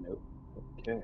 Nope. Okay.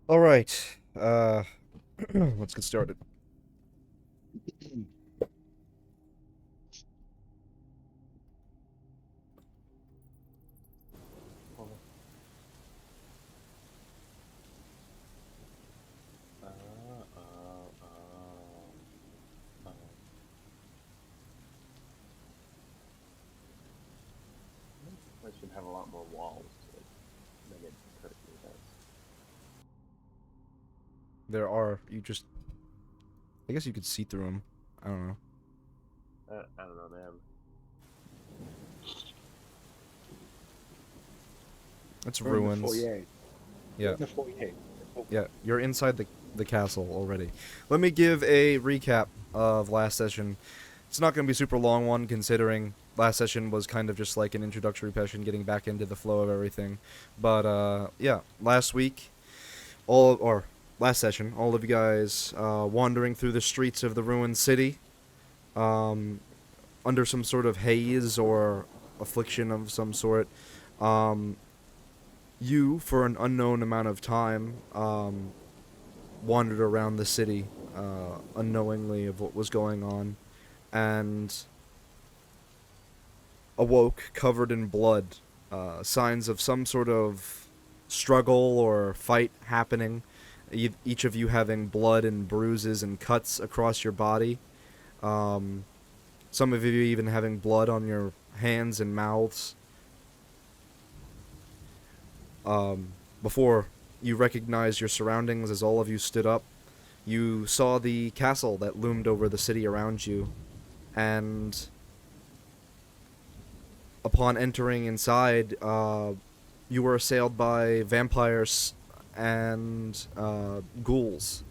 All right. Let's get started. Oh, uh, uh, um, um, I should have a lot more walls to make it occur to me that. There are you just I guess you could see through them. I don't know. I don't know, man. It's We're in the ruins. foyer. We're Yeah. in the foyer. Yeah, you're inside the castle already. Let me give a recap of last session. It's not going to be a super long one considering last session was kind of just like an introductory session getting back into the flow of everything. But yeah, last week last session, all of you guys wandering through the streets of the ruined city, um, under some sort of haze or affliction of some sort. Um, you, for an unknown amount of time, wandered around the city, unknowingly of what was going on, and awoke covered in blood, signs of some sort of struggle or fight happening. Each of you having blood and bruises and cuts across your body. Um, some of you even having blood on your hands and mouths. Um, Before you recognized your surroundings as all of you stood up, you saw the castle that loomed over the city around you, and upon entering inside, you were assailed by vampires and ghouls.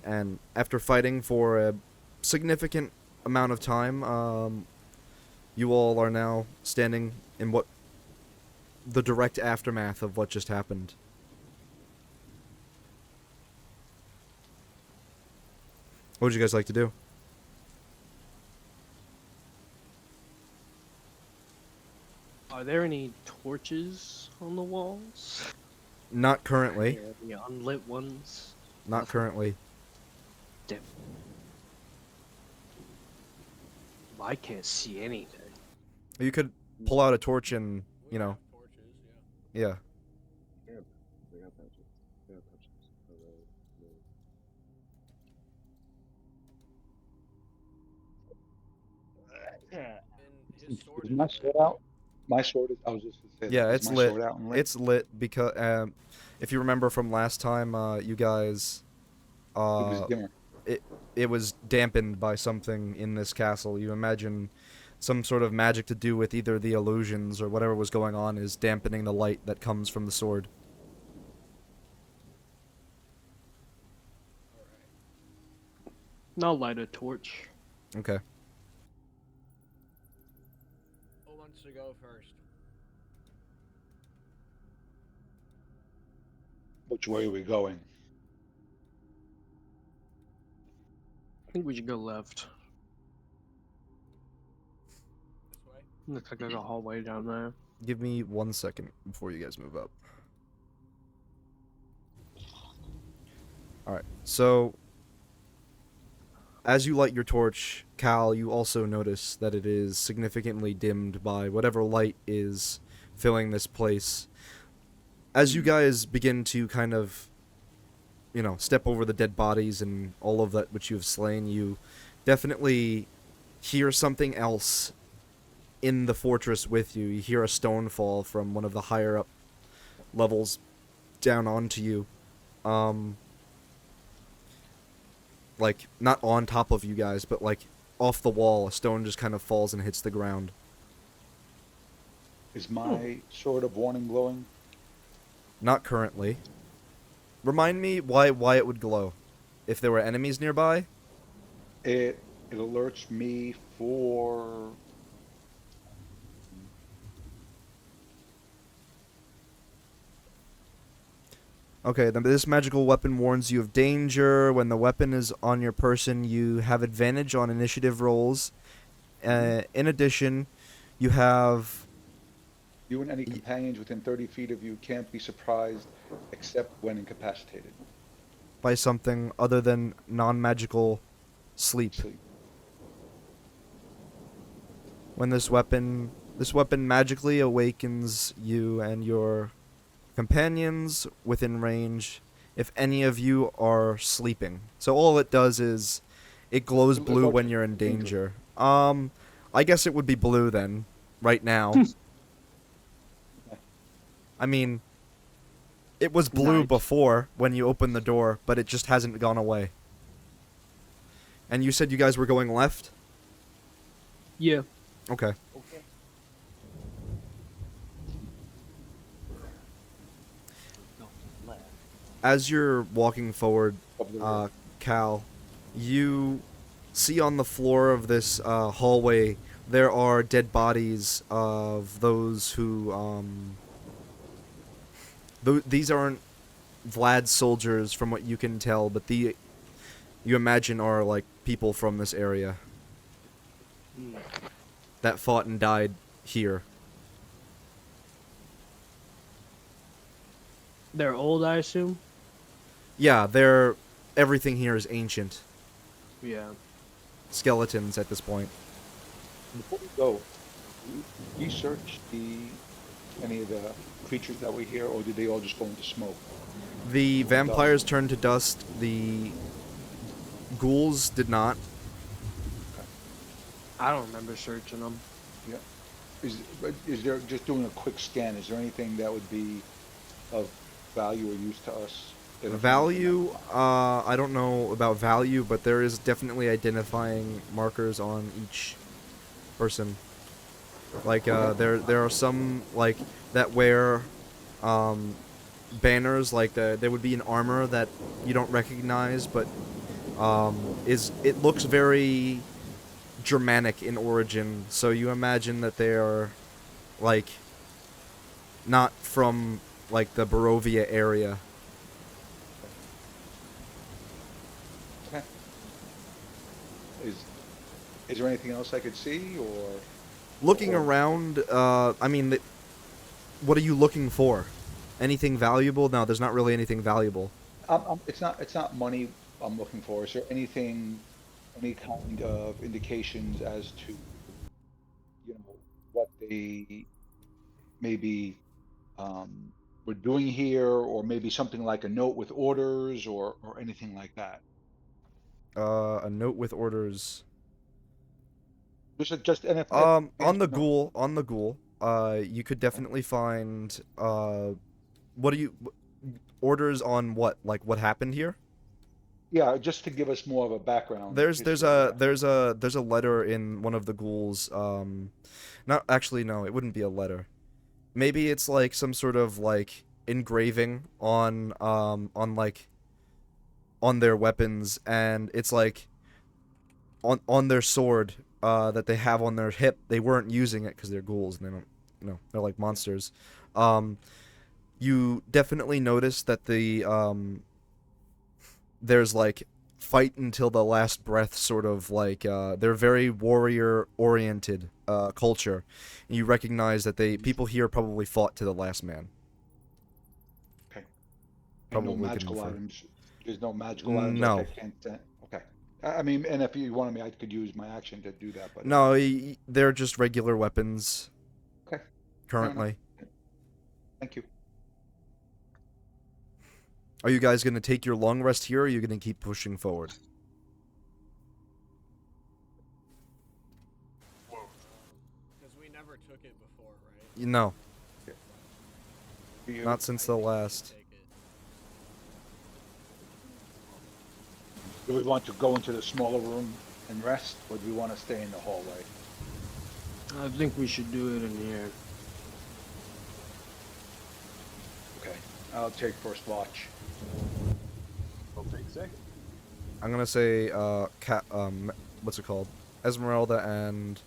And after fighting for a significant amount of time, you all are now standing in what the direct aftermath of what just happened. What would you guys like to do? Are there any torches on the walls? Not currently. Any unlit ones? Not Nothing. currently. Damn. I can't see anything. You could pull out a torch and, you know, yeah. Yeah, I got that. I got that. Yeah. Is my sword out? My sword is. I was just gonna say that. Yeah, Is it's my lit. sword out and lit? It's lit because if you remember from last time, you guys, It was uh, dimmer. it it was dampened by something in this castle. You imagine some sort of magic to do with either the illusions or whatever was going on is dampening the light that comes from the sword. I'll light a torch. Okay. Who wants to go first? Which way are we going? I think we should go left. This way? Looks like there's a hallway down there. Give me 1 second before you guys move up. Alright, so as you light your torch, Cal, you also notice that it is significantly dimmed by whatever light is filling this place. As you guys begin to kind of, you know, step over the dead bodies and all of that which you have slain, you definitely hear something else in the fortress with you. You hear a stone fall from one of the higher up levels down onto you. Like, not on top of you guys, but like off the wall, a stone just kind of falls and hits the ground. Is my sword of warning glowing? Not currently. Remind me why it would glow. If there were enemies nearby? It alerts me for... Okay, then this magical weapon warns you of danger. When the weapon is on your person, you have advantage on initiative rolls. In addition, you have... You and any companions within 30 feet of you can't be surprised except when incapacitated. by something other than non-magical sleep. Sleep. When this weapon magically awakens you and your companions within range if any of you are sleeping. So all it does is it glows blue when you're in danger. I guess it would be blue then, right now. I mean, it was blue Nice. before when you opened the door, but it just hasn't gone away. And you said you guys were going left? Yeah. Okay. Okay. No, left. As you're walking forward, Of the room. Cal, you see on the floor of this hallway there are dead bodies of those who these aren't Vlad's soldiers from what you can tell, but you imagine are like people from this area that fought and died here. They're old, I assume? Yeah, everything here is ancient. Yeah. Skeletons at this point. Before we go, do you research any of the creatures that were here, or did they all just go into smoke? The vampires turned to dust. The ghouls did not. I don't remember searching them. Yeah. Is there, just doing a quick scan, is there anything that would be of value or use to us? Value, I don't know about value, but there is definitely identifying markers on each person. Like, there are some, like, that wear, banners, like, there would be an armor that you don't recognize, but, it looks very Germanic in origin, so you imagine that they are, like, not from, like, the Barovia area. Okay. Is there anything else I could see, or? Looking around, I mean, what are you looking for? Anything valuable? No, there's not really anything valuable. It's not money I'm looking for. Is there anything, any kind of indications as to, you know, what they maybe were doing here, or maybe something like a note with orders, or anything like that? A note with orders. Just and if On the no. ghoul, you could definitely find, what do you, orders on what? Like, what happened here? Yeah, just to give us more of a background. There's history. a letter in one of the ghouls, not, actually, no, it wouldn't be a letter. Maybe it's like some sort of, like, engraving on like, on their weapons, and it's like, on their sword that they have on their hip. They weren't using it because they're ghouls and they don't, they're like monsters. You definitely notice that there's like fight until the last breath sort of like they're very warrior oriented culture. And you recognize that people here probably fought to the last man. Okay. And no Probably magical confirm. items. There's no magical items No. like I can't. Okay. I mean, and if you wanted me, I could use my action to do that. But No, they're just regular weapons. Okay. Currently. Thank you. Are you guys gonna take your long rest here, or are you gonna keep pushing forward? Because we never took it before, right? No, You- not since the last. Take it. Do we want to go into the smaller room and rest, or do we want to stay in the hallway? I think we should do it in here. Okay. I'll take first watch. I'll take second. I'm gonna say, what's it called? Esmeralda and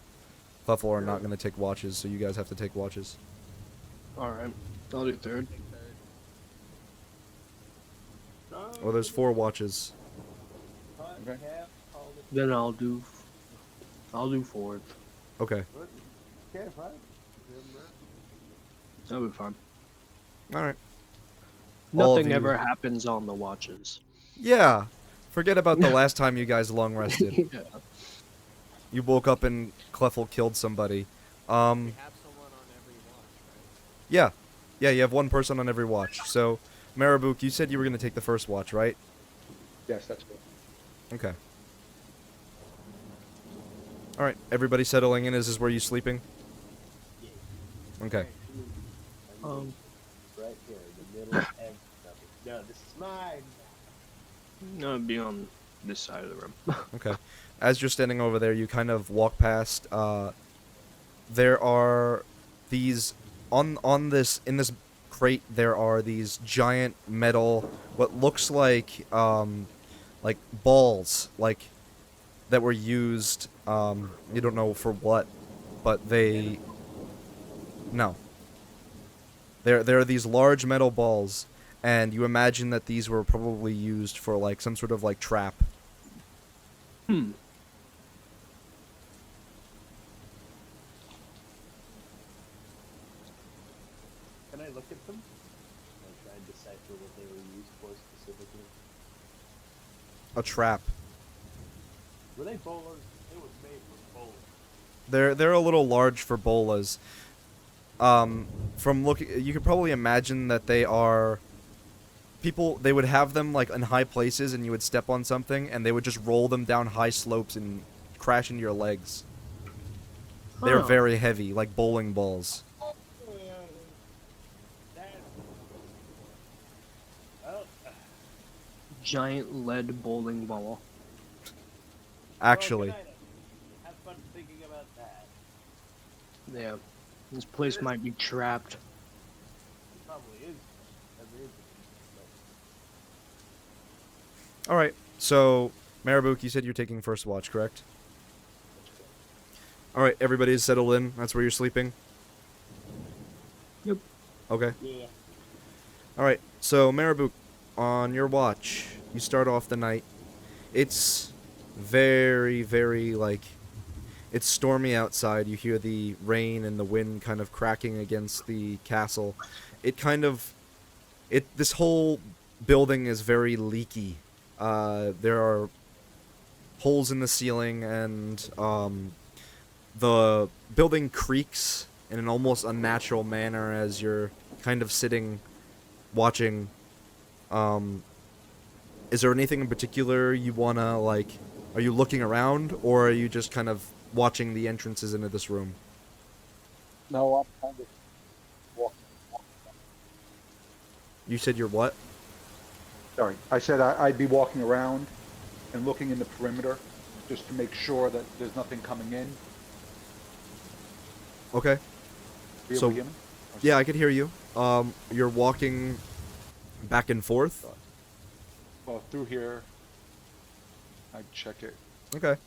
Cleffel are not gonna take watches, so you guys have to take watches. Alright, I'll do third. Take third. Oh, there's 4 watches. Okay. Then I'll do fourth. Okay. Okay, fine. That'll be fine. All right. All of Nothing you- ever happens on the watches. Yeah. Forget about the last time you guys long rested. Yeah. You woke up and Cleffel killed somebody. We have someone on every watch, right? Yeah. Yeah, you have one person on every watch. So, Marabuk, you said you were gonna take the first watch, right? Yes, that's good. Okay. All right. Everybody settling in. Is this where you sleeping? Okay. Um, Right here, in the middle of everything. No, this is mine. no, it'd be on this side of the room. Okay. As you're standing over there, you kind of walk past. There are these on this in this crate. There are these giant metal, what looks like balls, like that were used. You don't know for what, but they. No. There are these large metal balls, and you imagine that these were probably used for like some sort of like trap. Hmm. Can I look at them? I try and decipher what they were used for specifically. A trap. Were they bowlers? It was made for bowlers. They're a little large for bolas. From looking, you could probably imagine that they are people. They would have them like in high places, and you would step on something, and they would just roll them down high slopes and crash into your legs. They're Huh. very heavy, like bowling balls. That. Well, Giant lead bowling ball. Actually, well, good night. Have fun thinking about that. Yeah. This place might be trapped. It probably is. Never is. But all right. So, Marabuk, you said you're taking first watch, correct? All right. Everybody's settled in. That's where you're sleeping. Yep. Okay. yeah. All right. So, Marabuk, on your watch, you start off the night. It's very, very like it's stormy outside. You hear the rain and the wind kind of cracking against the castle. This whole building is very leaky. There are holes in the ceiling, and the building creaks in an almost unnatural manner as you're kind of sitting, watching. Is there anything in particular you wanna like? Are you looking around, or are you just kind of watching the entrances into this room? No, I'm kind of walking. You said you're what? Sorry, I said I'd be walking around and looking in the perimeter just to make sure that there's nothing coming in. Okay. Be able So- to hear me? Yeah, I could hear you. You're walking back and forth. Well, through here, I'd check it. Okay.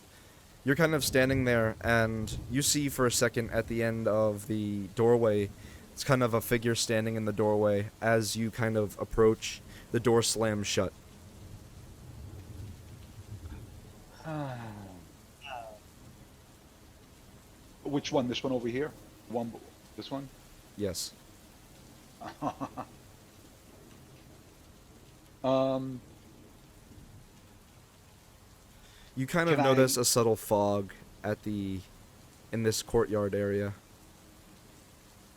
You're kind of standing there, and you see for a second at the end of the doorway, it's kind of a figure standing in the doorway. As you kind of approach, the door slams shut. Which one? This one over here? One, this one? Yes. Um, You kind of Can notice I- a subtle fog in this courtyard area.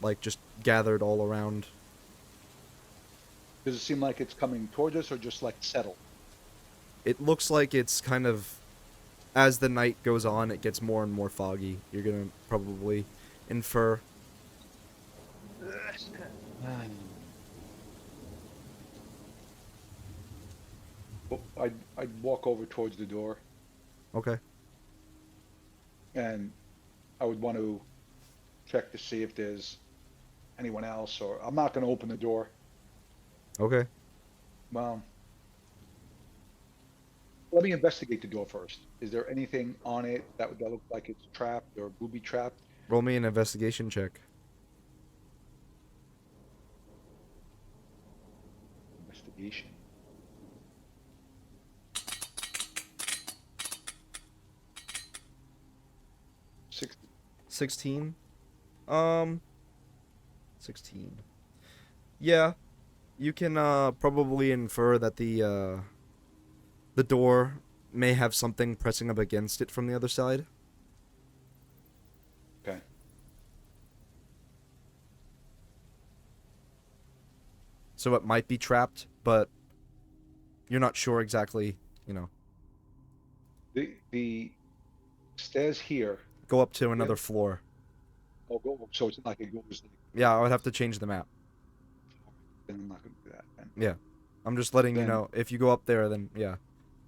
Like, just gathered all around. does it seem like it's coming towards us or just like settled? It looks like it's kind of, as the night goes on, it gets more and more foggy. You're gonna probably infer. Well, I'd walk over towards the door Okay. and I would want to check to see if there's anyone else, or I'm not going to open the door. Okay. Well, let me investigate the door first. Is there anything on it that looks like it's trapped or booby trapped? Roll me an investigation check. Investigation. Six. 16? 16. Yeah. You can probably infer that the door may have something pressing up against it from the other side. Okay. So it might be trapped, but you're not sure exactly, you know. The stairs here. Go up to another floor. Oh, go. So it's not like it goes like. Yeah, I would have to change the map. Then I'm not going to do that. Then. Yeah. I'm just letting you Then- know, if you go up there, then, yeah.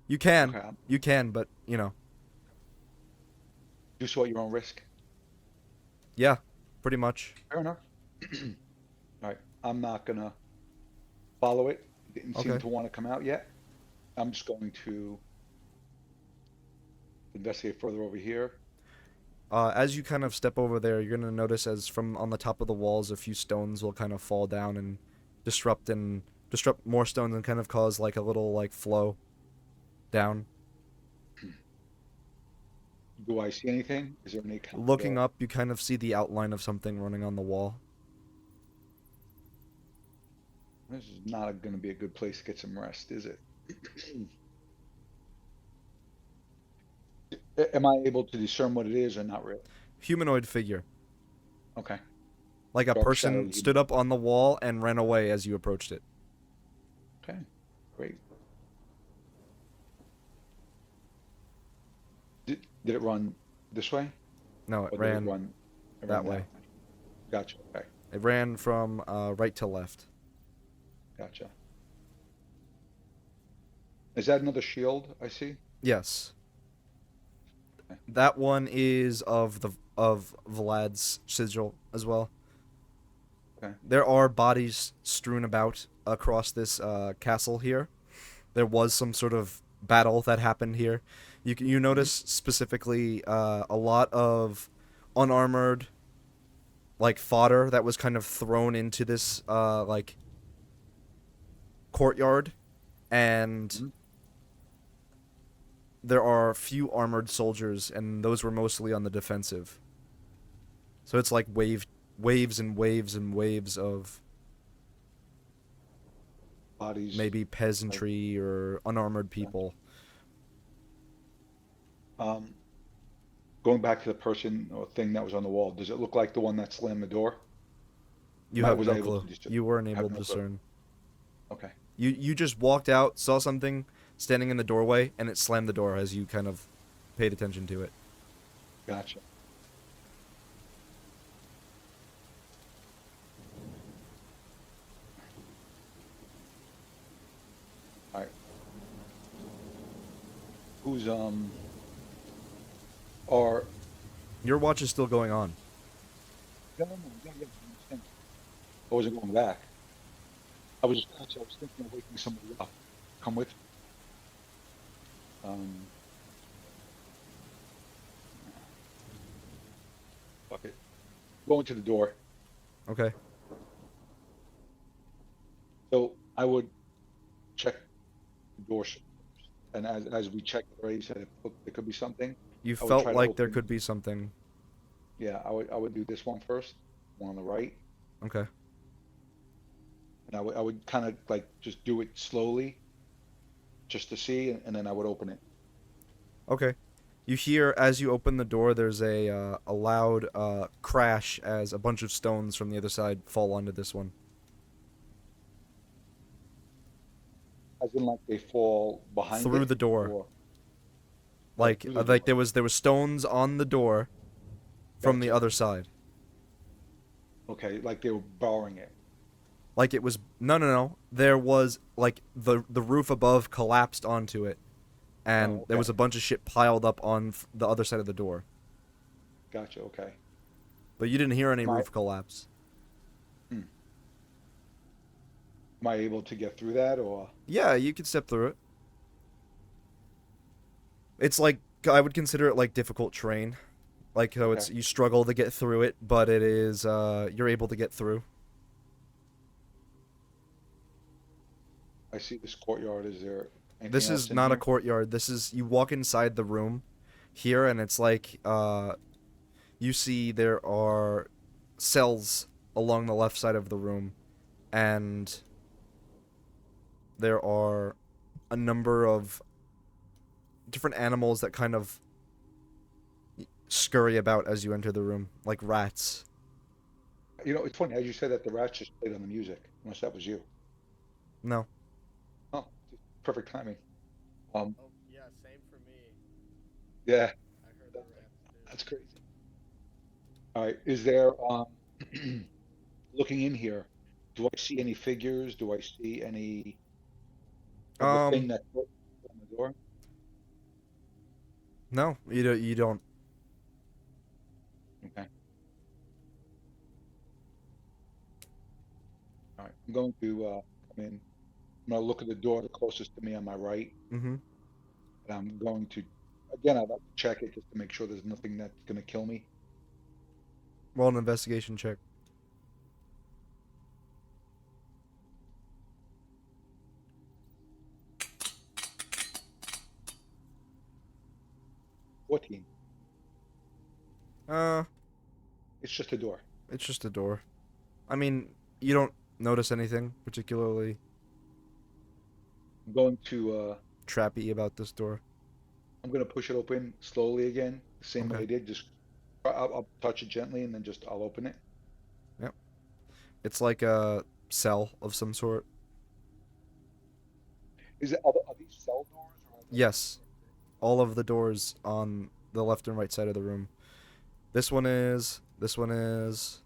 You can. Okay. You can, but, you know. Do so at your own risk. Yeah, pretty much. Fair enough. All right. I'm not gonna follow it. It didn't seem Okay. to want to come out yet. I'm just going to investigate further over here. As you kind of step over there, you're going to notice as from on the top of the walls, a few stones will kind of fall down and disrupt more stones and kind of cause like a little like flow down. Do I see anything? Is there any kind Looking of, up, you kind of see the outline of something running on the wall. this is not going to be a good place to get some rest, is it? Am I able to discern what it is or not really? Humanoid figure. Okay. Like a Dark person shadow, stood up on the wall and ran away as you approached it. Okay. Great. Did it run this way? No, Or it did ran it that ran way. Gotcha. Okay. It ran from right to left. Gotcha. Is that another shield I see? Yes. Okay. That one is of Vlad's sigil as well. Okay. There are bodies strewn about across this castle here. There was some sort of battle that happened here. You notice specifically a lot of unarmored like fodder that was kind of thrown into this like courtyard, and Mhm. there are a few armored soldiers, and those were mostly on the defensive. So it's like waves and waves and waves of Bodies. maybe peasantry or unarmored people. Going back to the person or thing that was on the wall, does it look like the one that slammed the door? You I have was no able clue. to discern- You weren't have able no to clue. discern. Okay. You just walked out, saw something standing in the doorway, and it slammed the door as you kind of paid attention to it. Gotcha. All right. Who's or Your watch is still going on. no, I understand. I wasn't going back. I was thinking of waking somebody up. Come with me. going to the door. Okay. So I would check the door first. And as we checked already, you said there could be something. You I would felt try to like there open. could be something. Yeah, I would do this one first, one on the right, Okay. and I would kind of like just do it slowly, just to see, and then I would open it. Okay. You hear as you open the door, there's a loud crash as a bunch of stones from the other side fall onto this one. As in, like they fall behind Through it, the door. or Like through the like door. there was stones on the door from the Gotcha. other side. Okay, like they were borrowing it. Like it was no. There was like the roof above collapsed onto it, and Oh, there was okay. a bunch of shit piled up on the other side of the door. Gotcha. Okay. But you didn't hear any Am I roof collapse. hmm, am I able to get through that, or Yeah, you could step through it. It's like I would consider it like difficult terrain. Like so okay? it's you struggle to get through it, but it is you're able to get through. I see this courtyard. Is there anything This else is in not a here? courtyard. This is you walk inside the room here and it's like you see there are cells along the left side of the room and there are a number of different animals that kind of scurry about as you enter the room, like rats. You know, it's funny as you said that the rats just played on the music, unless that was you. No. Oh, perfect timing. Um, Oh, yeah, same for me. yeah, I heard the rats too. that's crazy. All right, is there looking in here? Do I see any figures? Do I see any of the thing Um that put on the door? no, you don't. Okay. All right. I'm going to come in. I'm going to look at the door the closest to me on my right, Mhm. and I'm going to, again, I'd like to check it just to make sure there's nothing that's going to kill me. Roll an investigation check. 14. Uh It's just a door. it's just a door. I mean, you don't notice anything particularly I'm going to trappy about this door. I'm going to push it open slowly again, the same way Okay. I did. Just I'll touch it gently and then just I'll open it. Yep. It's like a cell of some sort. Are these cell doors or are they? Yes. All of the doors on the left and right side of the room. This one is, this one is,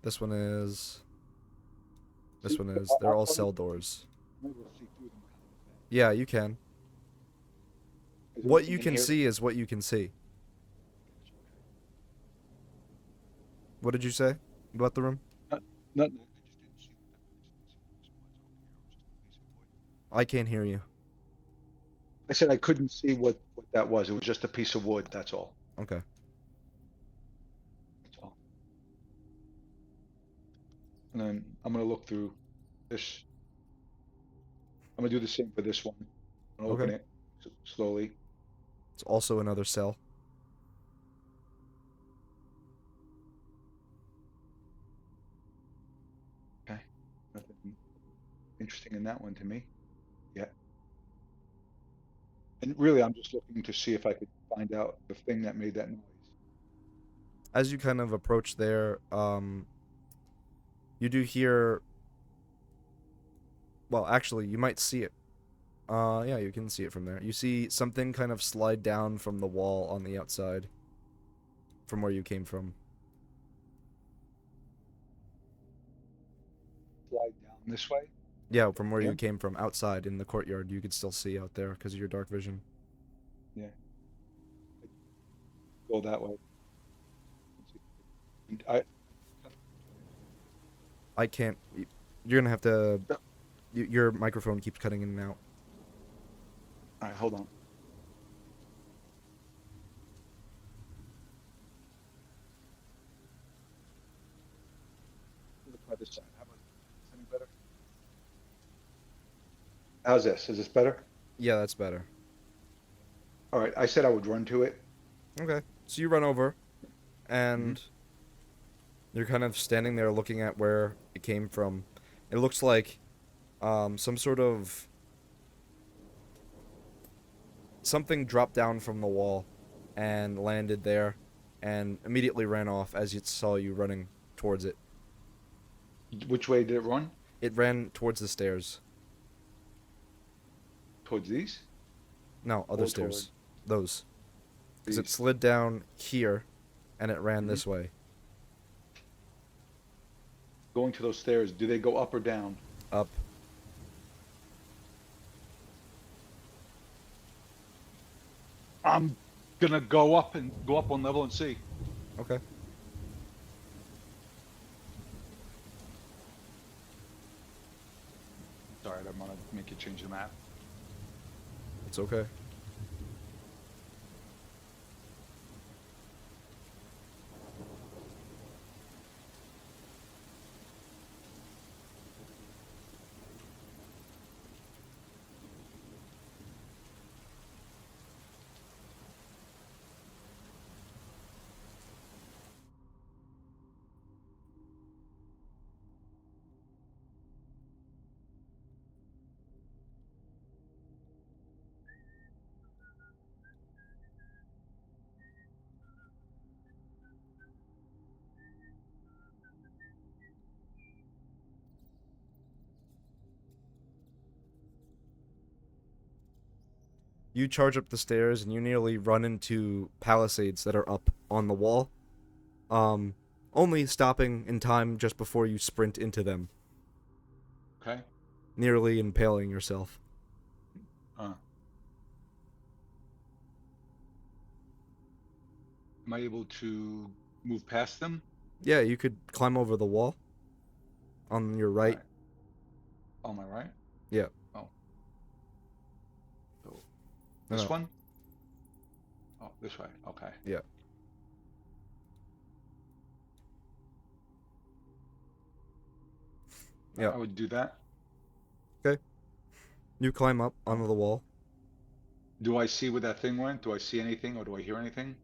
this one is, this See, one is. They're I'll all tell you, cell doors. I'm able to see through them kind of Yeah, you can. a bit. Is there What anything you in can here? see is what you can see. What did you say about the room? No, no, I can't hear you. I said I couldn't see what that was. It was just a piece of wood. That's all. Okay. That's all. And then I'm gonna look through this. I'm gonna do the same for this one. I'm gonna open Okay. it slowly. It's also another cell. Okay. Nothing interesting in that one to me. Yeah. And really, I'm just looking to see if I could find out the thing that made that noise. As you kind of approach there, you do hear. Well, actually, you might see it. Yeah, you can see it from there. You see something kind of slide down from the wall on the outside, from where you came from. Slide down this way. Yeah, from where Yeah. you came from, outside in the courtyard, you could still see out there because of your dark vision. Yeah. Go that way. And I can't. You're gonna have to. Your microphone keeps cutting in and out. all right, hold on. How's this? Is this better? Yeah, that's better. All right. I said I would run to it. Okay. So you run over, Hmm. and you're kind of standing there looking at where it came from. It looks like some sort of something dropped down from the wall and landed there and immediately ran off as it saw you running towards it. Which way did it run? It ran towards the stairs. Towards these No, other or toward stairs. Those. Because it these? slid down here and it ran Hmm. this way. Going to those stairs, do they go up or down? Up. I'm gonna go up and go up one level and see. Okay. Sorry, I don't want to make you change the map. It's okay. You charge up the stairs and you nearly run into palisades that are up on the wall. Um, Only stopping in time just before you sprint into them, Okay. nearly impaling yourself. Uh, am I able to move past them? Yeah, you could climb over the wall on your All right. right. On my right? Yeah. Oh, so No, this no. one? Oh, this way. Okay. Yeah. Yeah. I would do that. Okay. You climb up Oh. onto the wall. Do I see where that thing went? Do I see anything or do I hear anything?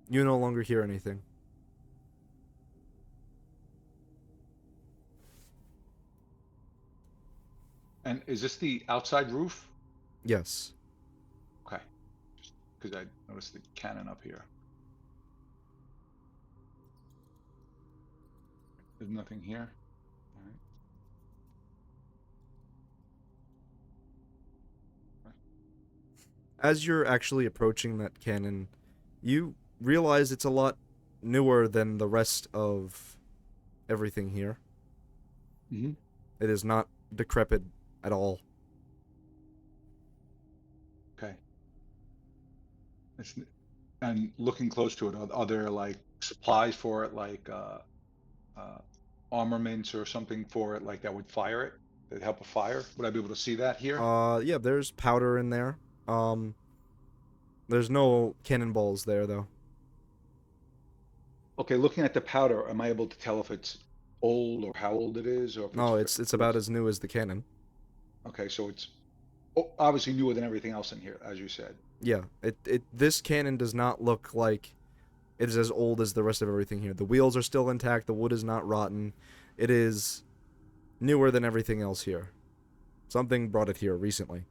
You no longer hear anything. And is this the outside roof? Yes. Okay. Just because I noticed the cannon up here. There's nothing here. All right. As you're actually approaching that cannon, you realize it's a lot newer than the rest of everything here. Mm-hmm. It is not decrepit at all. Okay. It's, and looking close to it, are there like supplies for it, like uh, armaments or something for it, like that would fire it, that help a fire? Would I be able to see that here? Yeah, there's powder in there. Um, there's no cannonballs there though. Okay, looking at the powder, am I able to tell if it's old or how old it is, or if it's No, it's about as new as the cannon. okay, so it's obviously newer than everything else in here, as you said. Yeah, it this cannon does not look like it is as old as the rest of everything here. The wheels are still intact, the wood is not rotten. It is newer than everything else here. Something brought it here recently.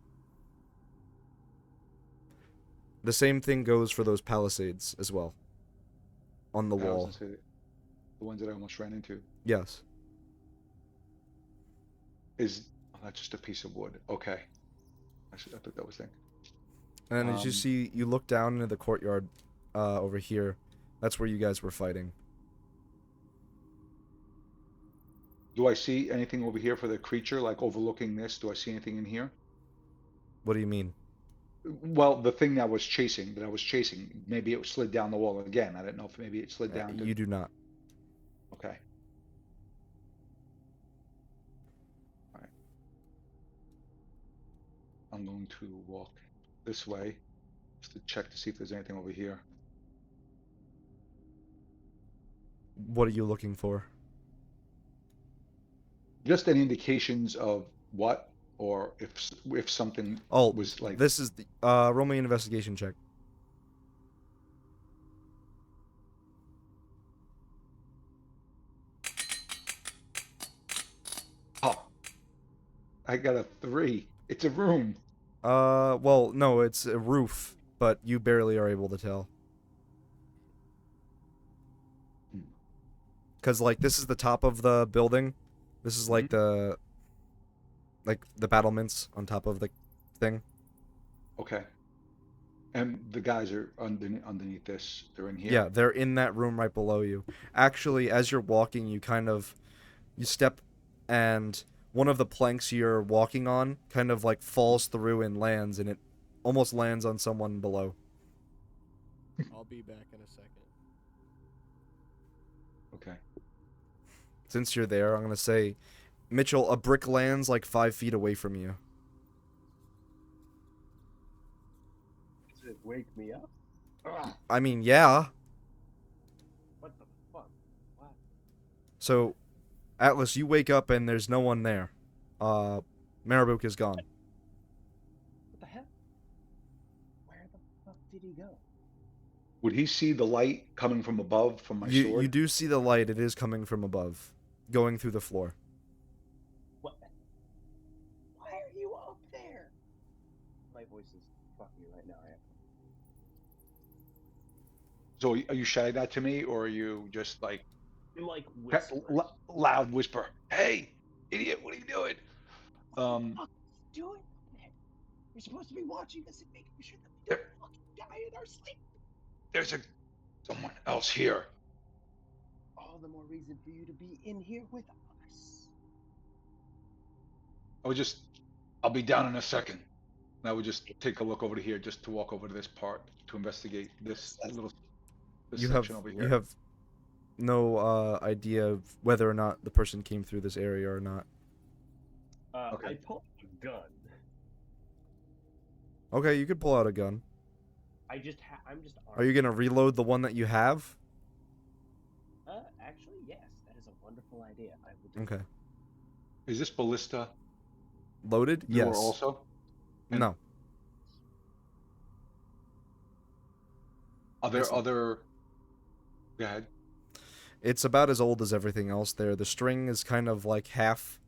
The same thing goes for those palisades as well. On the I was wall. gonna say the ones that I almost ran into. Yes. Is oh, that's just a piece of wood. Okay, I thought that was thing. And as you see, you look down into the courtyard over here. That's where you guys were fighting. Do I see anything over here for the creature, like overlooking this? Do I see anything in here? What do you mean? Well, the thing that I was chasing, maybe it slid down the wall again. I don't know if maybe it slid down to. You do not. Okay. All right. I'm going to walk this way just to check to see if there's anything over here. What are you looking for? Just any indications of what or if something Oh, was like. this is the roll me an investigation check. Oh, I got a 3. It's a room. Well, no, it's a roof, but you barely are able to tell. Hmm. Cause like this is the top of the building. This is like the battlements on top of the thing. Okay. And the guys are underneath this. They're in Yeah, here. they're in that room right below you. Actually, as you're walking, you step, and one of the planks you're walking on kind of like falls through and lands, and it almost lands on someone below. I'll be back in a second. Okay. Since you're there, I'm gonna say, Mitchell, a brick lands like 5 feet away from you. Does it wake me up? Ah, I mean, yeah. what the fuck? What? So, Atlas, you wake up and there's no one there. Marabuk is gone. What the hell? Where the fuck did he go? Would he see the light coming from above from my You sword? do see the light. It is coming from above, going through the floor. What? Why are you up there? My voice is fucking right now. So are you shouting that to me, or are you just like I'm like whispering. loud whisper? Hey, idiot! What are you doing? What the fuck are you doing there? You're supposed to be watching us and making sure that we There, don't fucking die in our sleep. there's someone else here. All the more reason for you to be in here with us. I'll be down in a second. And I would just take a look over to here, just to walk over to this part to investigate this section over You here. have no idea of whether or not the person came through this area or not. Okay. I pulled a gun. Okay, you could pull out a gun. I'm just armed. Are you gonna reload the one that you have? Actually, yes. That is a wonderful idea. I will do. Okay. Is this ballista Loaded? newer Yes. also? And No. are there It's- other? Go ahead. It's about as old as everything else there. The string is kind of like half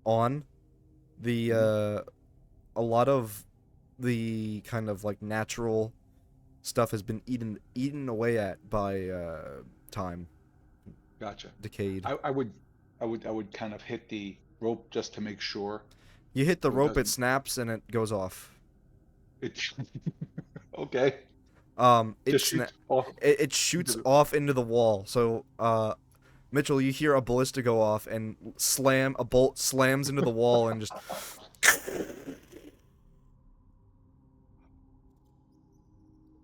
on. The a lot of the kind of like natural stuff has been eaten away at by time, Gotcha. decayed. I would kind of hit the rope just to make sure You hit the so it rope, it doesn't. snaps, and it goes off. It okay. It Just shoots off it into shoots the. off into the wall. So, Mitchell, you hear a ballista go off and a bolt slams into the wall and just.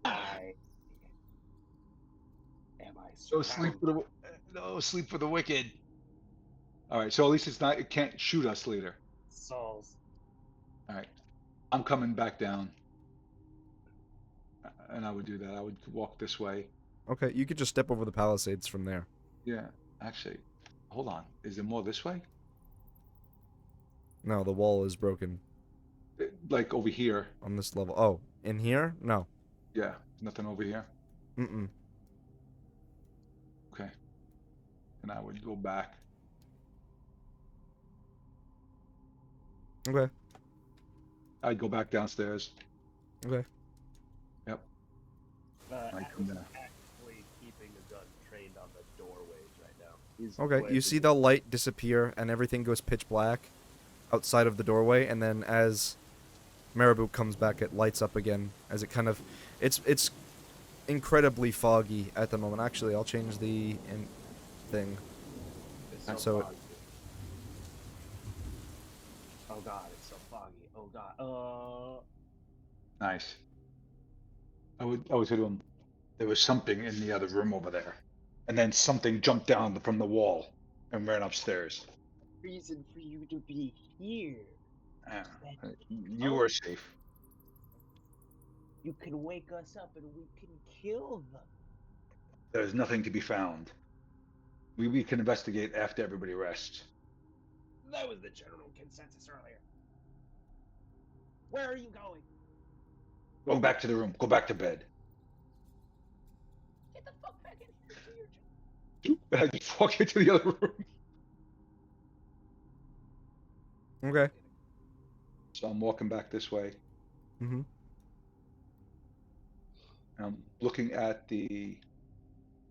I am I No sleep surrounded? for the no sleep for the wicked. All right, so at least it can't shoot us later. Souls. All right, I'm coming back down, and I would do that. I would walk this way. Okay, you could just step over the palisades from there. Yeah, actually, hold on. Is there more this way? No, the wall is broken Like over here? on this level. Oh, in here? No. Yeah, nothing over here. Mm-mm. Okay, and I would go back. Okay. I'd go back downstairs. Okay. Yep. I Atlas come is down. actually keeping a gun trained on the doorways right now. He's Okay. You wedging see it. the light disappear and everything goes pitch black outside of the doorway, and then as Marabou comes back, it lights up again as it kind of, it's incredibly foggy at the moment. Actually, I'll change the thing. It's so it- foggy. Oh god, it's so foggy. Oh god. Nice. I would say to him, there was something in the other room over there, and then something jumped down from the wall and ran upstairs. Reason for you to be here. You were safe. You can wake us up and we can kill them. There's nothing to be found. We can investigate after everybody rests. That was the general consensus earlier. Where are you going? Going back to the room. Go back to bed. Get the fuck back in here. Do your job. I just walk into the other room. Okay. So I'm walking back this way. Mm-hmm. I'm looking at the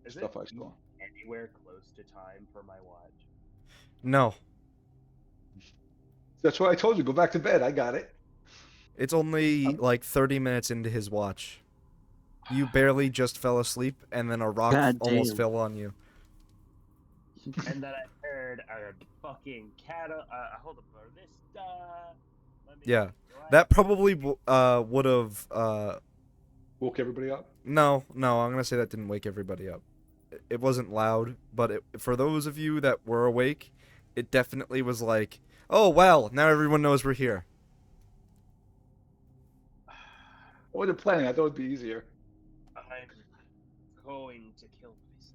Is stuff it I saw. anywhere close to time for my watch? No, That's why I told you, go back to bed. I got it. it's only Um, like 30 minutes into his watch. You barely just fell asleep, and then a rock God almost damn. fell on you. And then I heard a fucking cat. Hold up, let me. Yeah, do I- that probably would have. Woke everybody up. No, I'm gonna say that didn't wake everybody up. It wasn't loud, but for those of you that were awake, it definitely was like, oh well, now everyone knows we're here. I wasn't planning. I thought it'd be easier. I'm going to kill myself.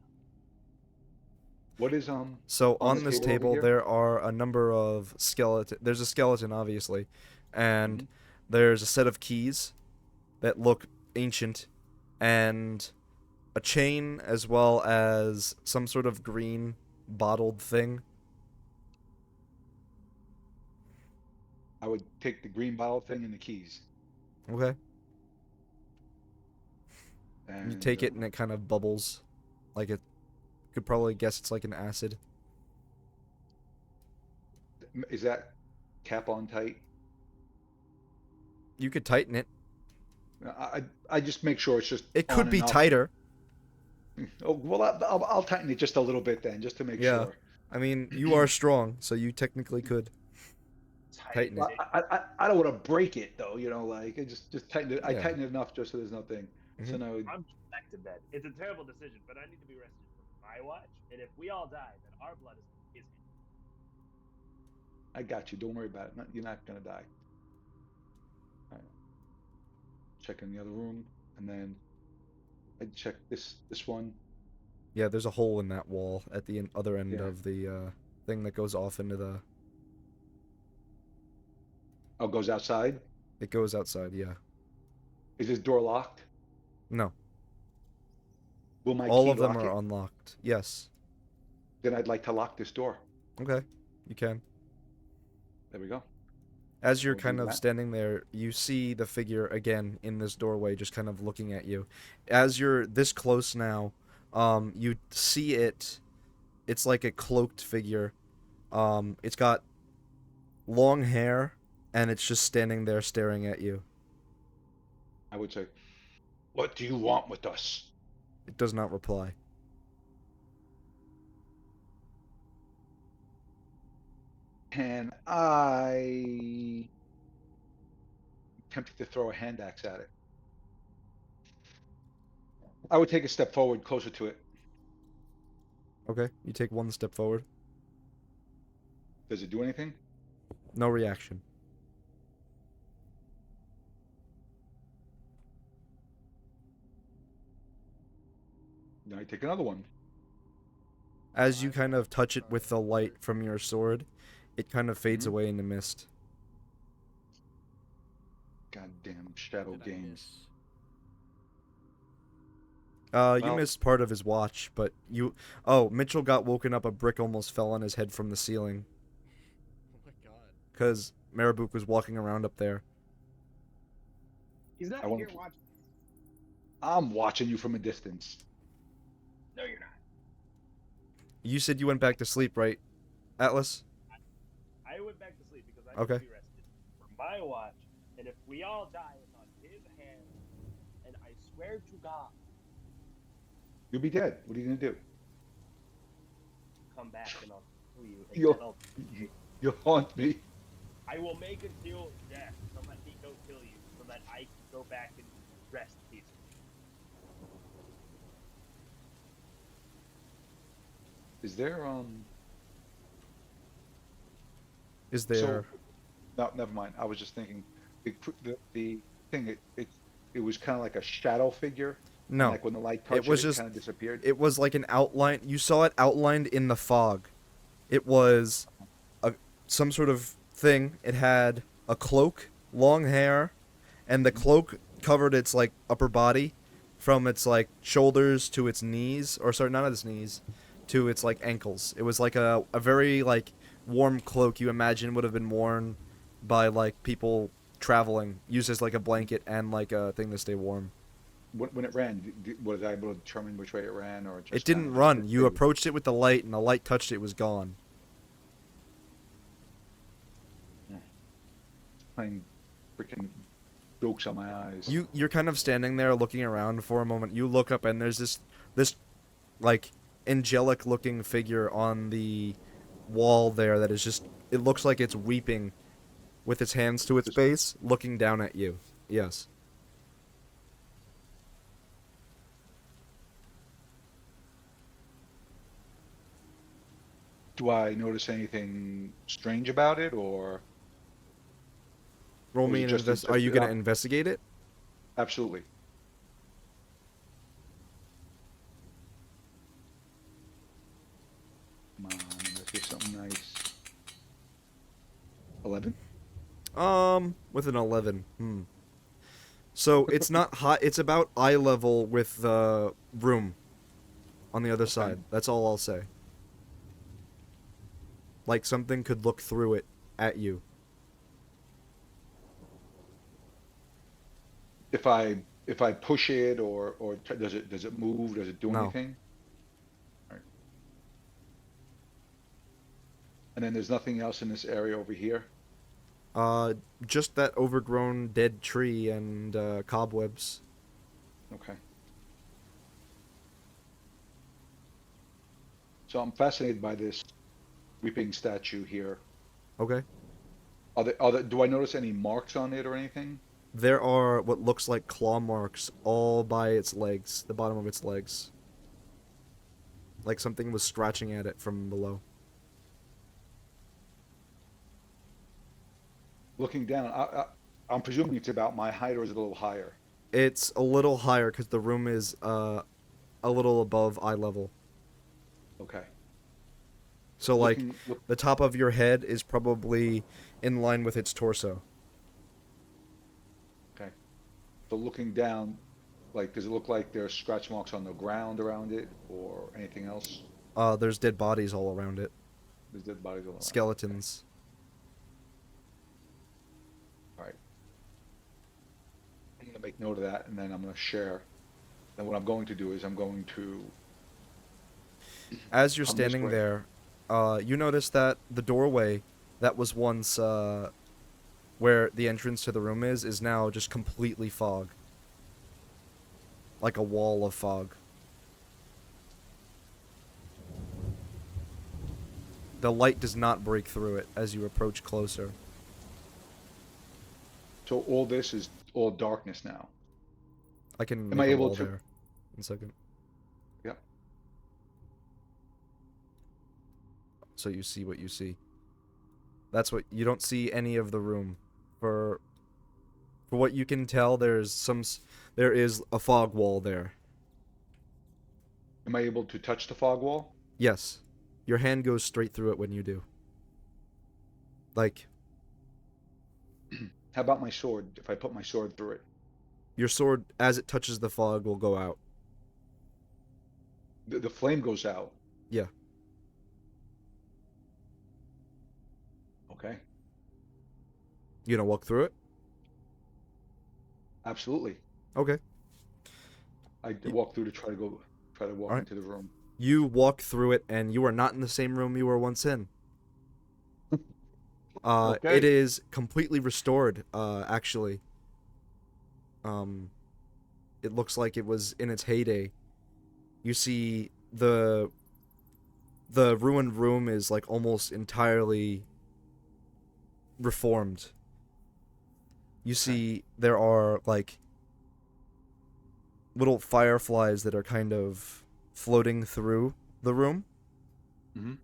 What is So on on the this table over table here? there are a number of skeleton. There's a skeleton, obviously, and Mhm. there's a set of keys that look ancient, and a chain as well as some sort of green bottled thing. I would take the green bottle thing and the keys. Okay. You And take it and it kind of bubbles, like it. Could probably guess it's like an acid. is that cap on tight? You could tighten it. I just make sure it's just It on could be enough. tighter. Oh, well, I'll tighten it just a little bit then, just to make Yeah. sure. I mean, you are strong, so you technically could tighten it. Well, I don't want to break it though, like I just tighten it. I Yeah. tighten it enough just so there's nothing. So Mhm. now I'm back to bed. It's a terrible decision, but I need to be rested for my watch. And if we all die, then our blood is. I got you. Don't worry about it. You're not gonna die. All right. Check in the other room, and then I check this one. Yeah, there's a hole in that wall at the other end Yeah. of the thing that goes off into the. Oh, goes outside. It goes outside. Yeah. Is this door locked? No. Will my All key of them lock are it? unlocked. Yes. Then I'd like to lock this door. Okay. You can. There we go. As you're We'll do kind of that. standing there, you see the figure again in this doorway, just kind of looking at you. As you're this close now, you see it. It's like a cloaked figure. It's got long hair, and it's just standing there staring at you. I would say, "What do you want with us?" It does not reply. And I tempted to throw a hand axe at it. I would take a step forward, closer to it. Okay, you take one step forward. Does it do anything? No reaction. Then I take another one. As you kind of touch it with the light from your sword, it kind of fades Mhm. away into mist. Goddamn shadow Did I games. miss? You Well- missed part of his watch, but you. Oh, Mitchell got woken up. A brick almost fell on his head from the ceiling Oh my god. because Marabuk was walking around up there. He's not I wanna here keep- watching. I'm watching you from a distance. No, you're not. You said you went back to sleep, right, Atlas? I went back to sleep because I Okay. need to be rested for my watch. And if we all die, it's on his hands. And I swear to God, You'll be dead. What are you gonna do? come back and I'll kill you. And You'll- then You'll haunt me. I will make it till death so that he don't kill you, so that I can go back and rest peacefully. Is there Is there? No, never mind. I was just thinking the thing it was kind of like a shadow figure. No. Like when the light touched was it, just- kind of disappeared. It was like an outline. You saw it outlined in the fog. It was some sort of thing. It had a cloak long hair, and the cloak covered its like upper body from its like shoulders to its knees, or sorry, not its knees, to its like ankles. It was like a very like warm cloak you imagine would have been worn by like people traveling, used as like a blanket and like a thing to stay warm. When it ran, was I able to determine which way it ran, or It just kind didn't of run. You stayed? approached it with the light, and the light touched it, it was gone. Playing freaking jokes on my eyes. You're kind of standing there looking around for a moment. You look up and there's this like angelic looking figure on the wall there that is just, it looks like it's weeping with its hands to its Just face, looking down at you. Yes. do I notice anything strange about it, or Roll was me it an just Are you gonna an investigate it? absolutely? Come on, let's get something nice. 11. With an 11. So it's not high. It's about eye level with the room on the other Okay. side. That's all I'll say. Like something could look through it at you. If I push it, or does it move? Does it do No. anything? All right. And then there's nothing else in this area over here. Just that overgrown dead tree and cobwebs. Okay. So I'm fascinated by this weeping statue here. Okay. Do I notice any marks on it or anything? There are what looks like claw marks all by its legs, the bottom of its legs. Like something was scratching at it from below. Looking down, I'm presuming it's about my height, or is it a little higher? It's a little higher because the room is a little above eye level. Okay. So like Look, the top of your head is probably in line with its torso. okay. So looking down, like, does it look like there's scratch marks on the ground around it, or anything else? There's dead bodies all around it. There's dead bodies all around. Skeletons. All right. I'm gonna make note of that, and then I'm gonna share. And what I'm going to do is I'm going to As you're come this standing way. there, you notice that the doorway that was once where the entrance to the room is now just completely fog. Like a wall of fog. The light does not break through it as you approach closer. So all this is all darkness now. I can Am make I a able wall to? there. 1 second. Yep. So you see what you see. That's what you don't see any of the room. For what you can tell, there is a fog wall there. Am I able to touch the fog wall? Yes. Your hand goes straight through it when you do. Like, How about my sword? If I put my sword through it, your sword, as it touches the fog, will go out. the flame goes out. Yeah. Okay. You gonna walk through it? Absolutely. Okay. I Y- walk through to try to walk Alright. into the room. You walk through it, and you are not in the same room you were once in. It Okay. is completely restored, actually. It looks like it was in its heyday. You see the ruined room is like almost entirely reformed. You see there are like little fireflies that are kind of floating through the room. Mm-hmm.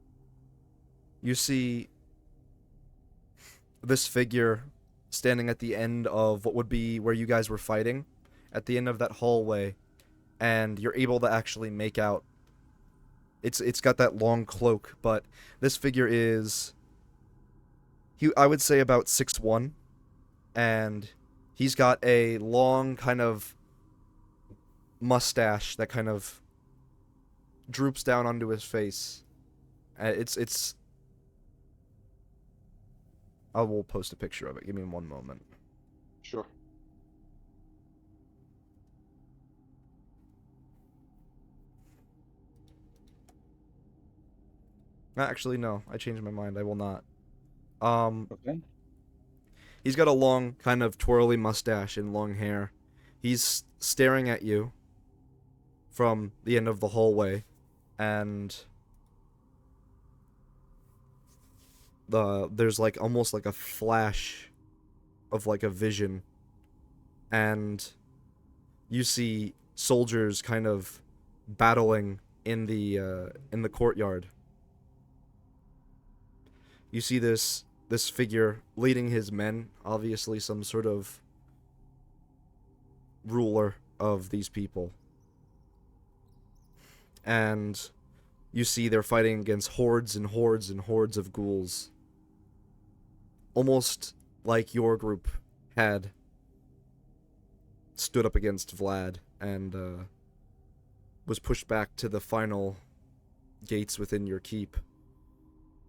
You see this figure standing at the end of what would be where you guys were fighting, at the end of that hallway, and you're able to actually make out. It's got that long cloak, but this figure is I would say about 6'1", and he's got a long kind of mustache that kind of droops down onto his face. It's. I will post a picture of it. Give me one moment. Sure. Actually, no. I changed my mind. I will not. Okay. He's got a long, kind of twirly mustache and long hair. He's staring at you from the end of the hallway, and there's like almost like a flash of like a vision, and you see soldiers kind of battling in the courtyard. You see this figure leading his men, obviously some sort of ruler of these people. And you see they're fighting against hordes and hordes and hordes of ghouls. Almost like your group had stood up against Vlad and was pushed back to the final gates within your keep.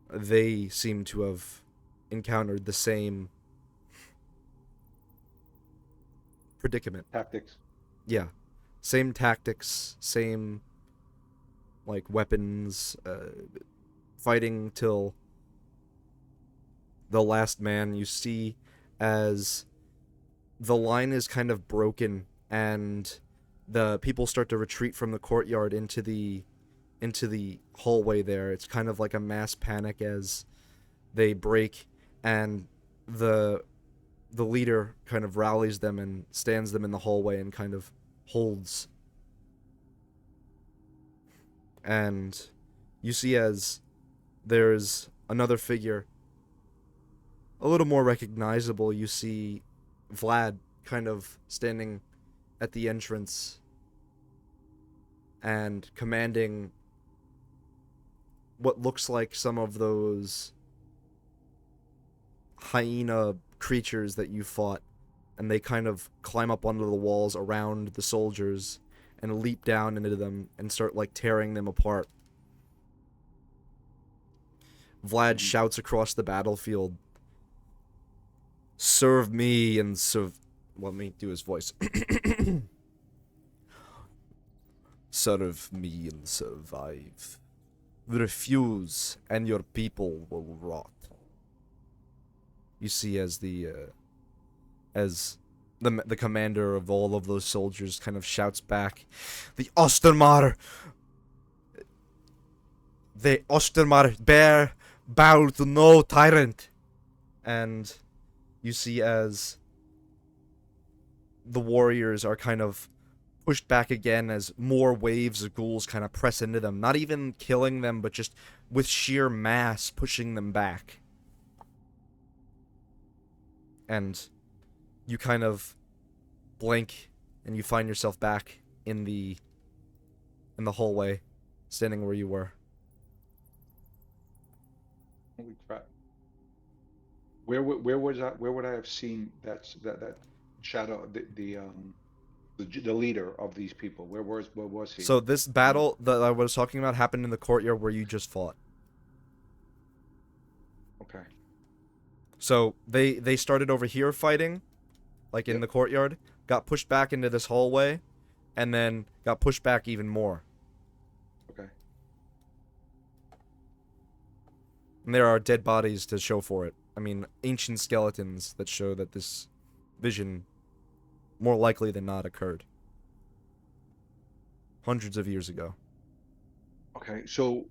They seem to have encountered the same predicament. Tactics. Yeah. Same tactics, same, like, weapons, fighting till the last man. You see as the line is kind of broken and the people start to retreat from the courtyard into the hallway there. It's kind of like a mass panic as they break, and the leader kind of rallies them and stands them in the hallway and kind of holds. And you see as there's another figure a little more recognizable. You see Vlad kind of standing at the entrance and commanding what looks like some of those hyena creatures that you fought, and they kind of climb up onto the walls around the soldiers and leap down into them and start like tearing them apart. Vlad shouts across the battlefield, "Serve me and serve..." Let me do his voice. "Serve me and survive. Refuse, and your people will rot." You see as the commander of all of those soldiers kind of shouts back, "The Ostermar bear bow to no tyrant." And you see as the warriors are kind of pushed back again as more waves of ghouls kind of press into them, not even killing them, but just with sheer mass pushing them back. And you kind of blink and you find yourself back in the hallway, standing where you were. Holy crap. Where was I? Where would I have seen that shadow, the leader of these people? Where was he? So this battle that I was talking about happened in the courtyard where you just fought. Okay. So they started over here fighting, like in Yep. the courtyard, got pushed back into this hallway, and then got pushed back even more. Okay. And there are dead bodies to show for it. I mean, ancient skeletons that show that this vision, more likely than not, occurred hundreds of years ago. Okay. So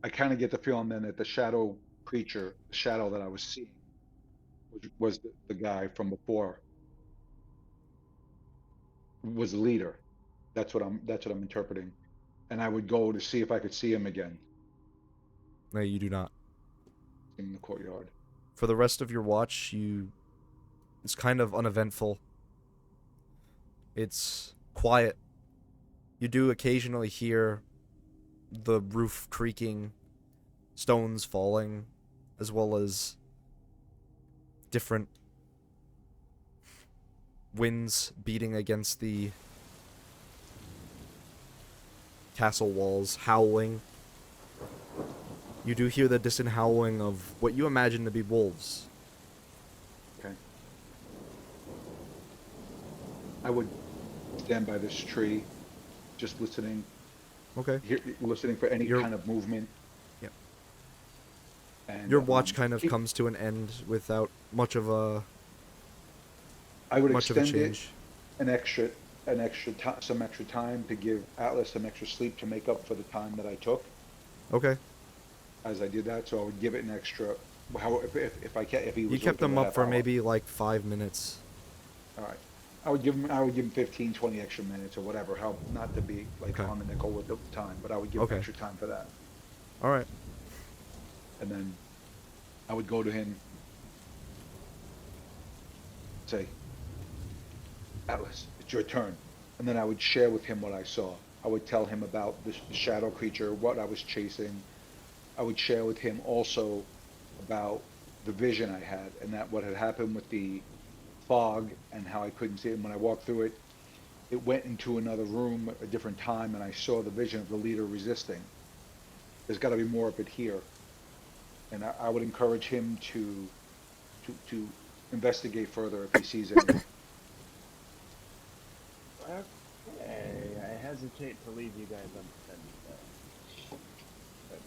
I kind of get the feeling then that the shadow creature, the shadow that I was seeing, was the guy from before, was the leader. That's what I'm interpreting. And I would go to see if I could see him again No, you do not. in the courtyard. For the rest of your watch, it's kind of uneventful. It's quiet. You do occasionally hear the roof creaking, stones falling, as well as different winds beating against the castle walls, howling. You do hear the distant howling of what you imagine to be wolves. Okay. I would stand by this tree, just listening, Okay. listening for any You're- kind of movement. Yep. And Your watch kind of comes to an end without much of a I would much of a extend it change. some extra time to give Atlas some extra sleep to make up for the time that I took Okay. as I did that. So I would give it an extra. How if he You was kept open them a up half for hour. maybe like 5 minutes. All right. I would give him 15, 20 extra minutes or whatever. How not to be like Okay. on the nickel with the time, but I would give him Okay. extra time for that. All right. And then I would go to him, say, Atlas, it's your turn. And then I would share with him what I saw. I would tell him about the shadow creature, what I was chasing. I would share with him also about the vision I had and that what had happened with the fog and how I couldn't see it. And when I walked through it, it went into another room at a different time, and I saw the vision of the leader resisting. There's got to be more of it here. And I would encourage him to investigate further if he sees anything. Okay, I hesitate to leave you guys unattended though. But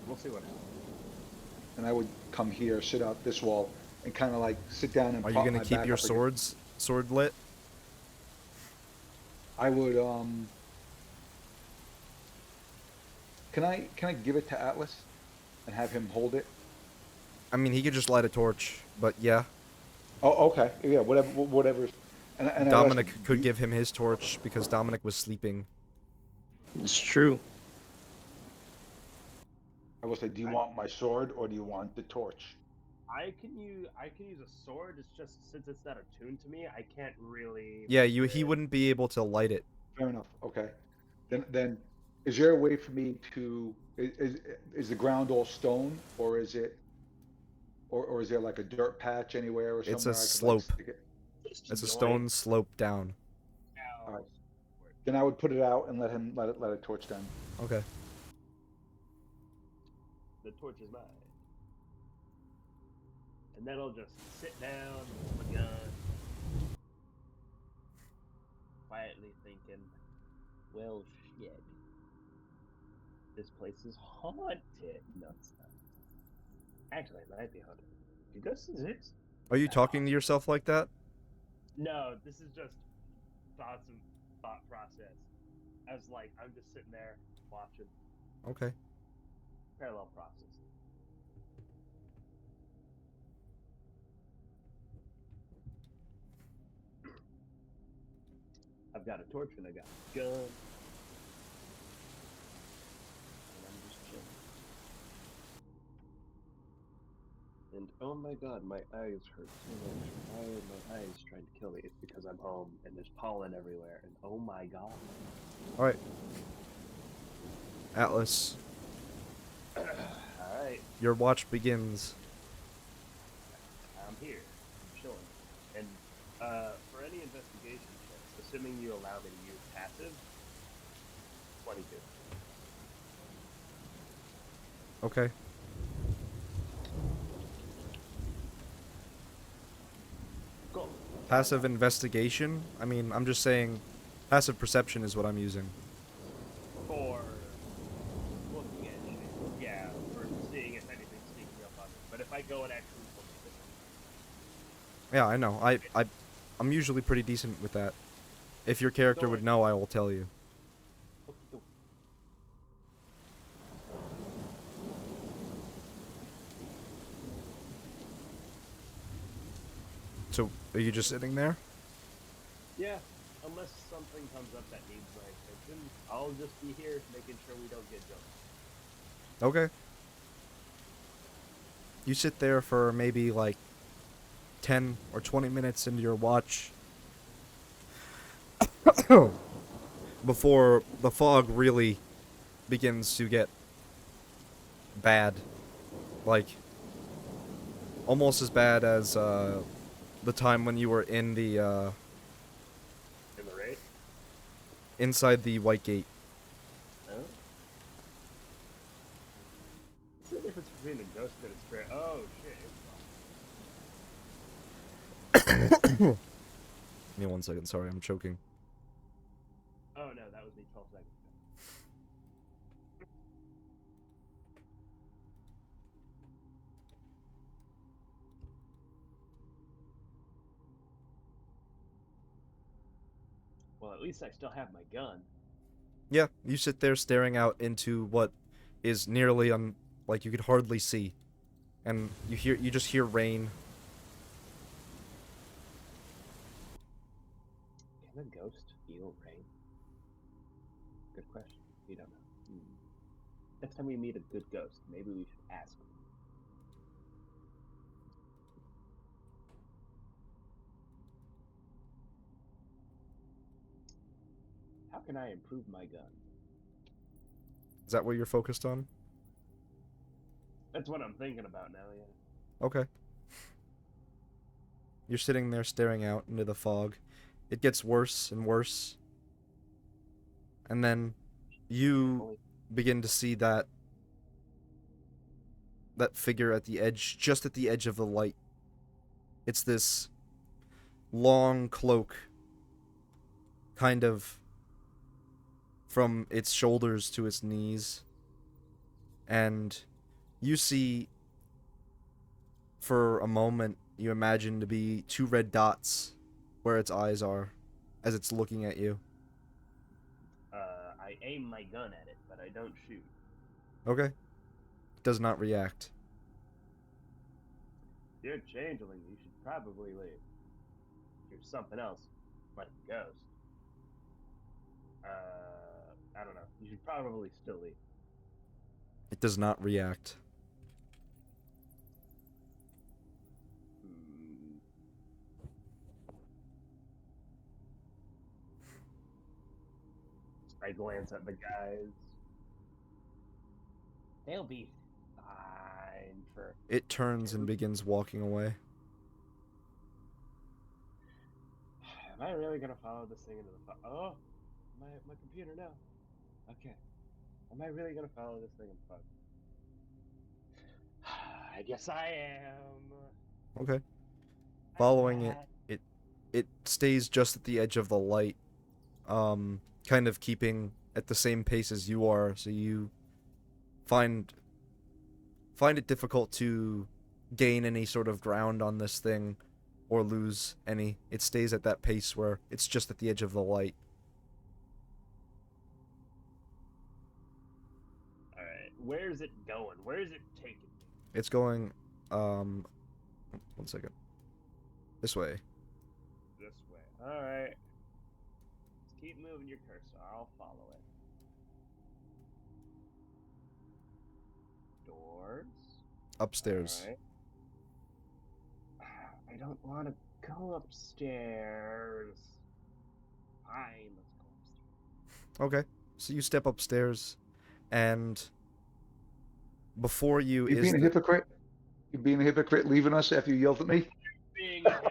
we'll see what happens. And I would come here, sit out this wall, and kind of like sit down and Are you prop going my to keep back your up against- sword lit? I would can I give it to Atlas and have him hold it? I mean, he could just light a torch, but yeah. Oh, okay. Yeah, whatever. And I asked Dominic him, could give him his torch because Dominic was sleeping. It's true. I will say, do you want my sword or do you want the torch? I can use a sword. It's just since it's not attuned to me, I can't really. Yeah, he wouldn't be able to light it. Fair enough. Okay. Then is there a way for me to is the ground all stone or is it or is there like a dirt patch anywhere or It's a somewhere I could like slope. stick it? It's a stone slope down. All right. Then I would put it out and let it torch down. Okay. The torch is mine. And then I'll just sit down with my gun, quietly thinking, well, shit. This place is haunted. No, it's not. Actually, it might be haunted. Do ghosts exist? Are you talking to yourself like that? No, this is just thoughts and thought process. As like, I'm just sitting there watching Okay. parallel process. I've got a torch and I got a gun. And I'm just chilling. And oh my god, my eyes hurt so much. Why are my eyes trying to kill me? It's because I'm home and there's pollen everywhere. And oh my god. Alright. Atlas, Alright, your watch begins. I'm here. I'm chilling. And for any investigation checks, assuming you allow me to use passive, 22. Okay. Cool. Passive investigation? I mean, I'm just saying passive perception is what I'm using. For looking at shit. Yeah, for seeing if anything's sneaking up on me. But if I go and actually look at Yeah, I know. I'm usually pretty decent with that. If your character would know, I will tell you. it. So, are you just sitting there? Yeah, unless something comes up that needs my attention, I'll just be here making sure we don't get jumped. Okay. You sit there for maybe like 10 or 20 minutes into your watch before the fog really begins to get bad. Like, almost as bad as the time when you were in the In the raid? inside the white gate. Oh. What's the difference between a ghost and a spirit? Oh shit! Give me 1 second. Sorry, I'm choking. Oh no, that was me 12 seconds ago. Well, at least I still have my gun. Yeah, you sit there staring out into what is nearly like you could hardly see, and you just hear rain. Can a ghost feel rain? Good question. We don't know. Next time we meet a good ghost, maybe we should ask. How can I improve my gun? Is that what you're focused on? That's what I'm thinking about now, yeah. Okay. You're sitting there staring out into the fog. It gets worse and worse. And then you begin to see that figure at the edge, just at the edge of the light. It's this long cloak, kind of from its shoulders to its knees. And you see, for a moment, you imagine to be two red dots where its eyes are as it's looking at you. I aim my gun at it, but I don't shoot. Okay. It does not react. You're a changeling, you should probably leave. If you're something else, like a ghost. I don't know. You should probably still leave. It does not react. Hmm. I glance at the guys. They'll be fine for. It turns and begins walking away. Am I really gonna follow this thing into the Oh, my computer now. Okay. Am I really gonna follow this thing in the fog? I guess I am. Okay. I'm Following it, bad. it stays just at the edge of the light, kind of keeping at the same pace as you are, so you find it difficult to gain any sort of ground on this thing or lose any. It stays at that pace where it's just at the edge of the light. All right. Where's it going? Where is it taking me? It's going 1 second. This way. This way. All right. Just keep moving your cursor. I'll follow it. Doors. Upstairs. All right. I don't want to go upstairs. Fine, let's go upstairs. Okay. So you step upstairs, and before you You is being a the hypocrite? You being a hypocrite leaving us after you yelled at me? Being a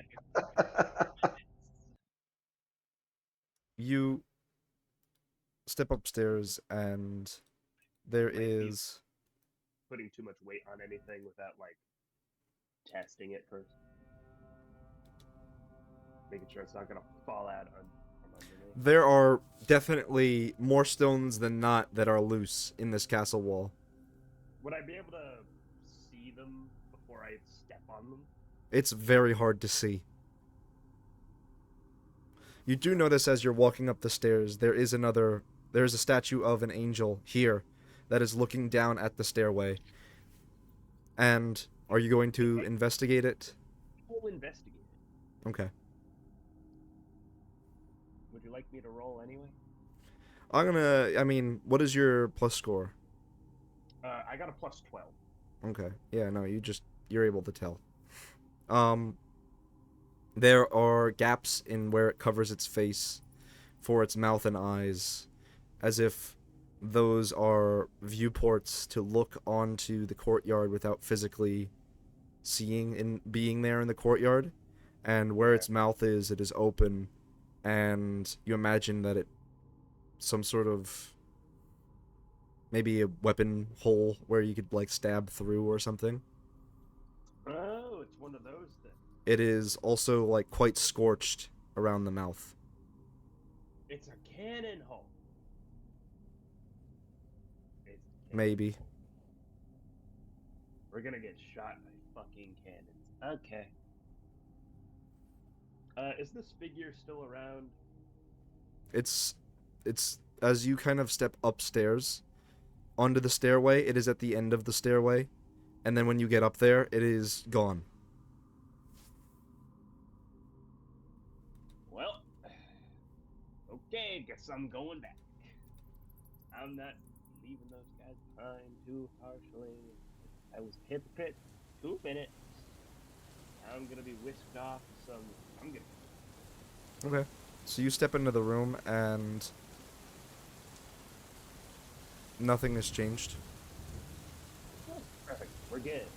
you step upstairs, and there Might be is putting too much weight on anything without like testing it first. Making sure it's not gonna fall out from underneath. there are definitely more stones than not that are loose in this castle wall. Would I be able to see them before I step on them? It's very hard to see. You do notice as you're walking up the stairs, there is a statue of an angel here that is looking down at the stairway. And are you going to investigate it? We'll investigate it. Okay. Would you like me to roll anyway? What is your plus score? I got a plus 12. Okay. Yeah, no, you're able to tell. There are gaps in where it covers its face for its mouth and eyes, as if those are viewports to look onto the courtyard without physically seeing and being there in the courtyard. and where Okay. its mouth is, it is open, and you imagine that it some sort of maybe a weapon hole where you could like stab through or something. Oh, it's one of those things. It is also like quite scorched around the mouth. It's a cannon hole. It's a cannon Maybe. hole. We're gonna get shot by fucking cannons. Okay. Is this figure still around? It's as you kind of step upstairs onto the stairway, it is at the end of the stairway, and then when you get up there, it is gone. Well, okay, guess I'm going back. I'm not leaving those guys behind too harshly. I was a hypocrite 2 minutes. I'm gonna be whisked off some. I'm gonna. Okay. So you step into the room and nothing has changed. Oh, perfect. We're good.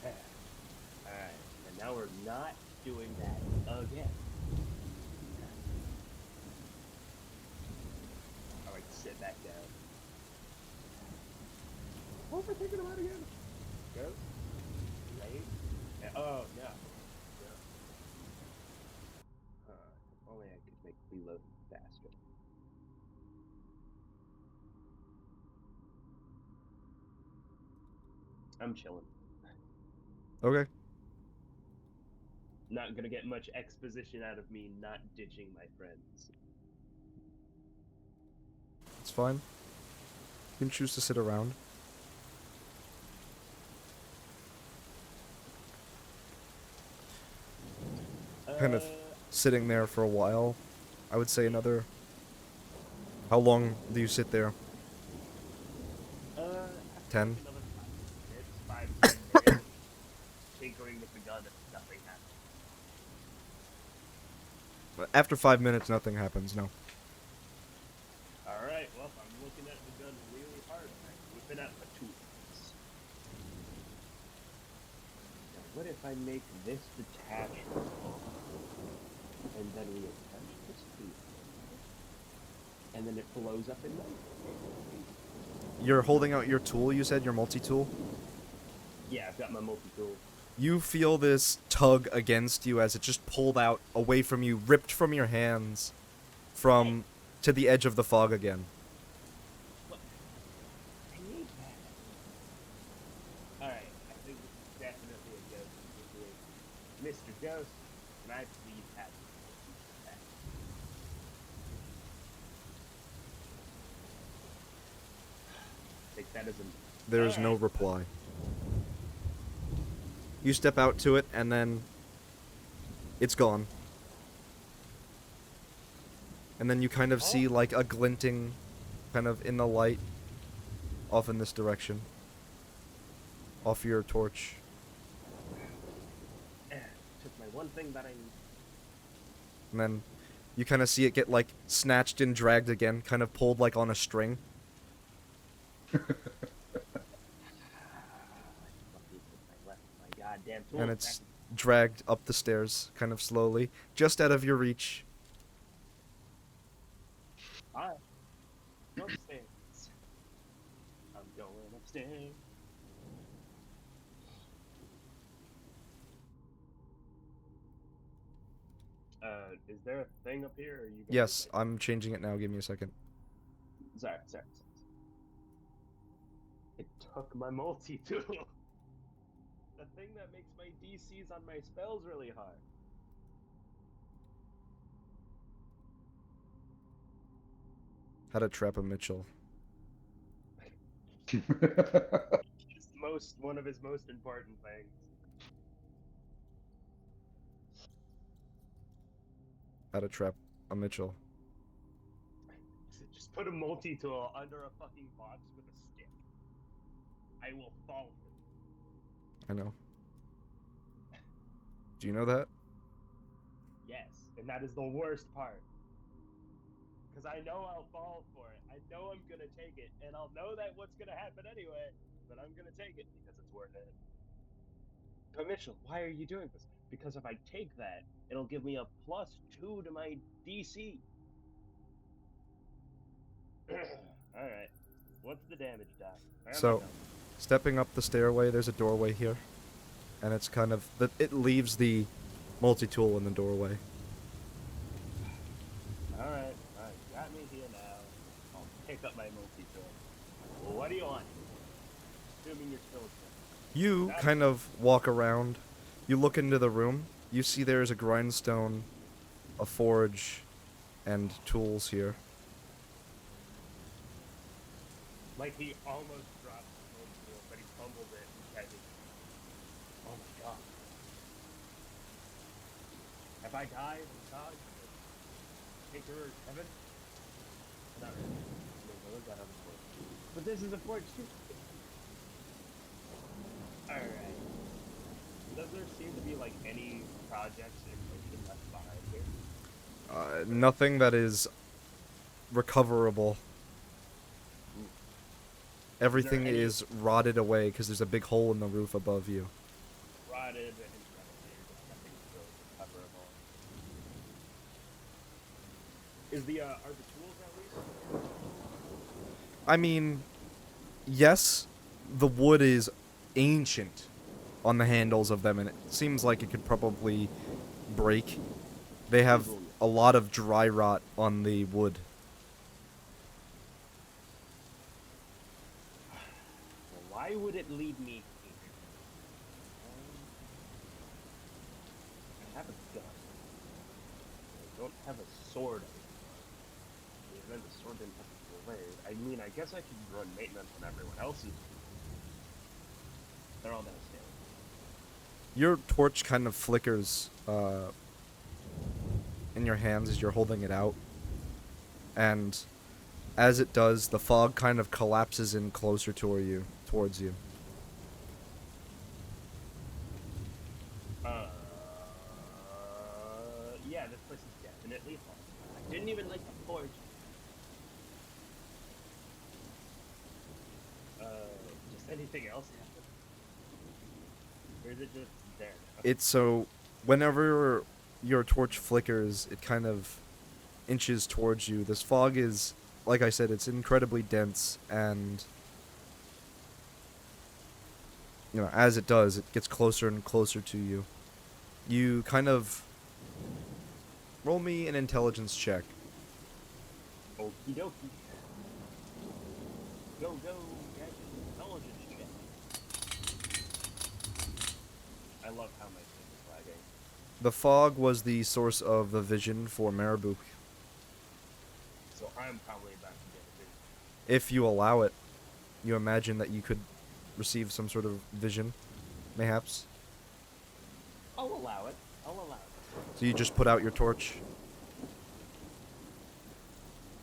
Alright, and now we're not doing that again. I like to sit back down. What am I thinking about again? Go. Late. Oh, no. No. If only I could make reload faster. I'm chilling. Okay. Not gonna get much exposition out of me not ditching my friends. It's fine. You can choose to sit around. Kind of sitting there for a while. I would say another. How long do you sit there? I 10? think another 5 minutes, 5 to 10 minutes, tinkering with the gun if nothing happens. After 5 minutes, nothing happens, no. Alright, well, I'm looking at the gun really hard. I'm whipping out my tools. Now, what if I make this detachable, and then we attach this to it, and then it blows up in my You're holding out your tool, you said, your multi-tool? Yeah, I've got my multi-tool. You feel this tug against you as it just pulled out away from you, ripped from your hands, from to the edge of the fog again. What? I need that. Alright, I think this is definitely a ghost situation. Mr. Ghost, can I please have that? Take that as a... There is no Alright. reply. You step out to it, and then it's gone. And then you kind of see like a glinting kind of in the light off in this direction. Off your torch. Took my one thing that I need. And then you kind of see it get like snatched and dragged again, kind of pulled like on a string. My goddamn tool. And it's dragged up the stairs, kind of slowly, just out of your reach. Fine. Go upstairs. I'm going upstairs. Is there a thing up here? Or are you guys Yes, I'm changing it now. Give me a second. Sorry. It took my multi-tool. The thing that makes my DCs on my spells really hard. How to trap a Mitchell. It's one of his most important things. How to trap a Mitchell. Just put a multi-tool under a fucking box with a stick. I will fall for it. I know. Do you know that? Yes, and that is the worst part. Because I know I'll fall for it. I know I'm gonna take it, and I'll know that what's gonna happen anyway, but I'm gonna take it because it's worth it. But Mitchell, why are you doing this? Because if I take that, it'll give me a +2 to my DC. Alright. What's the damage die? Where are my So, numbers? stepping up the stairway, there's a doorway here, and it's kind of it leaves the multi-tool in the doorway. Alright, you got me here now. I'll pick up my multi-tool. Well, what do you want? Assuming you're still a You That's kind of walk around. You look into the room. You see there's a grindstone, a forge, and tools here. like he almost dropped the multi-tool, but he fumbled it and catches it. Oh my god. Have I died in God? Take her heaven? Not really. No, no, that other forge. But this is a forge too. Alright. Does there seem to be like any projects in motion left behind here? Nothing that is recoverable. Everything any- is rotted away because there's a big hole in the roof above you. Rotted and incredibly, nothing really recoverable. Is the are the tools at least? I mean, yes, the wood is ancient on the handles of them, and it seems like it could probably break. They have a lot of dry rot on the wood. Well, why would it lead me here? I have a gun. I don't have a sword anymore. Even the sword didn't have to away. I mean, I guess I could run maintenance on everyone else's. They're all downstairs. Your torch kind of flickers in your hands as you're holding it out. And as it does, the fog kind of collapses in closer towards you. Yeah, this place is definitely fun. I didn't even like the forge. Just anything else happen? Or is it just there now? It's so whenever your torch flickers, it kind of inches towards you. This fog is, like I said, it's incredibly dense, and you know, as it does, it gets closer and closer to you. You kind of roll me an intelligence check. Okie dokie. Go, gadget intelligence check. I love how my thing is lagging. The fog was the source of the vision for Marabuk. So I'm probably about to get a vision. If you allow it, you imagine that you could receive some sort of vision, mayhaps. I'll allow it. So you just put out your torch.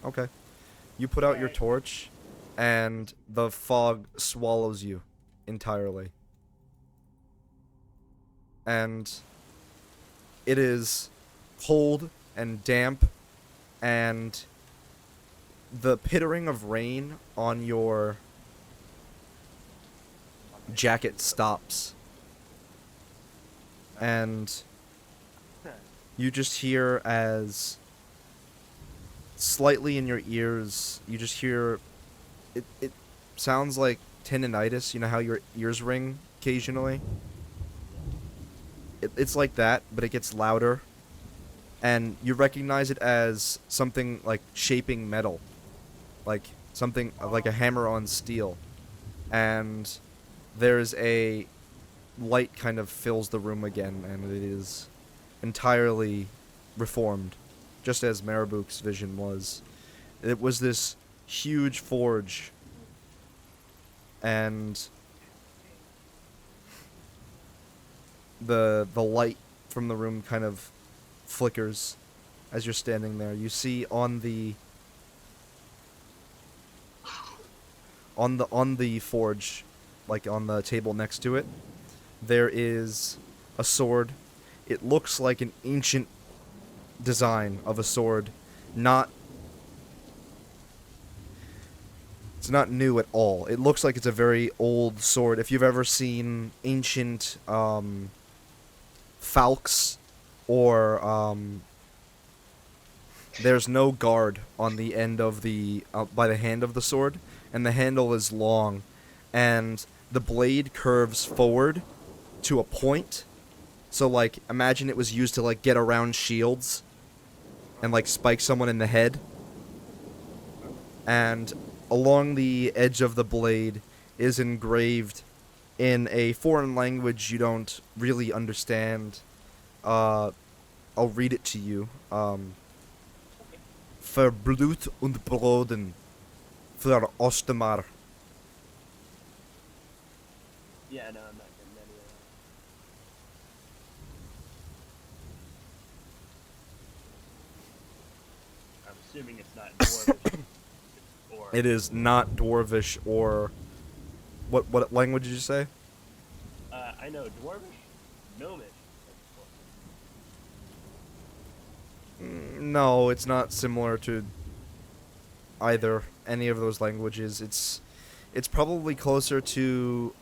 Okay. You put out your Alright. torch, and the fog swallows you entirely. And it is cold and damp, and the pittering of rain on your jacket stops. And you just hear as slightly in your ears, you just hear it sounds like tinnitus. You know how your ears ring occasionally? It's like that, but it gets louder. And you recognize it as something like shaping metal. Like something like a hammer on steel. And there's a light kind of fills the room again, and it is entirely reformed, just as Marabuk's vision was. It was this huge forge, and the light from the room kind of flickers as you're standing there. You see on the forge, like on the table next to it, there is a sword. It looks like an ancient design of a sword. It's not new at all. It looks like it's a very old sword. If you've ever seen ancient falx or there's no guard on the end of the by the hand of the sword, and the handle is long, and the blade curves forward to a point. So like imagine it was used to like get around shields and like spike someone in the head. And along the edge of the blade is engraved in a foreign language you don't really understand. I'll read it to you. Für Blut und Boden, für Ostamar. Yeah, no, I'm not getting any of that. I'm assuming it's not Dwarvish or. It is not Dwarvish or what language did you say? I know Dwarvish, Gnomish. No, it's not similar to either any of those languages. It's probably closer to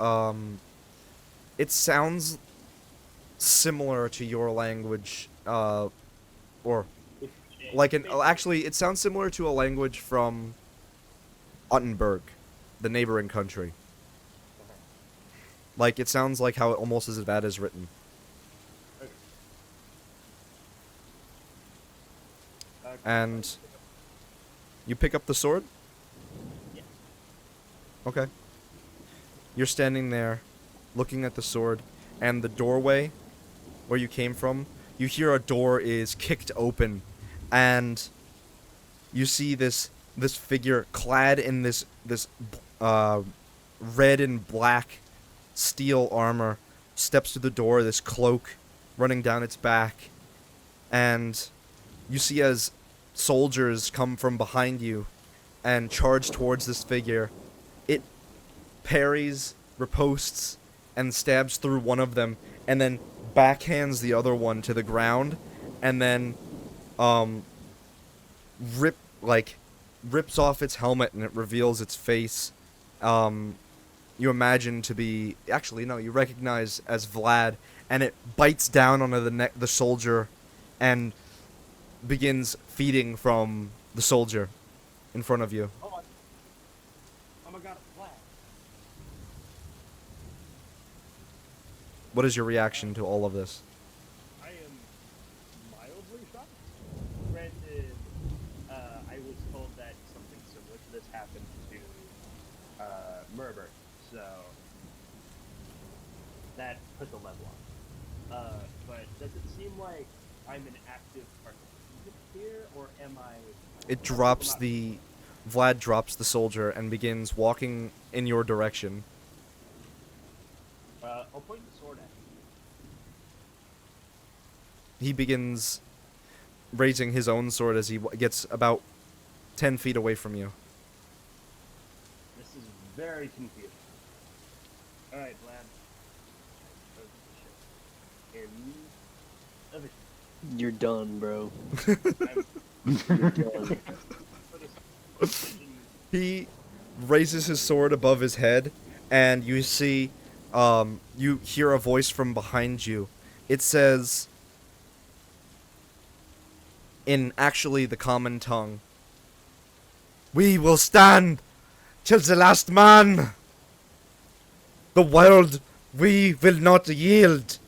it sounds similar to your language or like an actually it sounds similar to a language from Ottenberg, the neighboring country. Like it sounds like how it almost is as bad as written. And you pick up the sword? Yeah. Okay. You're standing there looking at the sword, and the doorway where you came from, you hear a door is kicked open, and you see this figure clad in this red and black steel armor steps through the door, this cloak running down its back, and you see as soldiers come from behind you and charge towards this figure. It parries, riposts, and stabs through one of them, and then backhands the other one to the ground, and then rips off its helmet, and it reveals its face. You imagine to be actually no, you recognize as Vlad, and it bites down onto the soldier, and begins feeding from the soldier in front of you. Oh my god, it's black. What is your reaction to all of this? I am mildly shocked. Granted, I was told that something similar to this happened to Murber, so that put the level on. But does it seem like I'm an active participant here, or am I? Vlad drops the soldier and begins walking in your direction. I'll point the sword at He begins raising his own sword as he gets about 10 feet away from you. This is very confusing. Alright, Vlad. In of it. You're done, bro. He raises his sword above his head, and you see, you hear a voice from behind you. It says, in actually the common tongue, "We will stand till the last man. The world, we will not yield."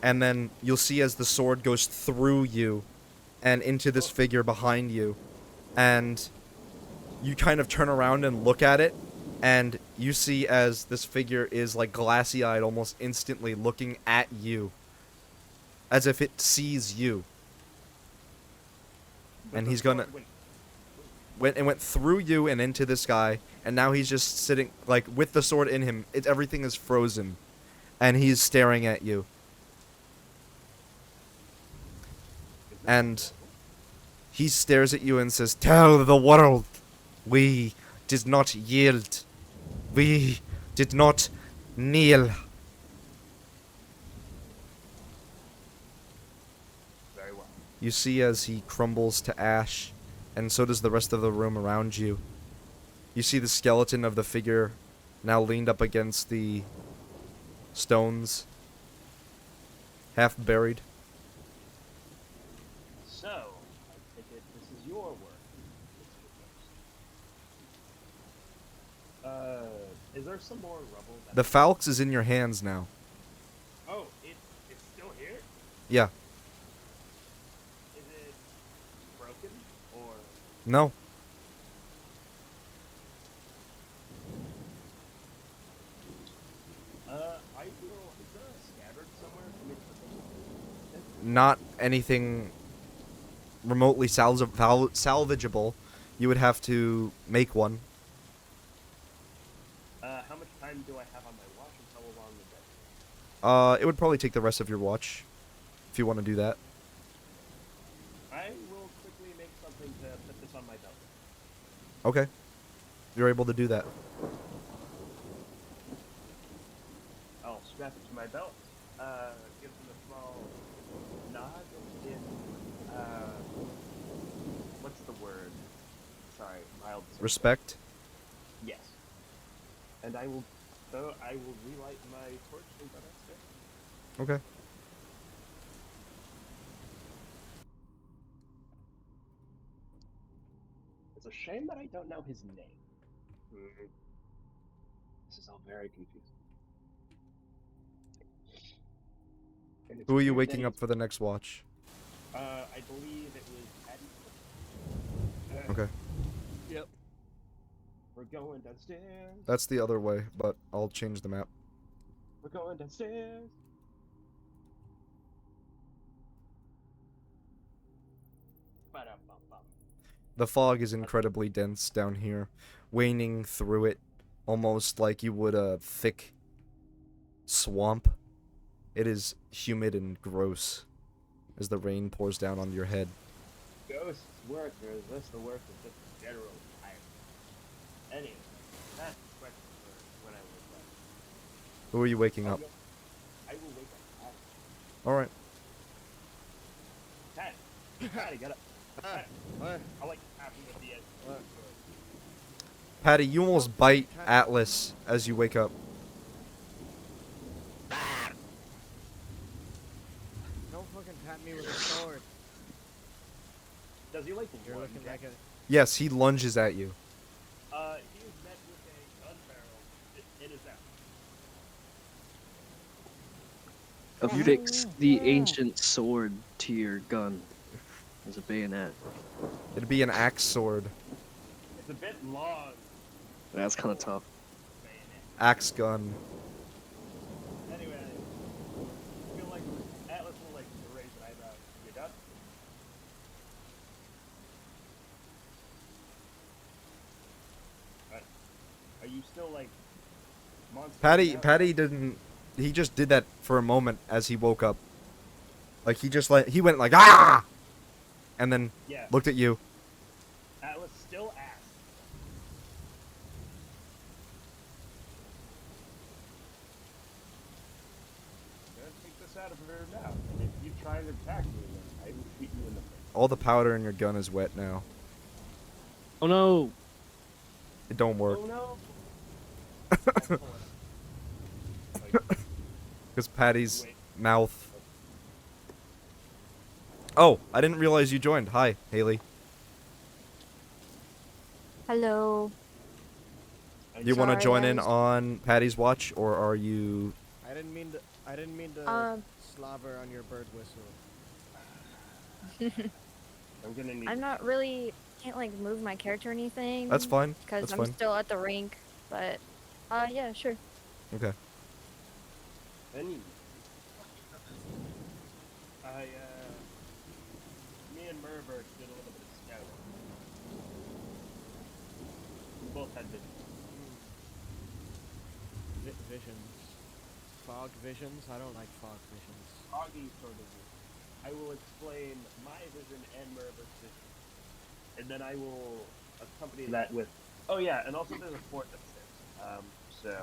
And then you'll see as the sword goes through you and into this figure behind you, and you kind of turn around and look at it, and you see as this figure is like glassy-eyed almost instantly looking at you as if it sees you. And he's gonna went through you and into this guy, and now he's just sitting like with the sword in him. Everything is frozen, and he's staring at you. And he stares at you and says, "Tell the world, we did not yield. We did not kneel." Very well. You see as he crumbles to ash, and so does the rest of the room around you. You see the skeleton of the figure now leaned up against the stones, half buried. So, I take it this is your work. Is there some more rubble? The Falx is in your hands now. Oh, it's still here? Yeah. Is it broken or? No. I will. Is there a scabbard somewhere for me to put Not anything remotely salvageable. You would have to make one. How much time do I have on my watch and how long would that take? It would probably take the rest of your watch, if you want to do that. I will quickly make something to put this on my belt. Okay. You're able to do that. I'll strap it to my belt. Give them a small nod in, what's the word? Sorry, mild. Respect. Yes. And I will relight my torch and go downstairs. Okay. It's a shame that I don't know his name. This is all very confusing. And it's Who are you weird that waking up for the next watch? I believe it was Patty. Okay. Yep. We're going downstairs. That's the other way, but I'll change the map. We're going downstairs. Ba-da-bum-bum. The fog is incredibly dense down here, waning through it, almost like you would a thick swamp. It is humid and gross as the rain pours down on your head. Ghosts work, or is this the work of just general fire? Anyway, that's the question for when I wake up. Who are you waking up? I will wake up. Alright. Patty, get up. Patty, What? I like tapping with the edge. What? Patty, you almost bite Atlas as you wake up. Don't fucking tap me with a sword. Does he like You're lunge looking at- like a. Yes, he lunges at you. He is met with a gun barrel in his ass. Affix the ancient sword to your gun as a bayonet. It'd be an axe sword. It's a bit long. That's kind of tough. Bayonet. Axe gun. Anyway, I feel like Atlas will like raise an eyebrow. You done? Alright. Are you still like monster? Patty didn't. He just did that for a moment as he woke up. Like he went like ah, and then Yeah. looked at you. Atlas still ass. Gonna take this out of her now. And if you try to attack me, then I will shoot you in the face. All the powder in your gun is wet now. Oh no! It don't work Oh no! because Patty's Wait. mouth. Oh, I didn't realize you joined. Hi, Haley. Hello. Do you want to Sorry, join I in was- on Patty's watch, or are you? I didn't mean to. I didn't mean to slobber on your bird whistle. I'm gonna need. I'm not really can't like move my character or anything. That's fine. Because That's I'm fine. still at the rink, but yeah, sure. Okay. Any. Me and Merberg did a little bit of scouting. We both had vision. Visions. Fog visions? I don't like fog visions. Foggy sort of vision. I will explain my vision and Merberg's vision. And then I will accompany that with. Oh yeah, and also there's a fort upstairs. So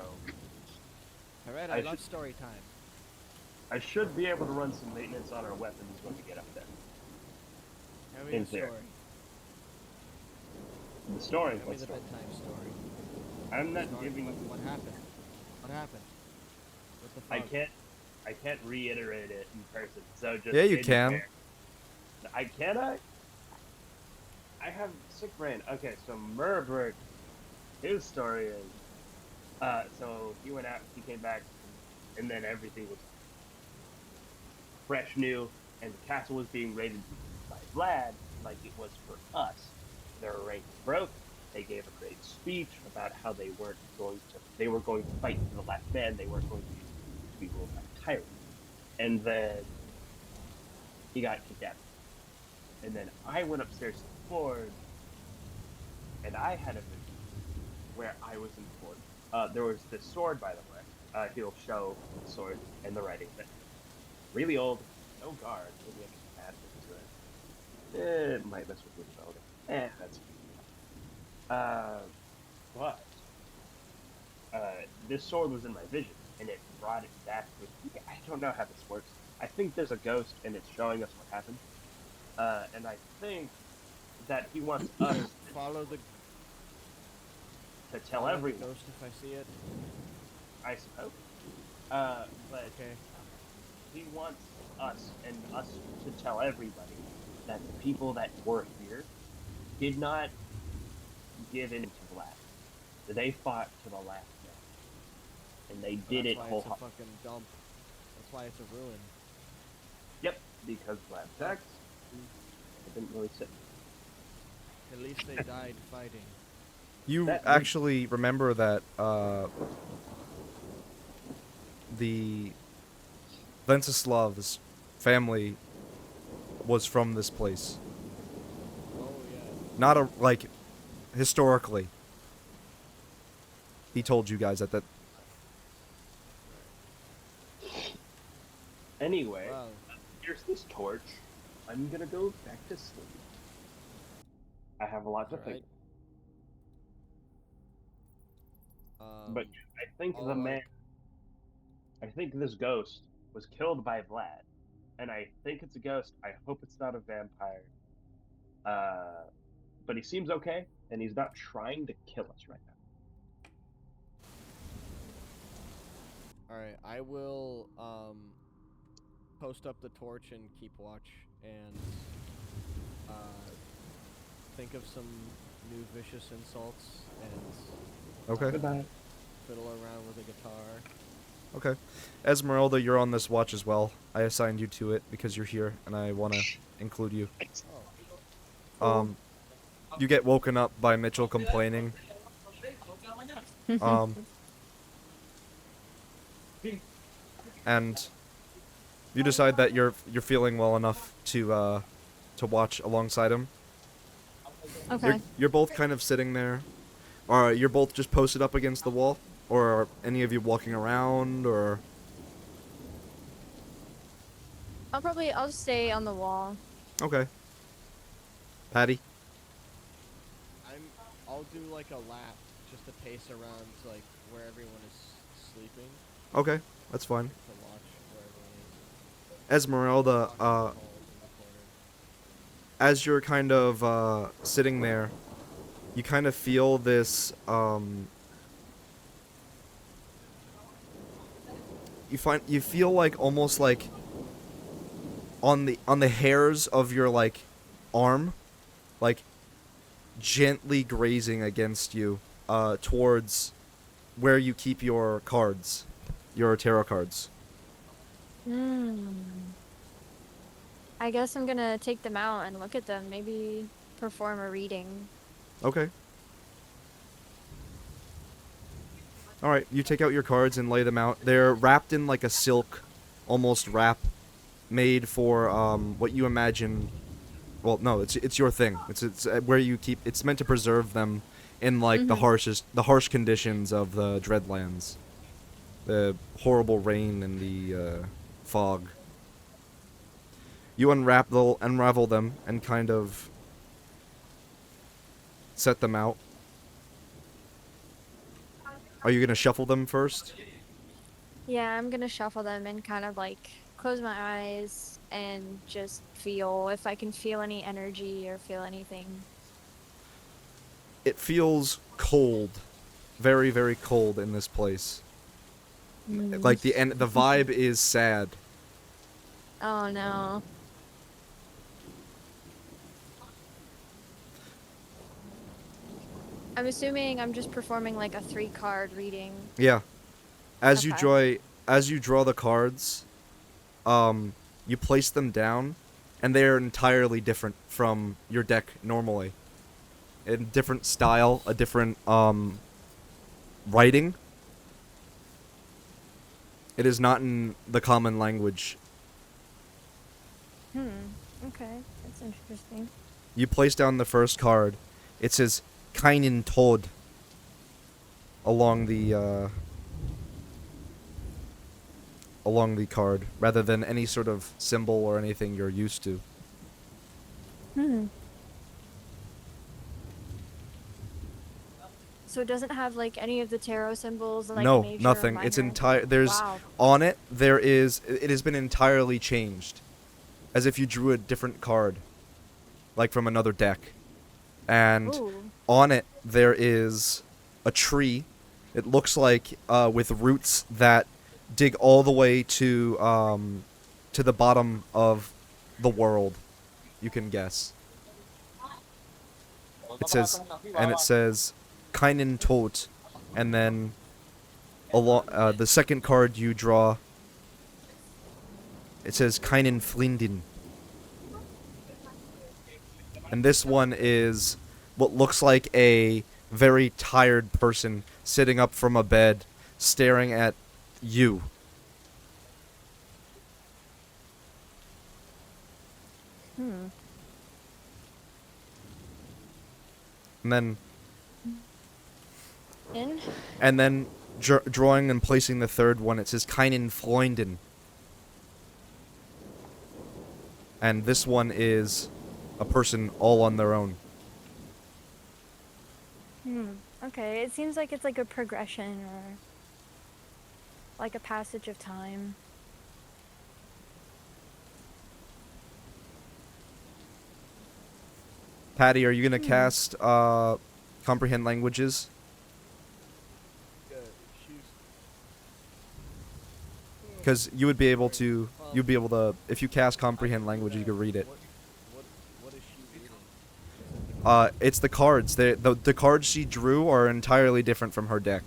Alright, I I love should- story time. I should be able to run some maintenance on our weapons when we get up there. Tell me In the theory. story. The story. Tell me What the story? bedtime story. I'm not Start. giving. What happened? What happened? With the I fog? can't. I can't reiterate it in person. So just Yeah, you in can. there. I cannot. I have sick brain. Okay, so Murberg, his story is, so he went out, he came back, and then everything was fresh new, and the castle was being raided by Vlad like it was for us. Their ranks broke. They gave a great speech about how they were going to fight to the last man. They weren't going to be ruled by a tyrant. And then he got kicked out. And then I went upstairs to the forge, and I had a vision where I was informed. There was this sword, by the way. He'll show the sword and the writing of it. Really old, no guard. Maybe I can add this to it. It might mess with readability. That's but this sword was in my vision, and it brought it back with me. I don't know how this works. I think there's a ghost, and it's showing us what happened. And I think that he wants us Follow the to tell follow the everyone. ghost if I see it. I suppose. But Okay. he wants us to tell everybody that the people that were here did not give in to Vlad. They fought to the last man, and they So did that's it why it's a wholeheartedly. fucking dump. That's why it's a ruin. Yep, because Vlad sucks. It didn't really sit. At least they died fighting. You That actually remember that the Venceslav's family was from this place. Oh yeah. Not a like historically. He told you guys that. Anyway, Wow. here's this torch. I'm gonna go back to sleep. I have a lot to think. Alright. But I think all the of our man, I think this ghost was killed by Vlad, and I think it's a ghost. I hope it's not a vampire. Uh, but he seems okay, and he's not trying to kill us right now. Alright, I will post up the torch and keep watch and think of some new vicious insults and Okay. Goodbye. fiddle around with a guitar. Okay. Esmeralda, you're on this watch as well. I assigned you to it because you're here, and I want to include you. Oh. You get woken up by Mitchell complaining. Um, and you decide that you're feeling well enough to watch alongside him. Okay. You're both kind of sitting there, or you're both just posted up against the wall, or are any of you walking around, or I'll stay on the wall. okay. Patty. I'll do like a lap just to pace around to like where everyone is sleeping Okay, that's fine. to watch where everyone is. Esmeralda, Watch the halls in the corner. as you're kind of sitting there, you kind of feel this you feel like almost like on the hairs of your like arm, like gently grazing against you towards where you keep your cards, your tarot cards. Hmm. I guess I'm gonna take them out and look at them. Maybe perform a reading. Okay. All right, you take out your cards and lay them out. They're wrapped in like a silk, almost wrap, made for what you imagine. Well, no, it's your thing. It's where you keep. It's meant to preserve them in like the harsh conditions of the Dreadlands, the horrible rain and the fog. You unravel them and kind of set them out. Are you gonna shuffle them first? Yeah, I'm gonna shuffle them and kind of like close my eyes and just feel if I can feel any energy or feel anything. It feels cold very, very cold in this place. Like the vibe is sad. Oh no. I'm assuming I'm just performing like a 3-card reading. Yeah. As you Okay. draw the cards, you place them down, and they are entirely different from your deck normally. A different style, a different writing. It is not in the common language. Okay, that's interesting. You place down the first card. It says "Keinen Tod" along the card, rather than any sort of symbol or anything you're used to. So it doesn't have like any of the tarot symbols, like No, major or nothing. It's minor. entire. There's Wow. on it. There is. It has been entirely changed, as if you drew a different card, like from another deck. And Ooh. on it there is a tree. It looks like with roots that dig all the way to the bottom of the world. You can guess. It says "Keinen Tod," and then the second card you draw. It says "Keinen Flindin," and this one is what looks like a very tired person sitting up from a bed, staring at you. And then In? drawing and placing the third one, it says "Keinen Freunden," and this one is a person all on their own. Okay, it seems like it's like a progression or like a passage of time. Patty, are you gonna cast comprehend languages? Because you would be able to, you'd be able to, if you cast comprehend language, you could read it. What is she reading? It's the cards. The cards she drew are entirely different from her deck.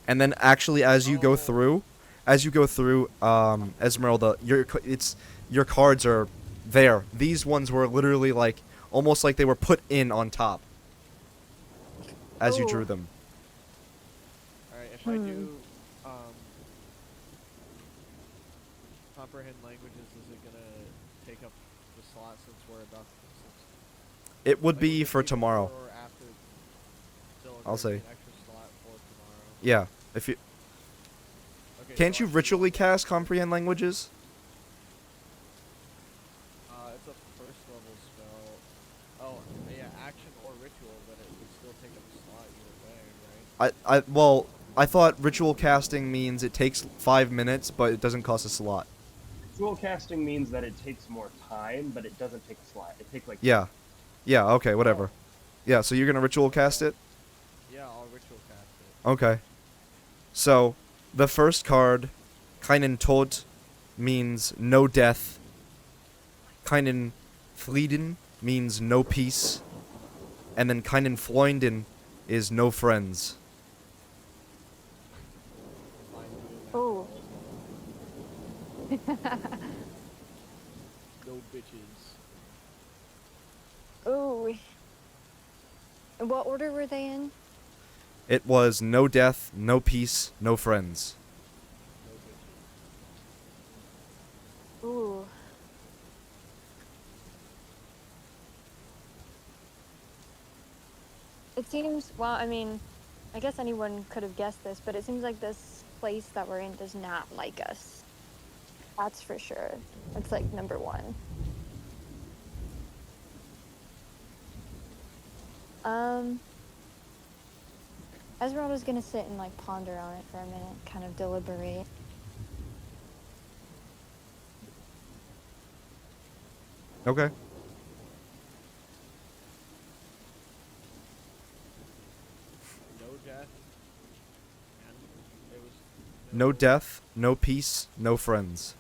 And then actually, as you go through, Esmeralda, your cards are there. These ones were literally like almost like they were put in on top as you drew them. Alright, if I do comprehend languages, is it gonna take up the slot since we're about It would like, be for before tomorrow. or after? Still, I'll there's say. an extra slot for tomorrow. Yeah. If you Okay, can't so you I should- ritually cast comprehend languages? It's a first level spell. Oh, yeah, action or ritual, but it would still take up a slot either way, right? I thought ritual casting means it takes 5 minutes, but it doesn't cost a slot. Ritual casting means that it takes more time, but it doesn't take a slot. It takes like Yeah. Yeah, okay, whatever. Yeah, so you're gonna ritual cast it? Yeah, I'll ritual cast it. Okay. So, the first card, Keinen Tod, means no death. Keinen Frieden means no peace. And then Keinen Freunden is no friends. Oh. No bitches. Ooh. And what order were they in? It was no death, no peace, no friends. No bitches. Ooh. It seems, well, I mean, I guess anyone could have guessed this, but it seems like this place that we're in does not like us. That's for sure. That's like number one. Esmeralda's gonna sit and like ponder on it for a minute, kind of deliberate. Okay. No death, No death, no peace, no friends.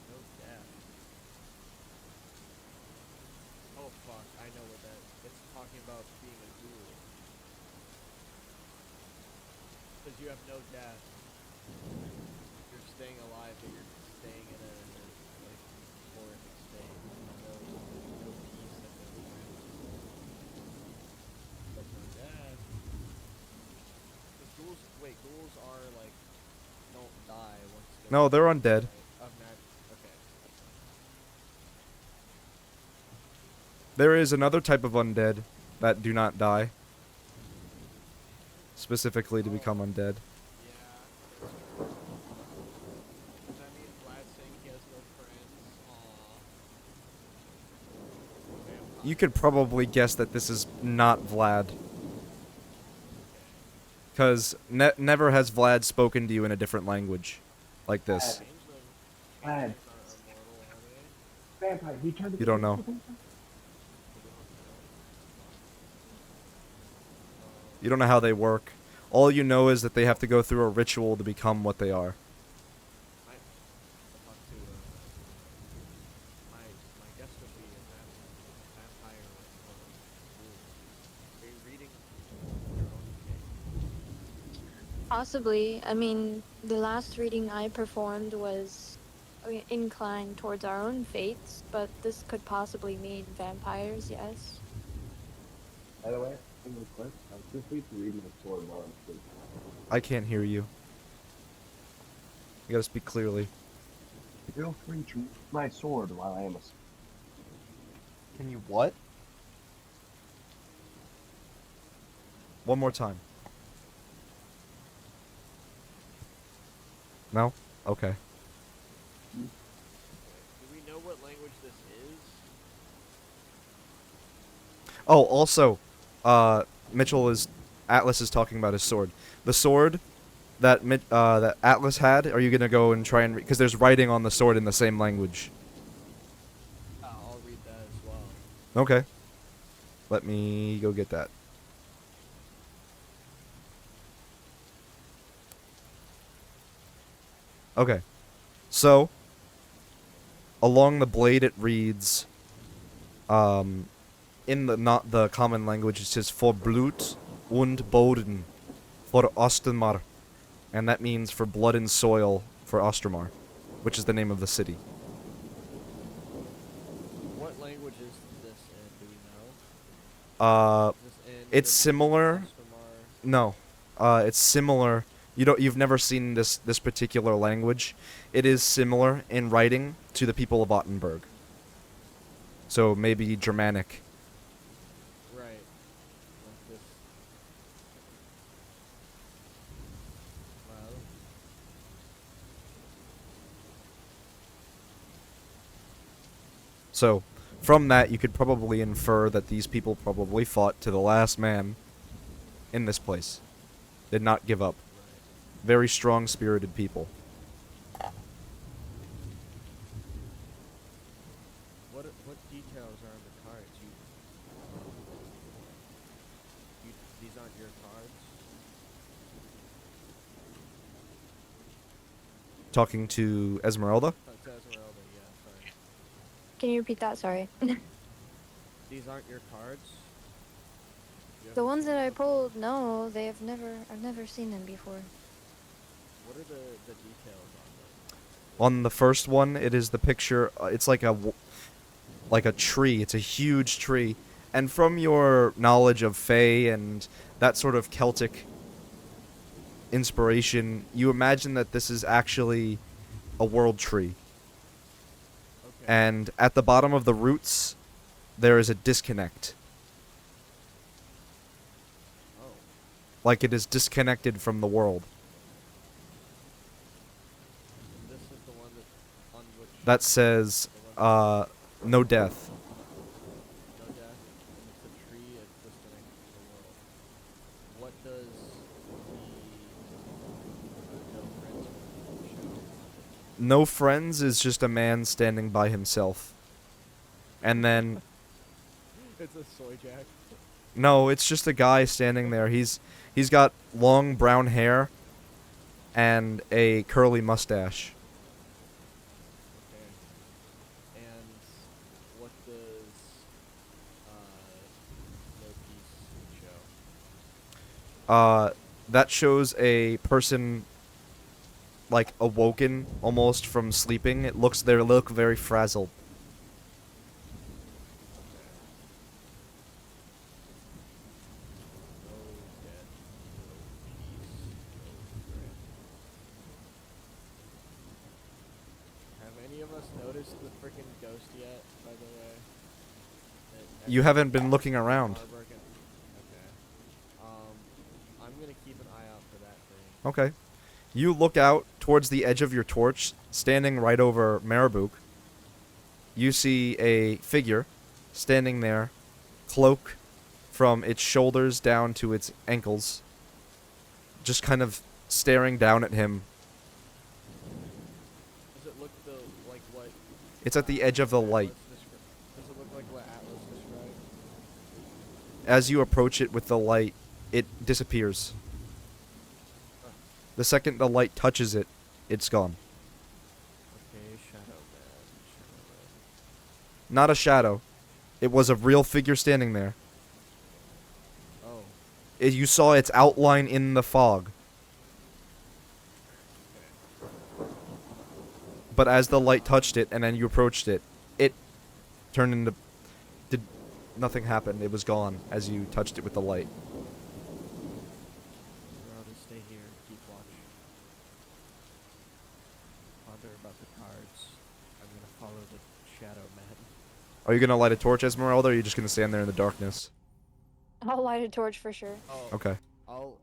No death. Oh fuck, I know what that. It's talking about being a ghoul. Because you have no death. You're staying alive, but you're staying in a like horrific state. No peace and no friends. No death. Because ghouls, wait, ghouls are like don't die once they're No, they're born, undead. right? Of nat. Okay. There is another type of undead that do not die. Specifically to become Oh, undead. yeah, that's true. Does that mean Vlad's saying he has no friends? Aw. You could Vampire. probably guess that this is not Vlad. Okay. Because never has Vlad spoken to you in a different language. Like this. Vlad. Changelings aren't immortal, are they? Vampire, he turned You don't know. You don't know how they work. All you know is that they have to go through a ritual to become what they are. My, talk to, my guess would be a vampire or ghoul. Are you reading your own game? Possibly. I mean, the last reading I performed was inclined towards our own fates, but this could possibly mean vampires, yes. By the way, real quick, feel free to read my sword while I'm sleeping. I can't hear you. You gotta speak clearly. Feel free to read my sword while I am asleep. Can you what? One more time. No? Okay. Do we know what language this is? Oh, also, Atlas is talking about his sword. The sword that that Atlas had, are you gonna go and try and because there's writing on the sword in the same language. I'll read that as well. Okay. Let me go get that. Okay. So, along the blade it reads, in the not the common language it says for Blut und Boden for Ostermar, and that means for blood and soil for Ostermar, which is the name of the city. What language is this in? Do we know? Uh, Is this in it's the similar. Ostermar? No, it's similar. You've never seen this particular language. It is similar in writing to the people of Ottenberg. So maybe Germanic. Right. Like this. Well. So, from that, you could probably infer that these people probably fought to the last man in this place. Did not give up. Right. Very strong-spirited people. What details are on the cards? These aren't your cards. Talking to Esmeralda? It says Esmeralda. Yeah. Sorry. Can you repeat that? Sorry. These aren't your cards. You The haven't ones seen that them I before? pulled, no, I've never seen them before. What are the details on them? On the first one, it is the picture. It's like a tree. It's a huge tree. And from your knowledge of Fae and that sort of Celtic inspiration, you imagine that this is actually a world tree. Okay. And at the bottom of the roots, there is a disconnect. Oh. Like it is disconnected from the world. This is the one that on which That says, the one no death. no death, and it's a tree that's disconnected from the world. What does the no friends one show? No friends is just a man standing by himself. And then It's a soy jack. no, it's just a guy standing there. He's He's got long brown hair and a curly mustache. Okay. And what does no peace show? That shows a person like awoken almost from sleeping. They look very frazzled. Okay. No death, no peace, no threat. Have any of us noticed the freaking ghost yet, by the way? You haven't been looking around. Okay. I'm gonna keep an eye out for that thing. Okay. You look out towards the edge of your torch, standing right over Marabuk. You see a figure standing there, cloak from its shoulders down to its ankles, just kind of staring down at him. Does it look like what? It's at the edge of the light. Does it look like what Atlas described? As you approach it with the light, it disappears. The second the light touches it, it's gone. Okay, Shadow Man. Not a shadow. It was a real figure standing there. Oh. You saw its outline in the fog. But as the light touched it and then you approached it, it turned into... Nothing happened. It was gone as you touched it with the light. I'll just stay here and keep watch. Ponder about the cards. I'm gonna follow the Shadow Man. Are you gonna light a torch, Esmeralda, or are you just gonna stand there in the darkness? I'll light a torch for sure. Oh. Okay. I'll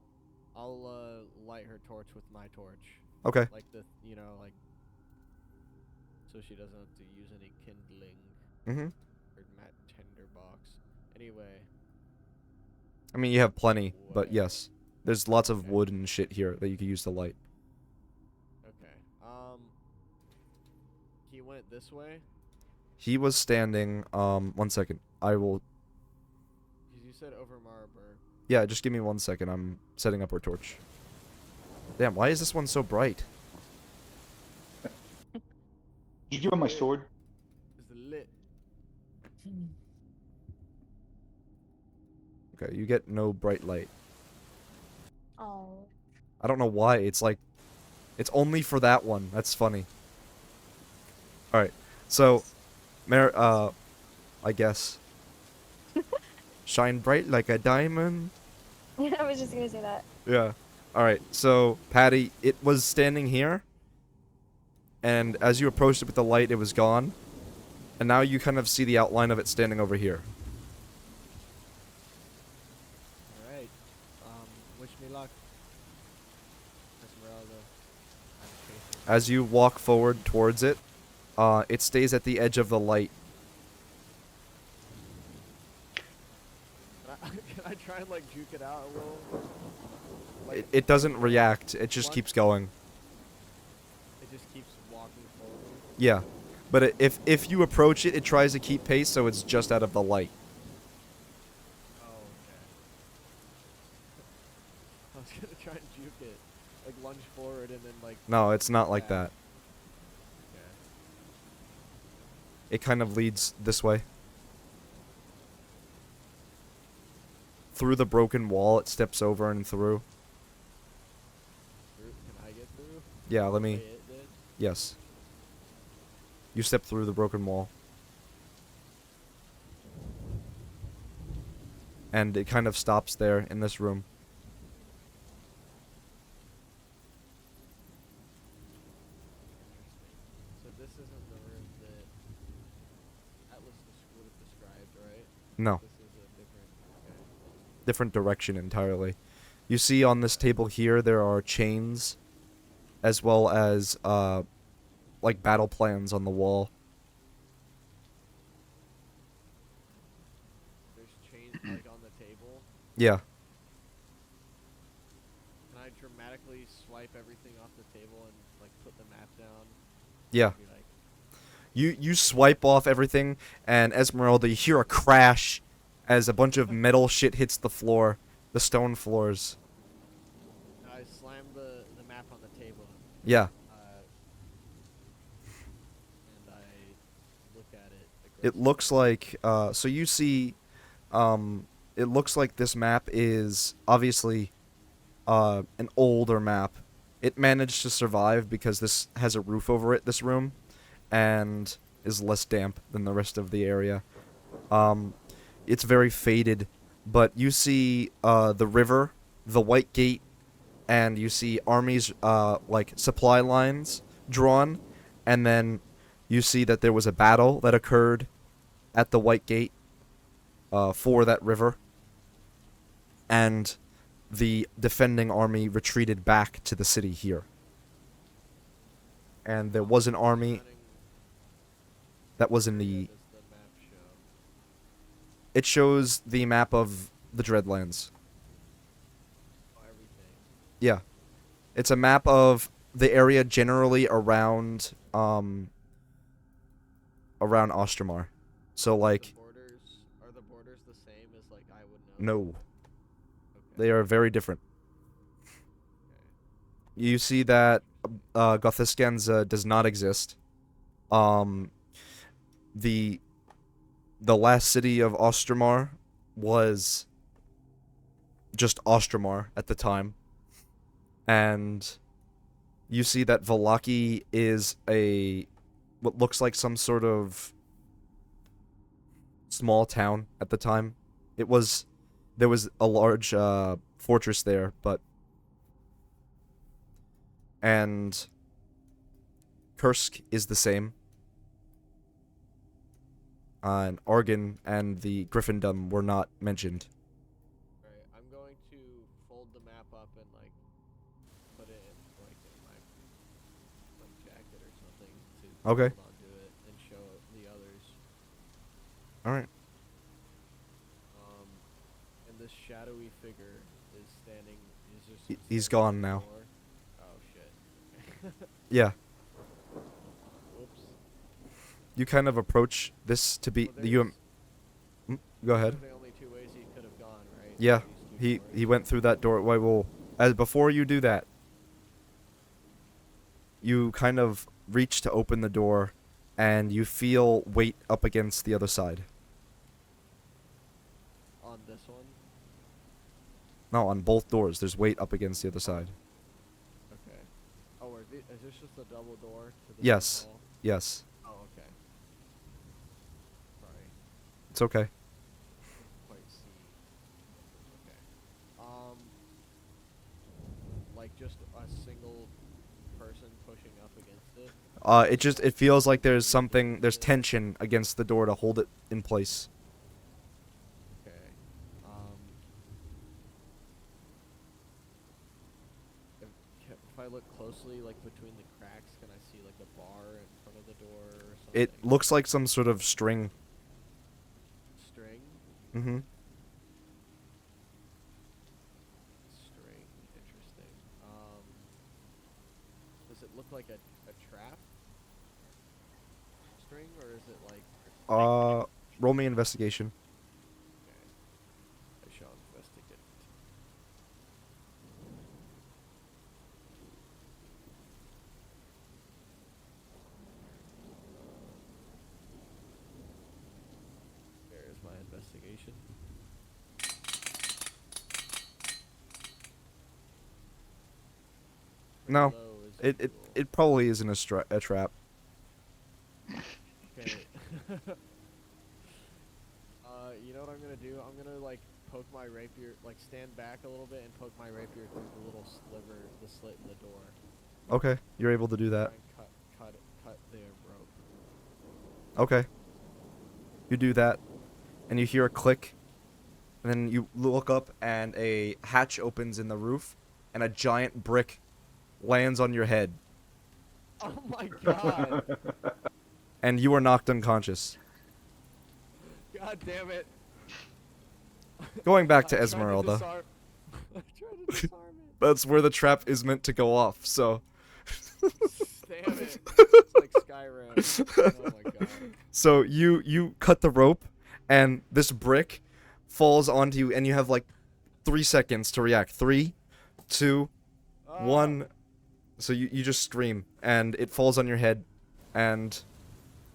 light her torch with my torch. Okay. Like like, so she doesn't have to use any kindling Mm-hmm. or matte tinderbox. Anyway. I mean, you have plenty, but Whatever. yes. There's lots of Okay. wood and shit here that you could use to light. Okay. He went this way. He was standing, 1 second. I will... Cause you said over Marburg. Yeah, just give me 1 second. I'm setting up our torch. Damn, why is this one so bright? Did you give him my sword? It's lit. Okay, you get no bright light. Oh. I don't know why. It's like... It's only for that one. That's funny. Alright, so... I guess. Shine bright like a diamond. I was just gonna say that. Yeah. Alright, so, Patty, it was standing here. And as you approached it with the light, it was gone. And now you kind of see the outline of it standing over here. Alright. Wish me luck. Esmeralda. I'm chasing. As you walk forward towards it, it stays at the edge of the light. Can I try and like juke it out a little? Like, It doesn't react, it just keeps going. it just keeps walking forward. Yeah. But if you approach it, it tries to keep pace, so it's just out of the light. Oh, okay. I was gonna try and juke it. Like lunge forward and then like. No, it's not like back. that. Okay. It kind of leads this way. Through the broken wall, it steps over and through. Can I get through? Yeah, let The me... way it did? Yes. You step through the broken wall. And it kind of stops there in this room. Interesting. So this isn't the room that Atlas would have described, right? No. This is a different. Okay. Different direction entirely. You see on this table here, there are chains, as well as, like battle plans on the wall. There's chains like on the table. Yeah. Can I dramatically swipe everything off the table and like put the map down? Yeah. Be like, You swipe off everything, and Esmeralda, you hear a crash as a bunch of metal shit hits the floor, the stone floors. Yeah. And I look at it It aggressively. looks like so you see it looks like this map is obviously an older map. It managed to survive because this has a roof over it, this room, and is less damp than the rest of the area. Um, it's very faded, but you see the river, the White Gate, and you see armies like supply lines drawn, and then you see that there was a battle that occurred at the White Gate for that river, and the defending army retreated back to the city here. And there was an What army surrounding that was in area the. does the map show? It shows the map of the Dreadlands. Oh, everything. Yeah, it's a map of the area generally around Ostromar. So like, Are the borders the same as like I would know? no, Okay. they are very different. You see that Gothiscanza does not exist. Um, the the last city of Ostromar was just Ostromar at the time, and you see that Valaki is a what looks like some sort of small town at the time. It was there was a large fortress there, but and Kursk is the same. And Argon and the Griffindom were not mentioned. Right. I'm going to fold the map up and like put it in like in my like jacket or something to Okay. hold onto it and show the others. All right. And this shadowy figure is standing. He's standing gone at the now. door. Oh shit. Yeah. Whoops. You kind of approach this to be Well, the you. Go ahead. Those are the only two ways he could have gone, right? Yeah. These two He doors. went through that door. Why? Well, as before you do that, you kind of reach to open the door, and you feel weight up against the other side. On this one. No, on both doors, there's weight up against the other side. Okay. Oh, is this just a double door to the Yes. main hall? Yes. Oh, okay. Sorry. It's okay. Couldn't quite see. Okay. Like just a single person pushing up against it. It feels like there's tension against the door to hold it in place. Okay. If, if I look closely, like between the cracks, can I see like a bar in front of the door or something? It looks like some sort of string. String. Mm-hmm. String. Interesting. Does it look like a trap? String, or is it like? Roll me investigation. Okay. I shall investigate. There's my investigation. No, Pretty low, as it usual. it probably isn't a trap. Okay. You know what I'm gonna do? I'm gonna like poke my rapier, like stand back a little bit and poke my rapier through the little sliver, the slit in the door. Okay, you're able to do that. Try and cut the rope. Okay. You do that, and you hear a click, and then you look up, and a hatch opens in the roof, and a giant brick lands on your head, Oh my god! and you are knocked unconscious. God damn it! Going back I to tried Esmeralda. disarm- I tried to disarm That's where the trap is meant to go off, so. it. Damn it! It's like Skyrim. Oh my god. So you cut the rope, and this brick falls onto you, and you have like 3 seconds to react. 3, 2, Ah. 1. So you just scream, and it falls on your head, and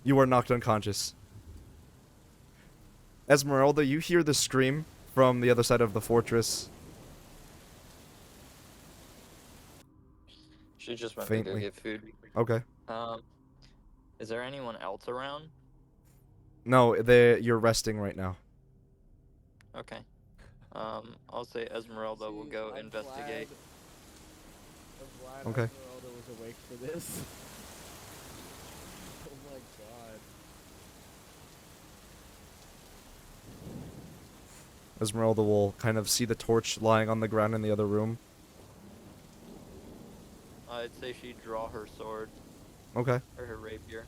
you are knocked unconscious. Esmeralda, you hear the scream from the other side of the fortress. She just went to go Faintly. get food. Okay. Um, is there anyone else around? No, you're resting right now. Okay. I'll say Esmeralda will Jeez, go I'm investigate. glad Okay. Esmeralda was awake for this. Oh my god. Esmeralda will kind of see the torch lying on the ground in the other room. I'd say she'd draw her sword Okay. or her rapier.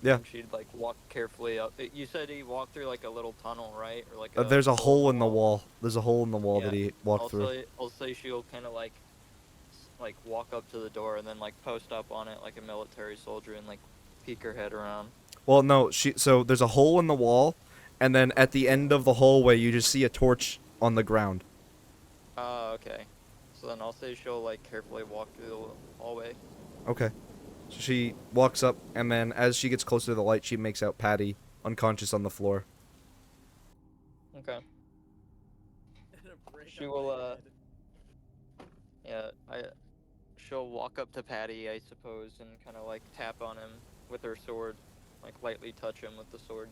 Yeah. And she'd like walk carefully up. You said he walked through like a little tunnel, right? Or like There's a hole in the wall. wall. There's a hole in the wall Yeah. that he walked through. I'll say she'll kind of like walk up to the door and then like post up on it like a military soldier and like peek her head around. Well, no, so there's a hole in the wall, and then at the end of the hallway, you just see a torch on the ground. Okay. So then I'll say she'll like carefully walk through the hallway. Okay. So she walks up, and then as she gets closer to the light, she makes out Patty unconscious on the floor. Okay. And a break She on will, my head. Yeah, she'll walk up to Patty, I suppose, and kind of like tap on him with her sword, like lightly touch him with the sword.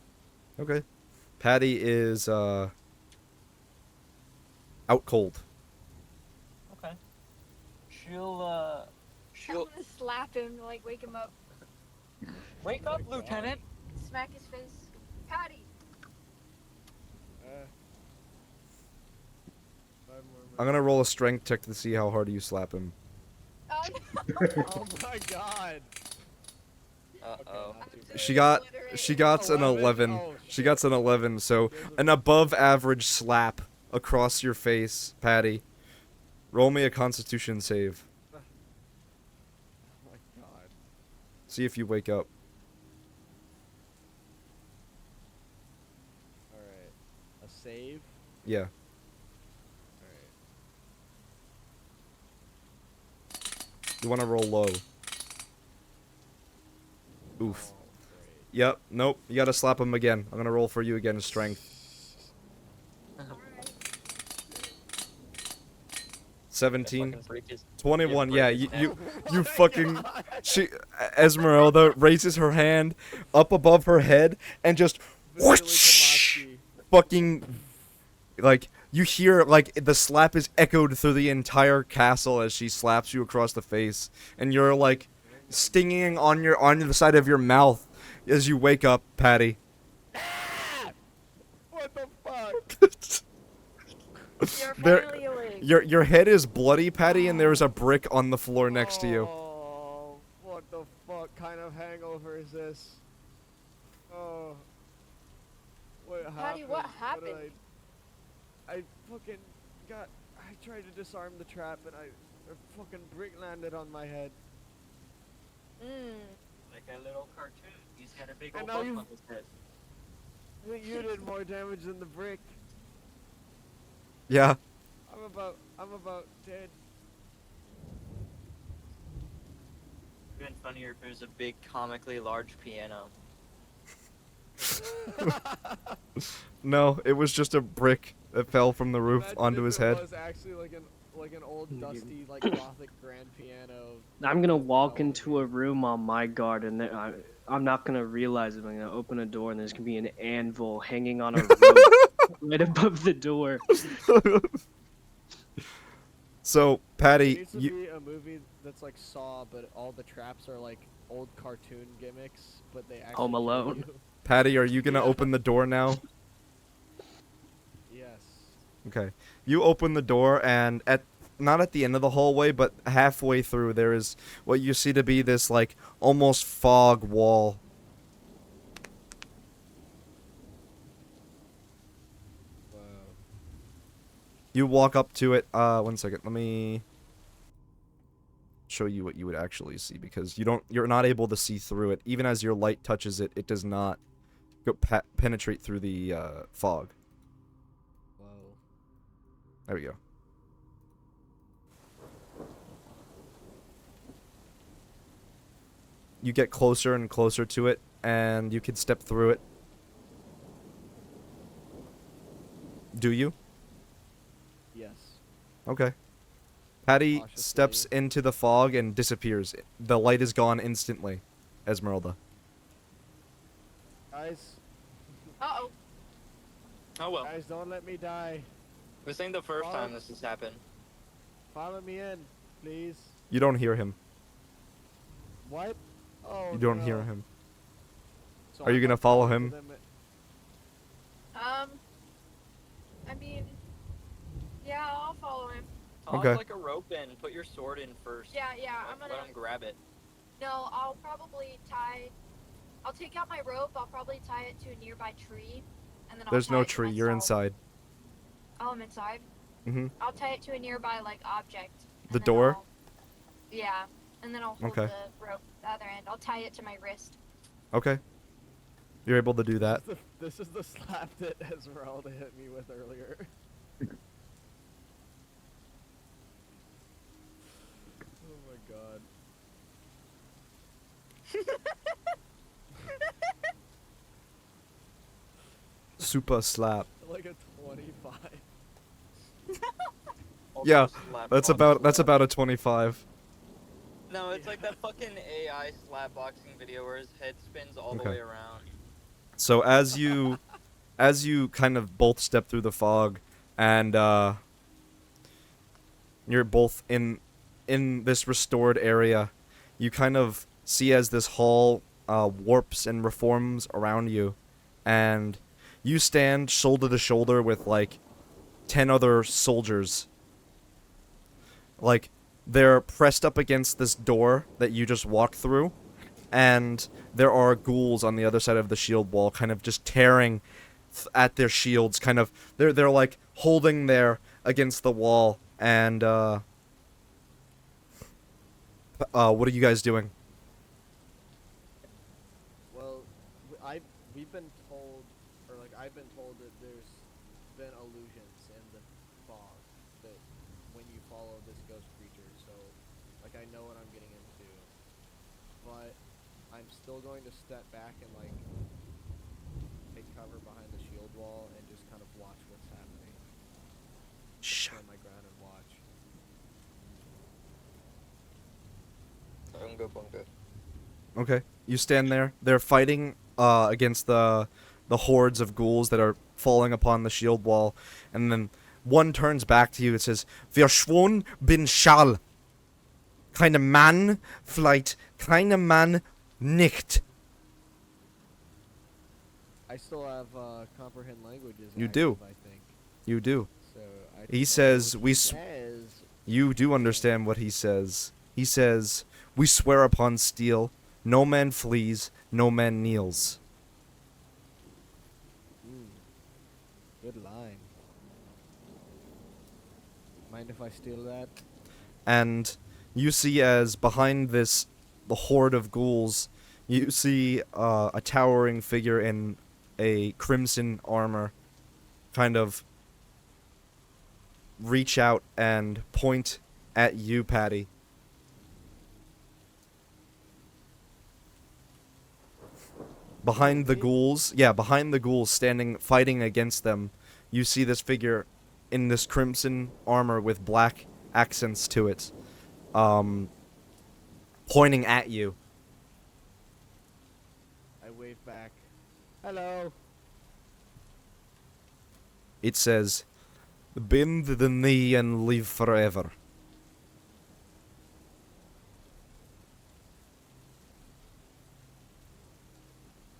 Okay. Patty is, out cold. Okay. She'll I'm gonna slap him to like wake him up, wake Oh up, my God. Lieutenant. smack his face. Patty. 5 more I'm gonna roll a strength check to see how hard you slap him. Oh, minutes. Oh my god. Uh-oh. not too I'm bad. She got an 11? 11. Oh, She got an 11, so Gives him- an above average slap across your face, Patty. Roll me a constitution save. Oh my god. See if you wake up. Alright. A save? Yeah. Alright. You want to roll low. Oof. Oh, great. Yep. Nope. You gotta slap him again. I'm gonna roll for you again. Strength. alright. 17. Fucking break his- 21. break Yeah. his You neck. you Oh you my fucking. God. She Esmeralda raises her hand up above her head and just Vasily whoosh, Kamatsky. fucking like you hear like the slap is echoed through the entire castle as she slaps you across the face, and you're like stinging on the side of your mouth as you wake up, Patty. What the fuck? You're There- finally awake. Your head is bloody, Patty, and there's a brick on the floor next to you. Oh, what the fuck kind of hangover is this? Oh. What happened? Patty, what did happened? I fucking got. I tried to disarm the trap and a fucking brick landed on my head. Mm. Like a little cartoon. He's got a big And old now bump you- on his head. I think you did more damage than the brick. Yeah. I'm about dead. It'd been funnier if it was a big, comically large piano. No, it was just a brick that fell from the roof Imagine onto if his it head. was actually like an old You- dusty like gothic grand piano. I'm gonna with walk melody. into a room on my guard, and then I'm not gonna realize it. I'm gonna open a door, and there's gonna be an anvil hanging on a rope right above the door. So, It Patty, needs to you be a movie that's like Saw, but all the traps are like old cartoon gimmicks, but they actually Home kill Alone. you. Patty, are you gonna Yeah. open the door now? Yes. Okay. You open the door, and not at the end of the hallway, but halfway through, there is what you see to be this like almost fog wall. Wow. You walk up to it. 1 second. Let me show you what you would actually see, because you're not able to see through it. Even as your light touches it, it does not penetrate through the fog. Wow. There we go. you get closer and closer to it, and you can step through it. Do you? Yes. Okay. Patty Cautiously. steps into the fog and disappears. The light is gone instantly. Esmeralda. Guys, Uh-oh. Oh well. guys, don't let me die. This ain't the first Oh. time this has happened. Follow me in, please. You don't hear him. What? Oh, You don't no. hear him. So Are you I'm gonna not follow talking him? to them. I mean, yeah, I'll follow him. Toss Okay. like a rope in. Put your sword in first. Yeah, I'm Let gonna. him grab it. No, I'll probably tie. I'll take out my rope. I'll probably tie it to a nearby tree, and then I'll There's tie no it to tree. You're myself. inside. Oh, I'm inside. Mm-hmm. I'll tie it to a nearby like object. The and then door? Yeah, and then I'll hold Okay. the rope the other end. I'll tie it to my wrist. Okay. You're able to do that. This is the slap that Esmeralda hit me with earlier. Oh my god. Super slap. Like a 25. Also Yeah, slap That's box about slap. a 25. No, it's like that fucking AI slap boxing video where his head spins all the Okay. way around. So as you kind of both step through the fog, and you're both in this restored area, you kind of see as this hall warps and reforms around you, and you stand shoulder to shoulder with like 10 other soldiers. Like, they're pressed up against this door that you just walked through, and there are ghouls on the other side of the shield wall, kind of just tearing at their shields, kind of they're like holding there against the wall. And what are you guys doing? Well, we've been told, or like I've been told that there's been illusions in the fog that when you follow this ghost creature, so like I know what I'm getting into, but I'm still going to step back and like take cover behind the shield wall and just kind of watch what's happening. Stand my ground and watch. Bunga bunga. Okay, you stand there. They're fighting against the hordes of ghouls that are falling upon the shield wall, and then one turns back to you. It says, "Wir schwon bin Schall. Keine Mann flight, keine Mann nicht." I still have comprehend languages. You do. active, I think. You do. So I He think I know says, what "We he s- says. You do understand what he says. He says, "We swear upon steel, no man flees, no man kneels." Good line. Mind if I steal that? And you see as behind the horde of ghouls, you see a towering figure in a crimson armor kind of reach out and point at you, Patty. Behind the ghouls, behind the ghouls standing fighting against them, you see this figure in this crimson armor with black accents to it, pointing at you. I wave back. Hello. It says, "Bend the knee and live forever."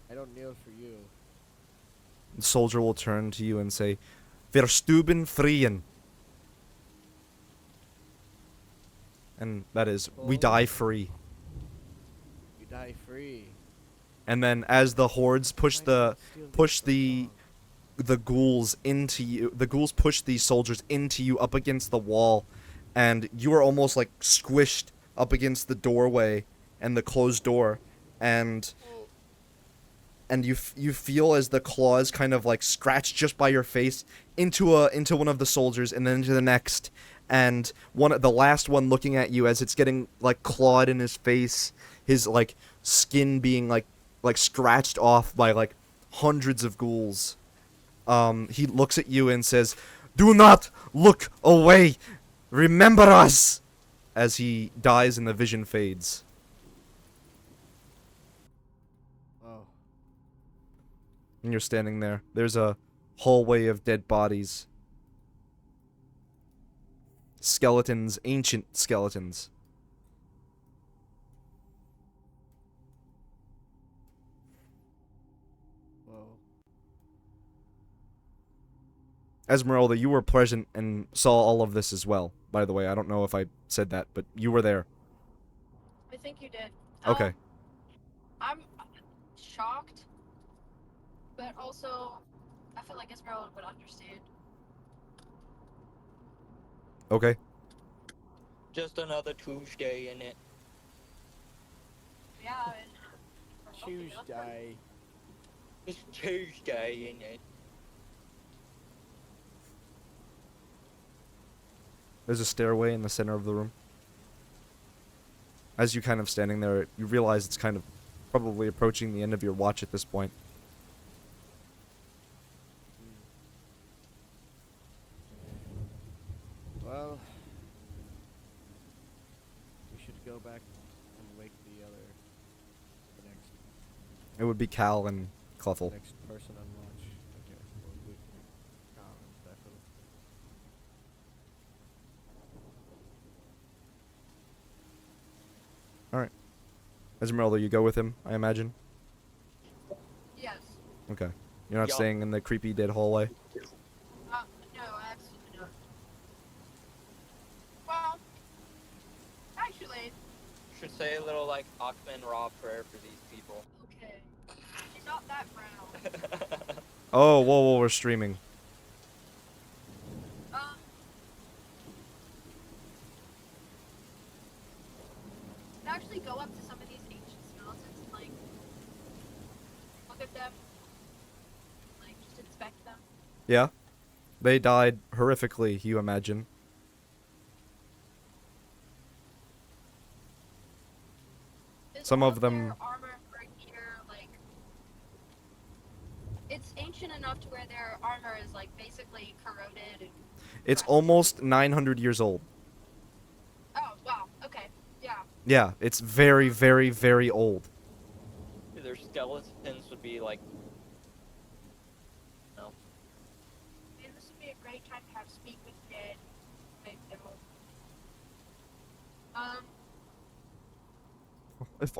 I don't kneel for you. The soldier will turn to you and say, "Wir stuben frien." And that is, "We die free." You die free. And then as the hordes push Why the not steal this push from the fog? the ghouls into you, the ghouls push these soldiers into you up against the wall, and you are almost like squished up against the doorway and the closed door, and you feel as the claws kind of like scratch just by your face into one of the soldiers and then into the next, and the last one looking at you as it's getting like clawed in his face, his like skin being like scratched off by like hundreds of ghouls. He looks at you and says, "Do not look away. Remember us." As he dies and the vision fades. Oh. And you're standing there. There's a hallway of dead bodies. Skeletons, ancient skeletons. Whoa. Esmeralda, you were present and saw all of this as well. By the way, I don't know if I said that, but you were there. I think you did. Okay. I'm shocked, but also I feel like Esmeralda would understand. Okay. Just another Tuesday in it. Yeah, and for nothing else. Tuesday. It's Tuesday in it. There's a stairway in the center of the room. As you kind of standing there, you realize it's kind of probably approaching the end of your watch at this point. Well, we should go back and wake the next It would be Cal and Cleffel. next person on watch. Okay. Well, we, definitely. Alright. Esmeralda, you go with him, I imagine? Yes. Okay. You're not Yup. staying in the creepy dead hallway? No, absolutely not. Well, actually, Should say a little like Achman Ra prayer for these people. okay. She's not that brown. Oh, whoa, we're streaming. Um, actually go up to some of these ancient skeletons and like look at them, like just inspect them. Yeah? They died horrifically, you imagine. Is Some all of them- their armor right here, like it's ancient enough to where their armor is like basically corroded and It's almost 900 years old. oh wow, okay, yeah. Yeah, it's very, very, very old. Their skeletons would be like. No. Man, this would be a great time to have speak with dead. Wait, no.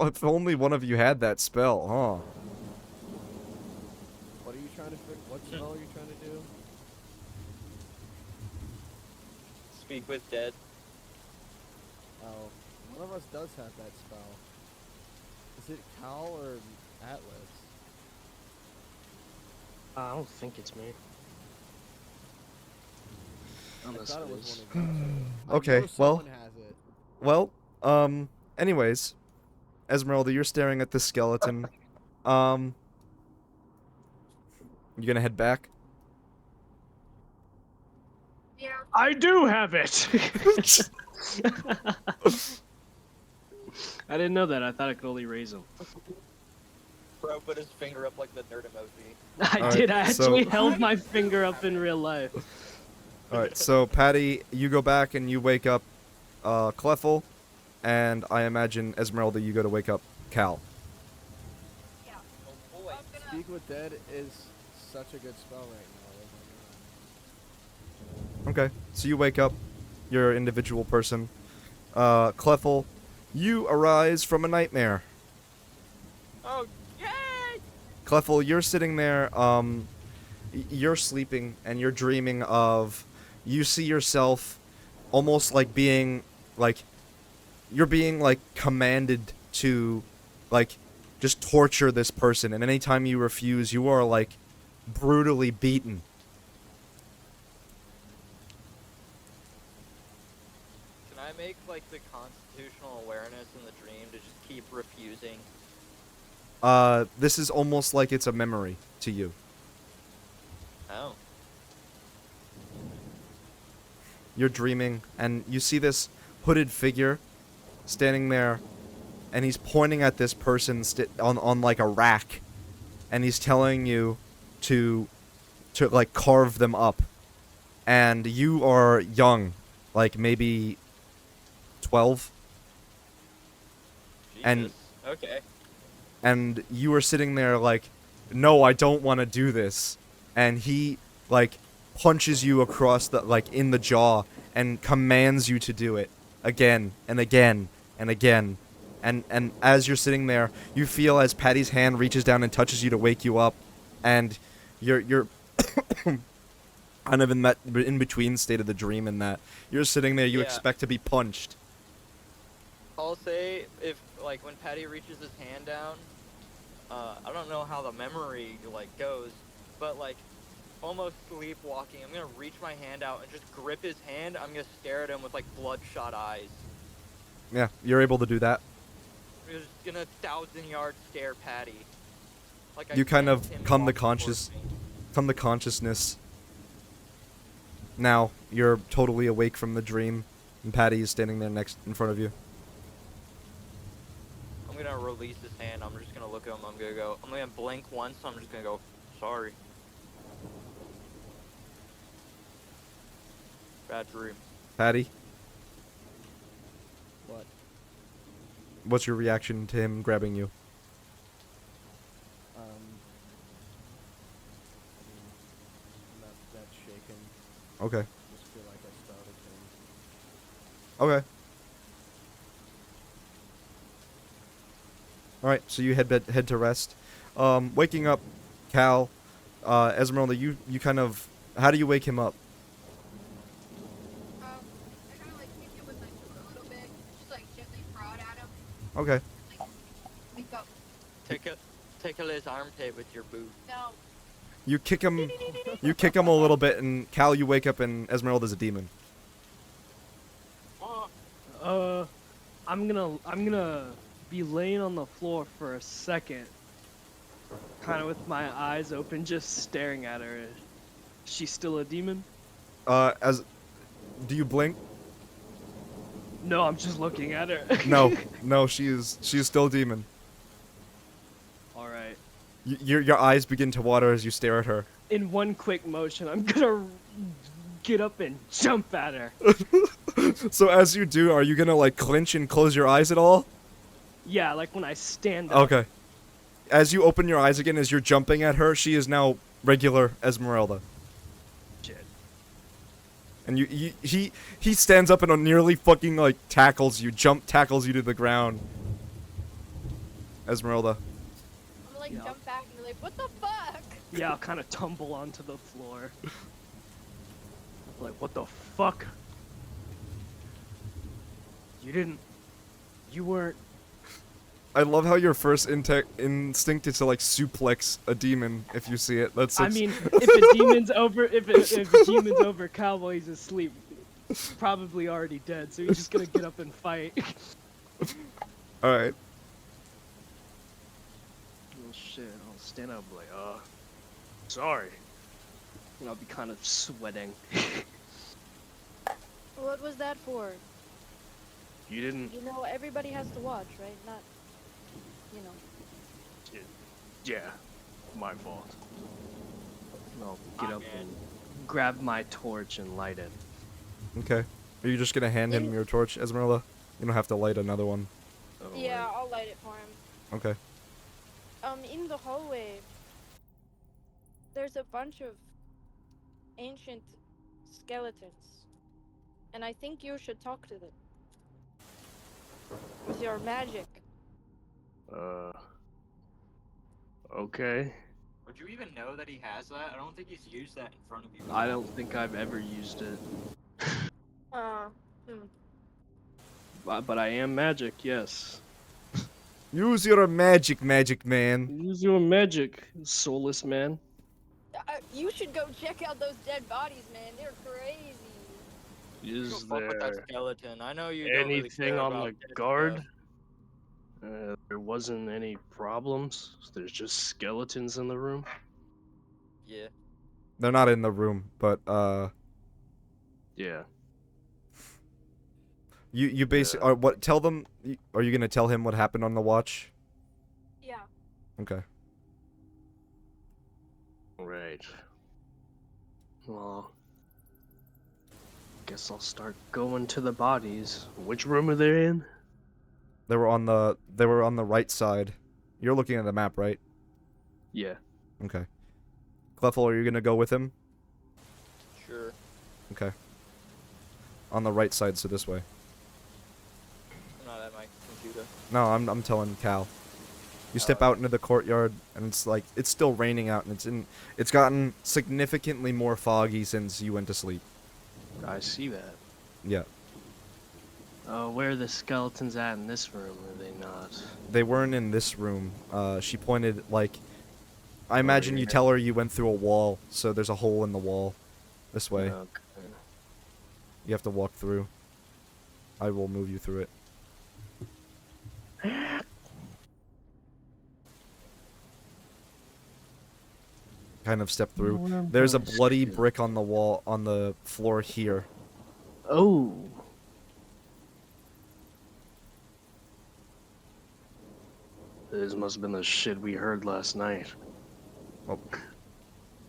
If only one of you had that spell, huh? What are you trying to what spell are you trying to do? Speak with dead. Oh, one of us does have that spell. Is it Cal or Atlas? I don't think it's me. I Unless thought it it was is. one of you. I Okay, know well- someone has it. Well, anyways. Esmeralda, you're staring at this skeleton. You gonna head back? Yeah. I do have it. I didn't know that. I thought I could only raise them. Bro put his finger up like the nerd emoji. I Alright, did. I so- actually held my finger up in real life. Alright, so Patty, you go back and you wake up Cleffel, and I imagine Esmeralda, you go to wake up Cal. Yeah. Oh boy. I'm gonna. Speak with Dead is such a good spell right now. Oh my god. Okay, so you wake up, you're an individual person. Cleffel, you arise from a nightmare. Oh yay! Cleffel, you're sitting there, you're sleeping, and you're dreaming of, you see yourself almost like being, like, you're being, like, commanded to, like, just torture this person, and anytime you refuse, you are, like, brutally beaten. Can I make like the constitutional awareness in the dream to just keep refusing? This is almost like it's a memory to you. Oh. You're dreaming, and you see this hooded figure standing there, and he's pointing at this person on like a rack, and he's telling you to like carve them up. And you are young, like maybe 12, and Jesus. Okay. you were sitting there like, no, I don't want to do this. And he like punches you across the like in the jaw and commands you to do it again and again and again. And as you're sitting there, you feel as Patty's hand reaches down and touches you to wake you up, and you're kind of in that in between state of the dream, and that you're sitting there, you Yeah. expect to be punched. I'll say if like when Patty reaches his hand down, I don't know how the memory like goes, but like almost sleepwalking, I'm gonna reach my hand out and just grip his hand. I'm gonna stare at him with like bloodshot eyes. Yeah, you're able to do that. I'm just gonna 1,000-yard stare Patty. Like I You kind sensed of him come to walking towards me. consciousness. Now you're totally awake from the dream, and Patty is standing there next in front of you. I'm gonna release his hand. I'm just gonna look at him. I'm gonna blink once. I'm just gonna go, sorry. Bad dream. Patty, What? what's your reaction to him grabbing you? I mean, I'm not that shaken. Okay. Just feel like I started Okay. All right. So you head to rest. Waking up, Cal, Esmeralda. You kind of. How do you wake him up? I kind of like hit him with my foot a little bit, just like gently prod at him, Okay. like wake up. Tickle his armpit with your boot. No, You kick him. You kick him a little bit, and Cal, you wake up, and Esmeralda's a demon. I'm gonna be laying on the floor for a second, kind of with my eyes open, just staring at her. She's still a demon? As. Do you blink? No, I'm just looking at her. No, she's still a demon. All right. Your eyes begin to water as you stare at her. In one quick motion, I'm gonna get up and jump at her. So as you do, are you gonna like clinch and close your eyes at all? Yeah, like when I stand up. Okay. As you open your eyes again, as you're jumping at her, she is now regular Esmeralda. Shit. And he stands up and nearly fucking like tackles you, tackles you to the ground. Esmeralda. I'm gonna like Yeah. jump back and be like, what the fuck? Yeah, I'll kind of tumble onto the floor. Like, what the fuck? You weren't. I love how your first instinct is to like suplex a demon if you see it. That's I such... mean, if a demon's over, Cowboy's asleep. Probably already dead, so he's just gonna get up and fight. All right. Oh shit, I'll stand up like, sorry. And I'll be kind of sweating. What was that for? You didn't. You know, everybody has to watch, right? Not, you know. Yeah, my fault. And I'll get Ah, up man. and grab my torch and light it. Okay. Are you just gonna hand him your torch, Esmeralda? You don't have to light another one. Oh, Yeah, I'll light it for him. Okay. In the hallway, there's a bunch of ancient skeletons, and I think you should talk to them with your magic. Okay. Would you even know that he has that? I don't think he's used that in front of you. I don't think I've ever used it. Hmm. But I am magic, yes. Use your magic, man. Use your magic, soulless man. You should go check out those dead bodies, man. They're crazy. Is Go fuck with that there skeleton. I know you don't really anything care on about the this guard? stuff. There wasn't any problems. There's just skeletons in the room. Yeah. They're not in the room, but Yeah. You basically are what? Tell them. Are you gonna tell him what happened on the watch? Yeah. Okay. Right. Well, guess I'll start going to the bodies. Which room are they in? They were on the right side. You're looking at the map, right? Yeah. Okay. Cleffel, are you gonna go with him? Sure. Okay. On the right side, so this way. I'm not at my computer. No, I'm telling Cal. You step Alright. out into the courtyard, and it's like it's still raining out, and it's gotten significantly more foggy since you went to sleep. I see that. Yeah. Where are the skeletons at in this room? Are they not? They weren't in this room. She pointed like. I imagine you yeah. tell her you went through a wall, so there's a hole in the wall. This way. Okay. You have to walk through. I will move you through it. Kind of step through. There's a bloody brick on the wall, on the floor here. Oh. This must have been the shit we heard last night. Well,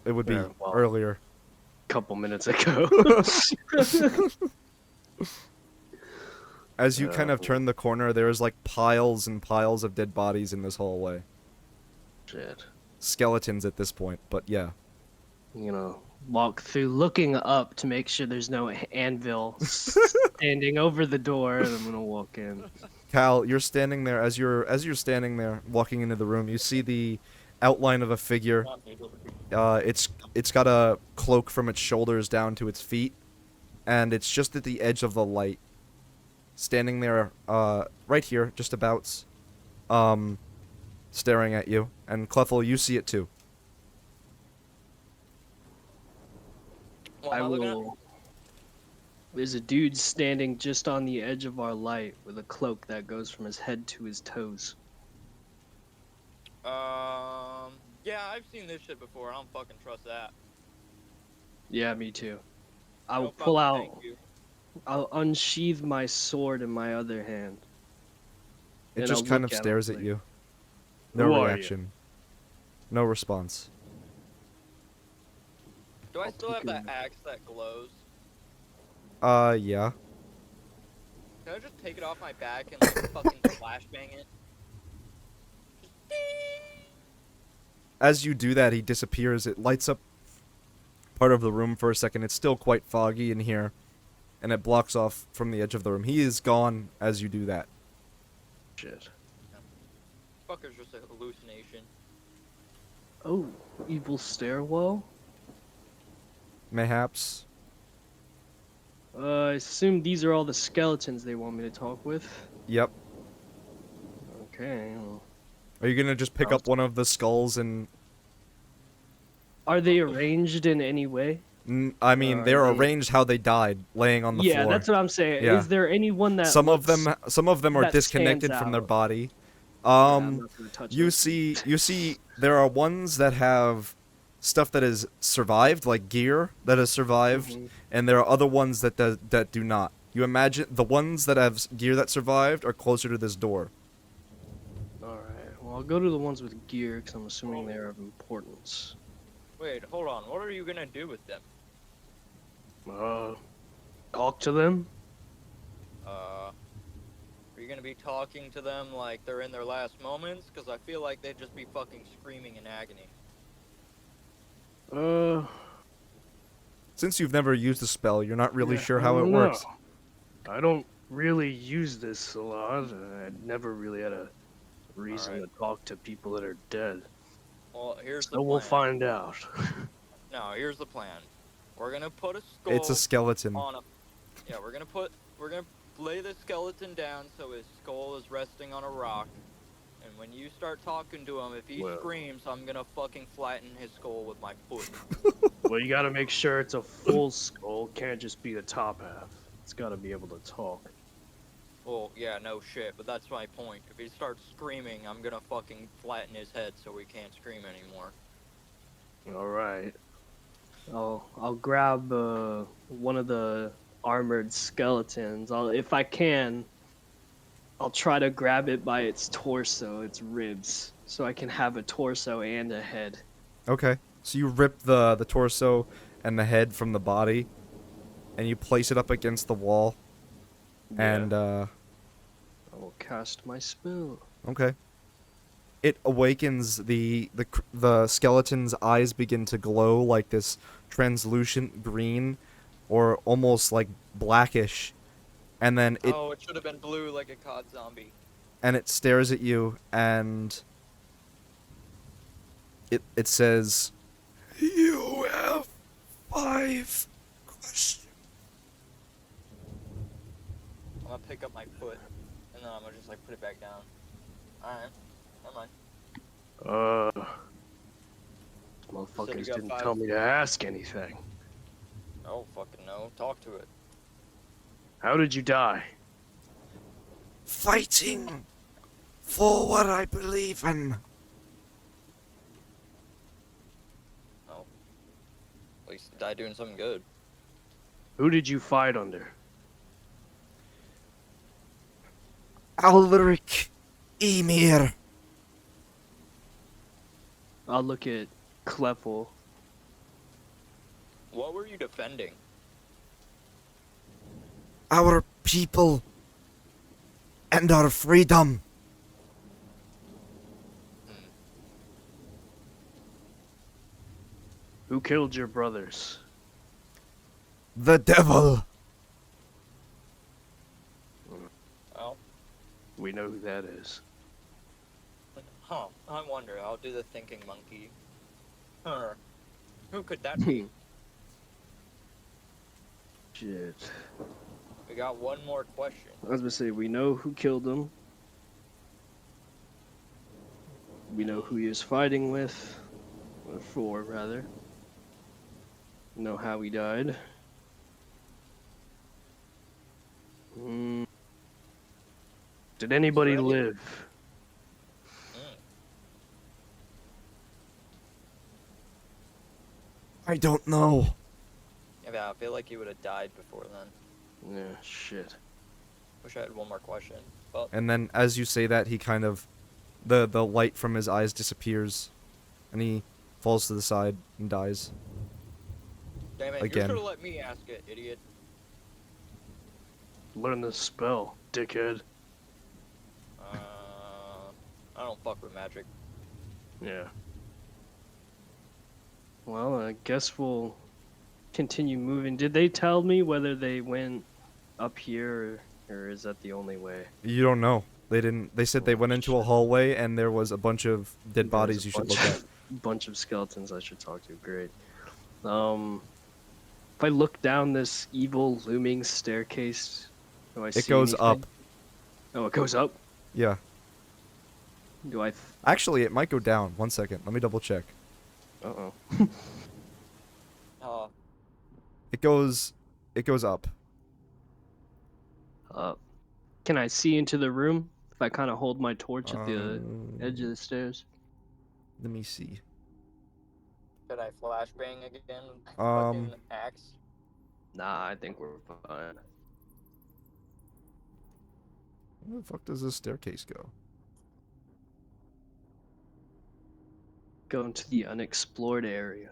it would be Yeah, well. earlier. Couple minutes ago. As you kind of turn the corner, there's like piles and piles of dead bodies in this hallway. Shit. Skeletons at this point, but yeah. You know, walk through looking up to make sure there's no anvil standing over the door, and I'm gonna walk in. Cal, you're standing there. As you're standing there, walking into the room, you see the outline of a figure. It's got a cloak from its shoulders down to its feet, and it's just at the edge of the light, standing there, right here, just abouts, staring at you. And Cleffel, you see it too. What I am I looking at? will. There's a dude standing just on the edge of our light with a cloak that goes from his head to his toes. Yeah, I've seen this shit before. I don't fucking trust that. Yeah, me too. I No will pull fucking out. thank you. I'll unsheathe my sword in my other hand. It And just I'll kind look of at him stares at like, you. No "Who are you?" reaction. No response. Do I I'll still have take that him. axe that glows? Yeah. Can I just take it off my back and like fucking flashbang it? Just ding! As you do that, he disappears. It lights up part of the room for a second. It's still quite foggy in here, and it blocks off from the edge of the room. He is gone as you do that. Shit. Fucker's just a hallucination. Oh, evil stairwell? Mayhaps. I assume these are all the skeletons they want me to talk with. Yep. Okay. Well. Are you gonna just pick up one of the skulls and... Are they arranged in any way? I mean, they're arranged how they died, laying on the floor. Yeah, that's what I'm saying. Yeah. Is there anyone that Some of them are that disconnected stands from their out? body. I'm not gonna touch You them. see, there are ones that have stuff that has survived, like gear that has survived, Mhm. and there are other ones that do not. You imagine the ones that have gear that survived are closer to this door. Alright, well, I'll go to the ones with gear because I'm assuming they're of importance. Wait, hold on. What are you gonna do with them? Talk to them? Are you gonna be talking to them like they're in their last moments? Because I feel like they'd just be fucking screaming in agony. Since you've never used the spell, you're not really Yeah, sure I how it don't works. know. I don't really use this a lot. I never really had a reason Alright. to talk to people that are dead. Well, here's the So plan. we'll find out. No, here's the plan. We're gonna put a skull It's a skeleton. on a. Yeah, we're gonna lay the skeleton down so his skull is resting on a rock. And when you start talking to him, if he Well. screams, I'm gonna fucking flatten his skull with my foot. Well, you gotta make sure it's a full skull. Can't just be the top half. It's gotta be able to talk. Well, yeah, no shit, but that's my point. If he starts screaming, I'm gonna fucking flatten his head so he can't scream anymore. All right. I'll grab one of the armored skeletons. If I can, I'll try to grab it by its torso, its ribs, so I can have a torso and a head. Okay. So you rip the torso and the head from the body, and you place it up against the wall, and I will cast my spell. okay. It awakens the skeleton's eyes begin to glow like this translucent green, or almost like blackish, and then Oh, it should have been blue like a cod zombie. it stares at you, and it says, "You have 5 questions." I'm gonna pick up my foot, and then I'm gonna just like put it back down. Alright, never mind. Motherfuckers got didn't 5. tell me to ask anything. Oh, fucking no. Talk to it. How did you die? Fighting for what I believe in. Oh. At least die doing something good. Who did you fight under? Alric Emir. I'll look at Cleffel. What were you defending? Our people and our freedom. Who killed your brothers? The devil. Oh. We know who that is. Huh. I wonder. I'll do the thinking monkey. Huh. Who could that be? Shit. We got one more question. I was gonna say, we know who killed him. We know who he was fighting with. Or for, rather. We know how he died. Did anybody Ready? live? I don't know. Yeah, I feel like you would have died before then. Yeah, shit. Wish I had one more question. But And then as you say that, he kind of the light from his eyes disappears and he falls to the side and dies. damn it, Again. you should have let me ask it, idiot. Learn the spell, dickhead. I don't fuck with magic. Yeah. Well, I guess we'll continue moving. Did they tell me whether they went up here or is that the only way? You don't know. They didn't. They said they went into a hallway and there was a bunch of dead bodies you should look at. Bunch of skeletons I should talk to. Great. If I look down this evil looming staircase, do I see It goes anything? up. Oh, it goes up. Yeah. Do I? Actually, it might go down. 1 second. Let me double check. Uh-oh. It goes up. Can I see into the room if I kind of hold my torch at the edge of the stairs? Let me see. Should I flashbang again? Um, Fucking axe? Nah, I think we're fine. Where the fuck does this staircase go? Go into the unexplored area.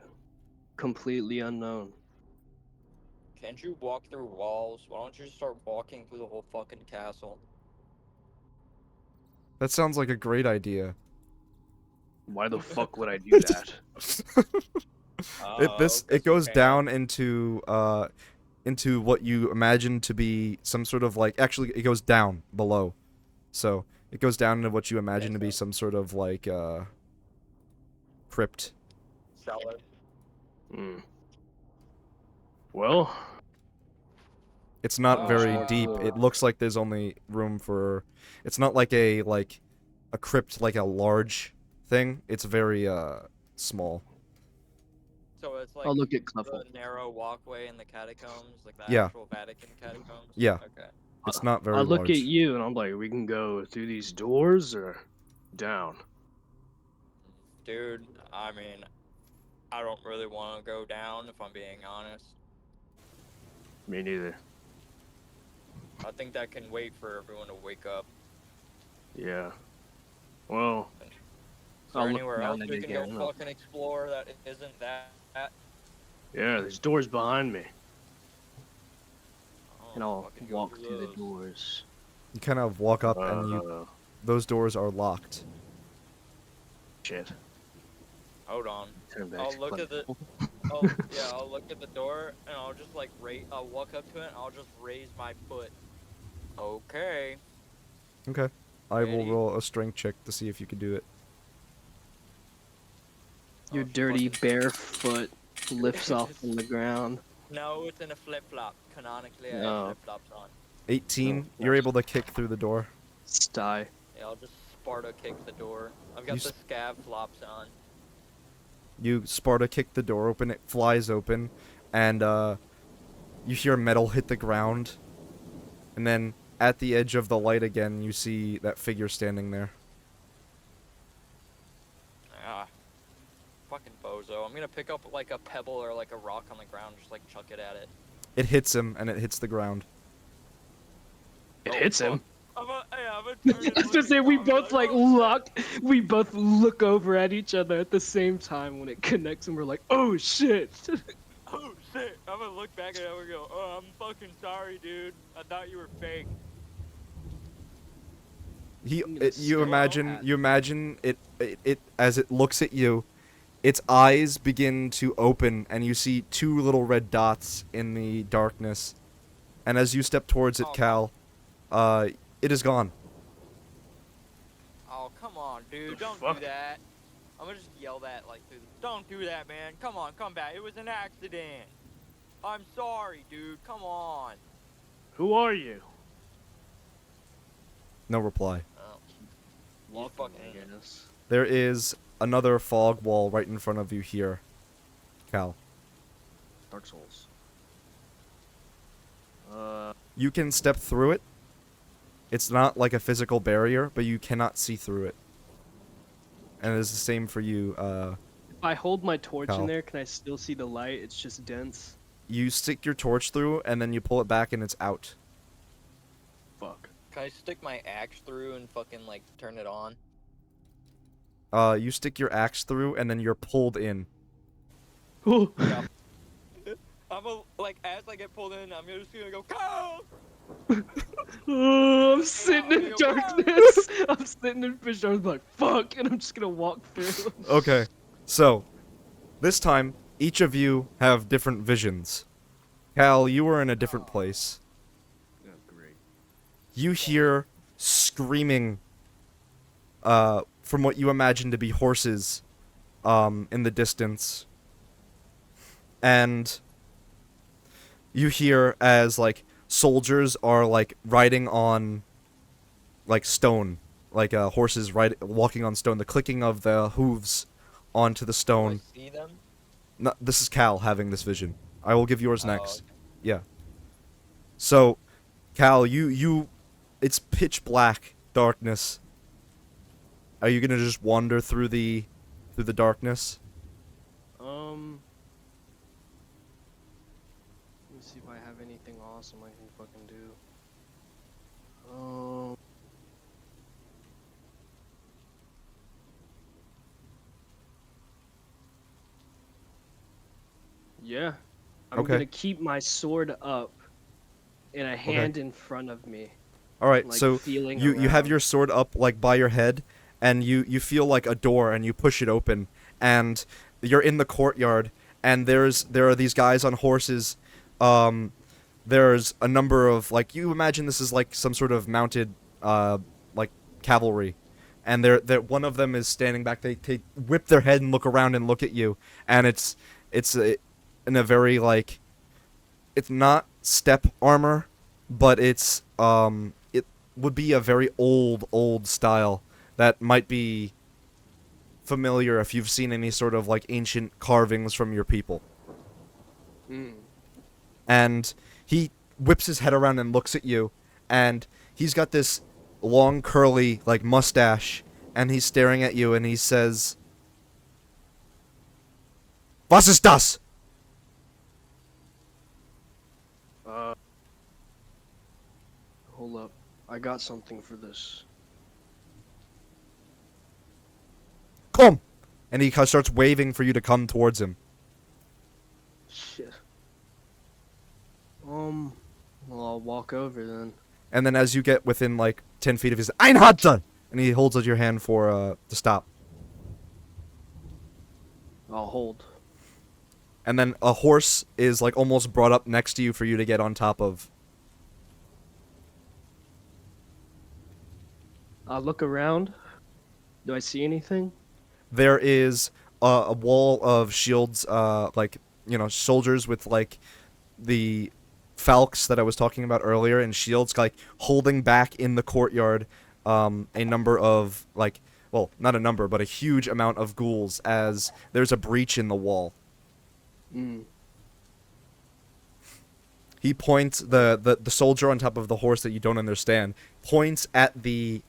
Completely unknown. Can't you walk through walls? Why don't you just start walking through the whole fucking castle? That sounds like a great idea. Why the fuck would I do that? It goes down into what you imagine to be some sort of like, actually it goes down below. So, it goes down into what you imagine to be some sort of like crypt. Cellar. Well, It's not very Oh. deep. It looks like there's only room for, it's not like a crypt, like a large thing. It's very small. So it's like I'll look at the Cleffel. narrow walkway in the catacombs, like the Yeah. actual Vatican catacombs? Yeah. Okay. It's not very I look large. at you and I'm like, we can go through these doors or down. Dude, I mean, I don't really want to go down, if I'm being honest. Me neither. I think that can wait for everyone to wake up. Yeah. Well, Is there I'll look anywhere else around it we can go again. fucking explore that isn't that? Yeah, there's doors behind me, and Oh, I'll fucking go walk through through the those. doors. You kind of walk up, and Uh, those doors are locked. shit. Hold on. Turn back I'll to look at the. playing. Oh yeah, I'll look at the door and I'll just like I'll walk up to it and I'll just raise my foot. Okay. Okay. I will Ready? roll a strength check to see if you can do it. Your Oh, dirty fucking. bare foot lifts off from the ground. No, it's in a flip flop. Canonically, I have Oh, flip flops on. 18. of You're course. able to kick through the door. Sty. Yeah, I'll just Sparta kick the door. I've You got the scav flops on. You Sparta kick the door open. It flies open, and you hear metal hit the ground. And then at the edge of the light again, you see that figure standing there. Ah, fucking bozo. I'm gonna pick up like a pebble or like a rock on the ground, just like chuck it at it. It hits him, and it hits the ground. It Oh, hits fuck. him. I'm a turn I and was look gonna at say we Tom and be both like "Oh, shit." lock. We both look over at each other at the same time when it connects, and we're like, "Oh shit!" Oh shit! I'm gonna look back at him and go, "Oh, I'm fucking sorry, dude. I thought you were fake." I'm gonna stare at- You imagine it as it looks at you. Its eyes begin to open, and you see two little red dots in the darkness. And as you step towards it, Oh, Cal, it is gone. Oh, come on, dude. The Don't fuck? do that. I'm gonna just yell that, like, through the... Don't do that, man. Come on, come back. It was an accident. I'm sorry, dude. Come on. Who are you? No reply. Oh, Walking, fucking I in it. guess. There is another fog wall right in front of you here, Cal. Dark Souls. You can step through it. It's not like a physical barrier, but you cannot see through it. And it is the same for you, If I hold my torch Cal. in there, can I still see the light? It's just dense. You stick your torch through, and then you pull it back, and it's out. Fuck. Can I stick my axe through and fucking, like, turn it on? You stick your axe through, and then you're pulled in. Oh. Yeah. I'm a, like, as I get pulled in, I'm just gonna go, go! Oh, I'm sitting in Go! darkness. I'm sitting in fish. I'm like, fuck, and I'm just gonna walk through. Okay, so, this time, each of you have different visions. Cal, you were in a different place. Oh, great. You hear screaming, from what you imagine to be horses, in the distance. And you hear as, like, soldiers are, like, riding on, like, stone. Like, horses walking on stone. The clicking of the hooves onto the Do I stone. see them? No, this is Cal having this vision. I will give yours Oh, next. okay. Yeah. So, Cal, it's pitch black darkness. Are you gonna just wander through the darkness? Let me see if I have anything awesome I can fucking do. Yeah. I'm Okay. gonna keep my sword up and a hand in front of me. All right. Like, So feeling you have around. your sword up like by your head, and you feel like a door, and you push it open, and you're in the courtyard, and there are these guys on horses. There's a number of, like, you imagine this is like some sort of mounted like cavalry, and they're one of them is standing back. They whip their head and look around and look at you, and it's in a very, like, it's not step armor, but it would be a very old style that might be familiar if you've seen any sort of, like, ancient carvings from your people. Mm. And he whips his head around and looks at you, and he's got this long curly, like, mustache, and he's staring at you, and he says, "Was ist das?" hold up. I got something for this. Come! And he starts waving for you to come towards him. Shit. Well, I'll walk over then. And then as you get within like 10 feet of his Einhard! And he holds out your hand for to stop. I'll hold. And then a horse is like almost brought up next to you for you to get on top of. I'll look around. Do I see anything? There is a wall of shields, like, you know, soldiers with like the falcons that I was talking about earlier, and shields like holding back in the courtyard a number of like, well, not a number, but a huge amount of ghouls as there's a breach in the wall. He points the soldier on top of the horse that you don't understand points at the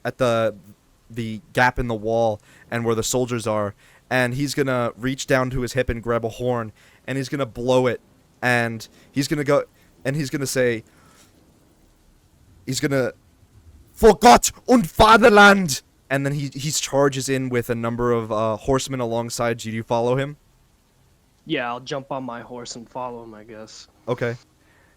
gap in the wall and where the soldiers are, and he's gonna reach down to his hip and grab a horn, and he's gonna blow it, and he's gonna go and he's gonna say "For Gott und Vaterland," and then he charges in with a number of horsemen alongside you. Do you follow him? Yeah, I'll jump on my horse and follow him, I guess. Okay.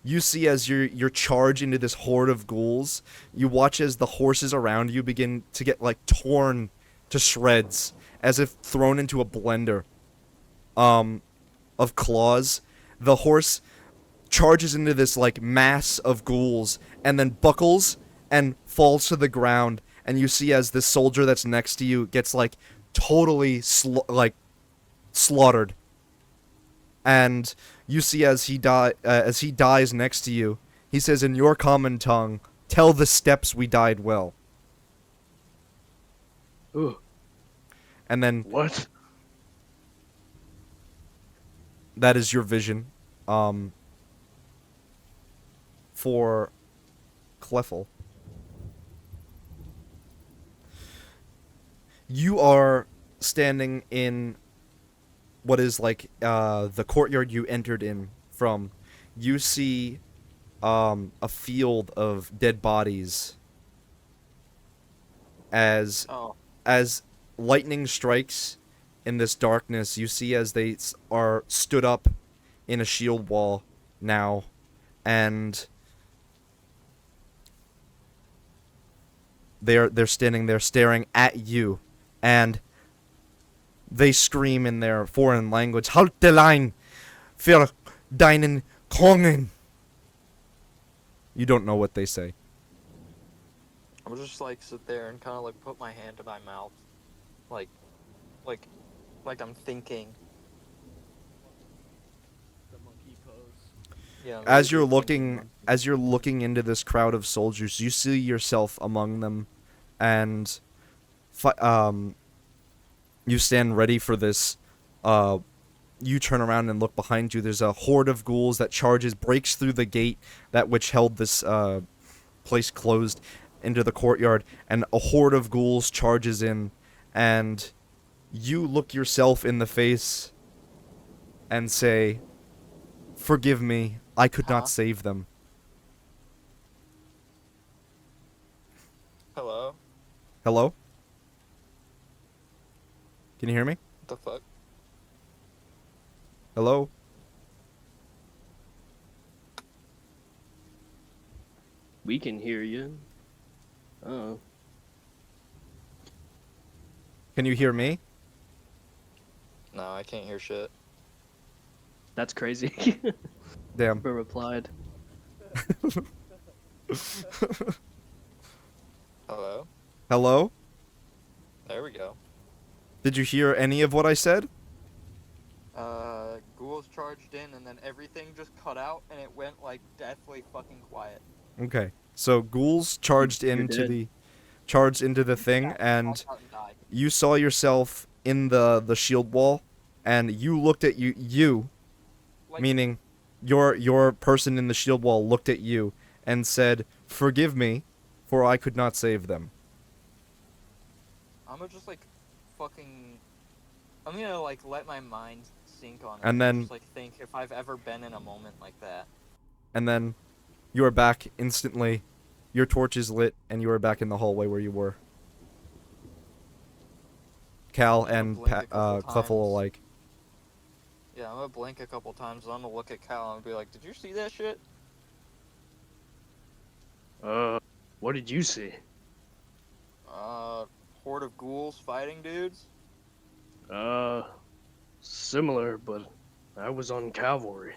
You see as you charge into this horde of ghouls, you watch as the horses around you begin to get like torn to shreds, as if thrown into a blender of claws. The horse charges into this like mass of ghouls and then buckles and falls to the ground, and you see as this soldier that's next to you gets like totally slaughtered. And you see as he dies next to you, he says in your common tongue, "Tell the steps we died well." Ooh. And then What? that is your vision for Cleffel. You are standing in what is like the courtyard you entered in from. You see a field of dead bodies as as lightning strikes in this darkness. You see as they are stood up in a shield wall now, and they're standing there staring at you, and they scream in their foreign language, "Halt the line für deinen Kongen." You don't know what they say. I'll just like sit there and kind of like put my hand to my mouth, like, like, like I'm thinking. The monkey pose. Yeah. As literally you're thinking. looking into this crowd of soldiers, you see yourself among them, and you stand ready for this. You turn around and look behind you. There's a horde of ghouls that breaks through the gate that which held this place closed into the courtyard, and a horde of ghouls charges in, and you look yourself in the face and say, "Forgive me, I could not save them." Hello? Hello? Can you hear me? What the fuck? Hello? We can hear you. Oh. Can you hear me? No, I can't hear shit. That's crazy. Damn. Never replied. Hello? Hello? There we go. Did you hear any of what I said? Ghouls charged in and then everything just cut out and it went like deathly fucking quiet. Okay. So ghouls charged into the thing, and I'll die. you saw yourself in the shield wall, and you looked at you Like, meaning your person in the shield wall looked at you and said, "Forgive me, for I could not save them." I'm gonna just like fucking. I'm gonna like let my mind sink on it. And then- just like think if I've ever been in a moment like that. And then you are back instantly Your torch is lit, and you are back in the hallway where you were. Cal I'm gonna and blink a couple Cleffel times. alike. Yeah, I'm gonna blink a couple times, and I'm gonna look at Cal and be like, "Did you see that shit?" What did you see? Uh, horde of ghouls fighting dudes. Uh, Similar, but I was on cavalry.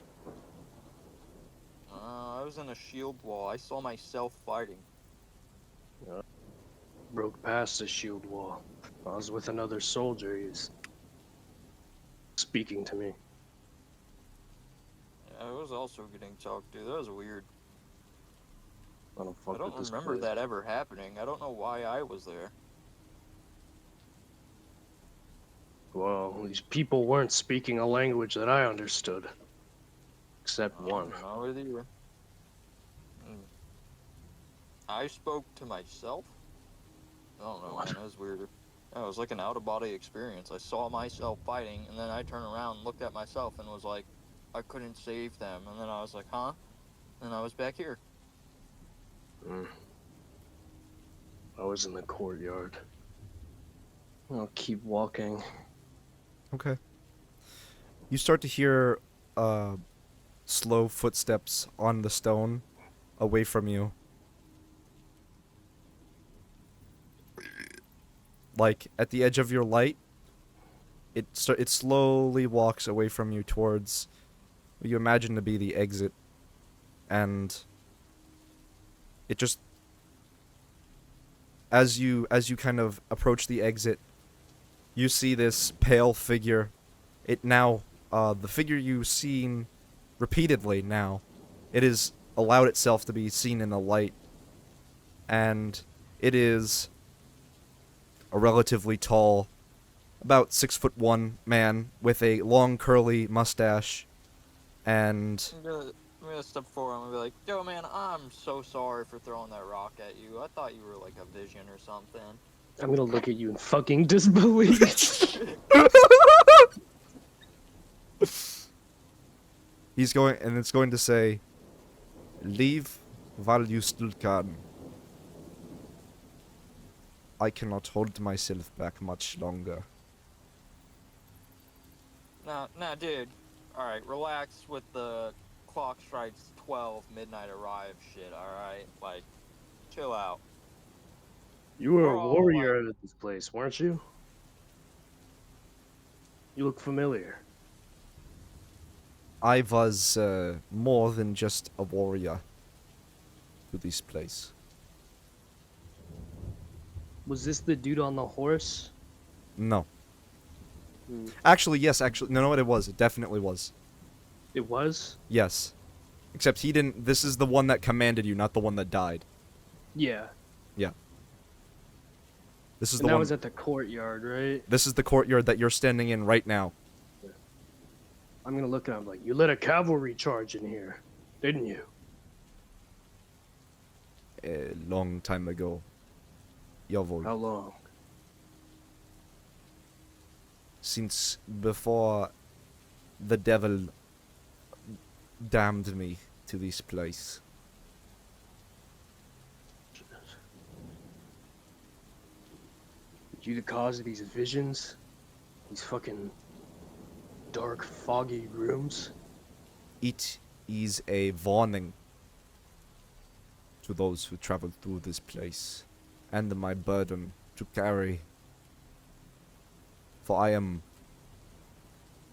I was in a shield wall. I saw myself fighting. Broke past the shield wall. I was with another soldier. He's speaking to me. Yeah, I was also getting talked to. That was weird. I don't I fuck with don't this remember place. that ever happening. I don't know why I was there. Well, these people weren't speaking a language that I understood. Except one. I'm not with you. Mm. I spoke to myself. I don't know, What? man. It was weird. Yeah, it was like an out of body experience. I saw myself fighting, and then I turned around and looked at myself and was like, I couldn't save them. And then I was like, huh? And I was back here. Mm. I was in the courtyard. I'll keep walking. Okay. You start to hear slow footsteps on the stone away from you. Like at the edge of your light, it slowly walks away from you towards what you imagine to be the exit, and it just as you kind of approach the exit, you see this pale figure. It now the figure you've seen repeatedly now, it has allowed itself to be seen in the light, and it is a relatively tall, about 6'1" man with a long curly mustache, and I'm gonna step forward. I'm gonna be like, yo, man, I'm so sorry for throwing that rock at you. I thought you were like a vision or something. I'm gonna look at you in fucking disbelief. he's going, and it's going to say, "Leave while you still can. I cannot hold myself back much longer." Nah, dude. Alright, relax with the clock strikes 12, midnight arrive shit, alright? Like, chill out. You were We're a all like, warrior at this place, weren't you? You look familiar. I was more than just a warrior to this place. Was this the dude on the horse? No. Hmm. Actually, yes, actually, no, what it was. It definitely was. It was? Yes. Except he didn't, this is the one that commanded you, not the one that died. Yeah. Yeah. This is And the that one, was at the courtyard, right? this is the courtyard that you're standing in right now. I'm gonna look at him like, you led a cavalry charge in here, didn't you? A long time ago. Jawohl. How long? Since before the devil damned me to this place. You the cause of these visions? These fucking dark, foggy rooms? It is a warning to those who travel through this place, and my burden to carry. For I am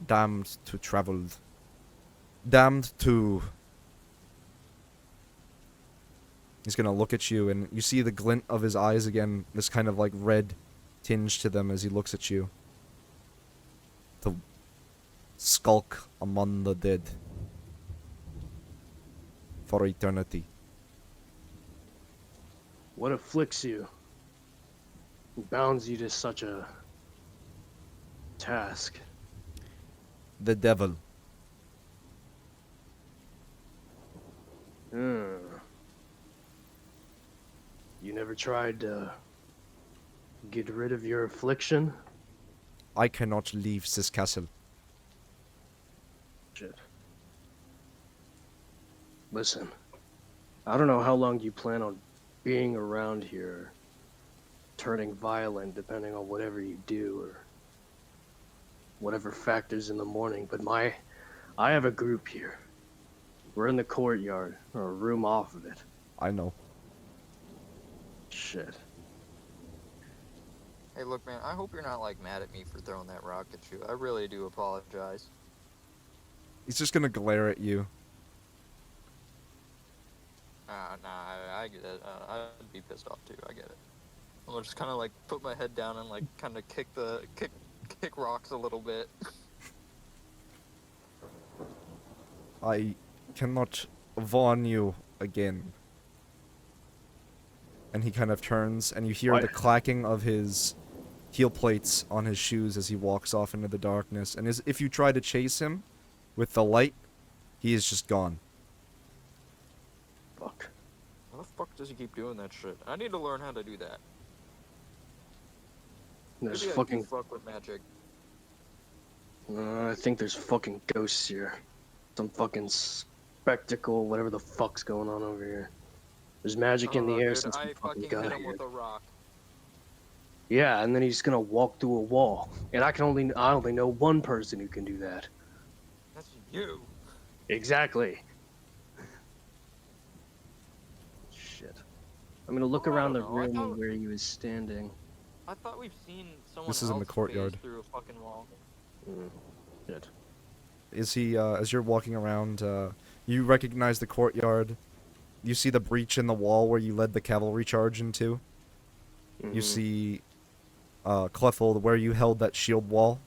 damned to travel, damned to... He's gonna look at you, and you see the glint of his eyes again, this kind of like red tinge to them as he looks at you. To skulk among the dead for eternity. What afflicts you? Who bounds you to such a task? The devil. Hmm. You never tried to get rid of your affliction? I cannot leave this castle. Shit. Listen, I don't know how long you plan on being around here, turning violent depending on whatever you do or whatever factors in the morning. But I have a group here. We're in the courtyard, or a room off of it. I know. Shit. Hey, look, man. I hope you're not like mad at me for throwing that rock at you. I really do apologize. He's just gonna glare at you. I get it. I'd be pissed off too. I get it. I'll just kind of like put my head down and like kind of kick rocks a little bit. I cannot warn you again. And he kind of turns, and you hear What? the clacking of his heel plates on his shoes as he walks off into the darkness. And if you try to chase him with the light, he is just gone. Fuck. How the fuck does he keep doing that shit? I need to learn how to do that. There's Maybe I fucking. do fuck with magic. I think there's fucking ghosts here. Some fucking spectacle, whatever the fuck's going on over here. There's magic in the air Dude, since we I fucking fucking got hit him here. with a rock. Yeah, and then he's gonna walk through a wall, and I only know one person who can do that. That's you. Exactly. Shit. I'm gonna look Oh, I around the don't know. I room thought- where he was standing. I thought we've seen someone This is in the else courtyard. phase through a fucking wall. Shit. Is he, as you're walking around, you recognize the courtyard. You see the breach in the wall where you led the cavalry charge into. You Mhm. see, Cleffold, where you held that shield wall.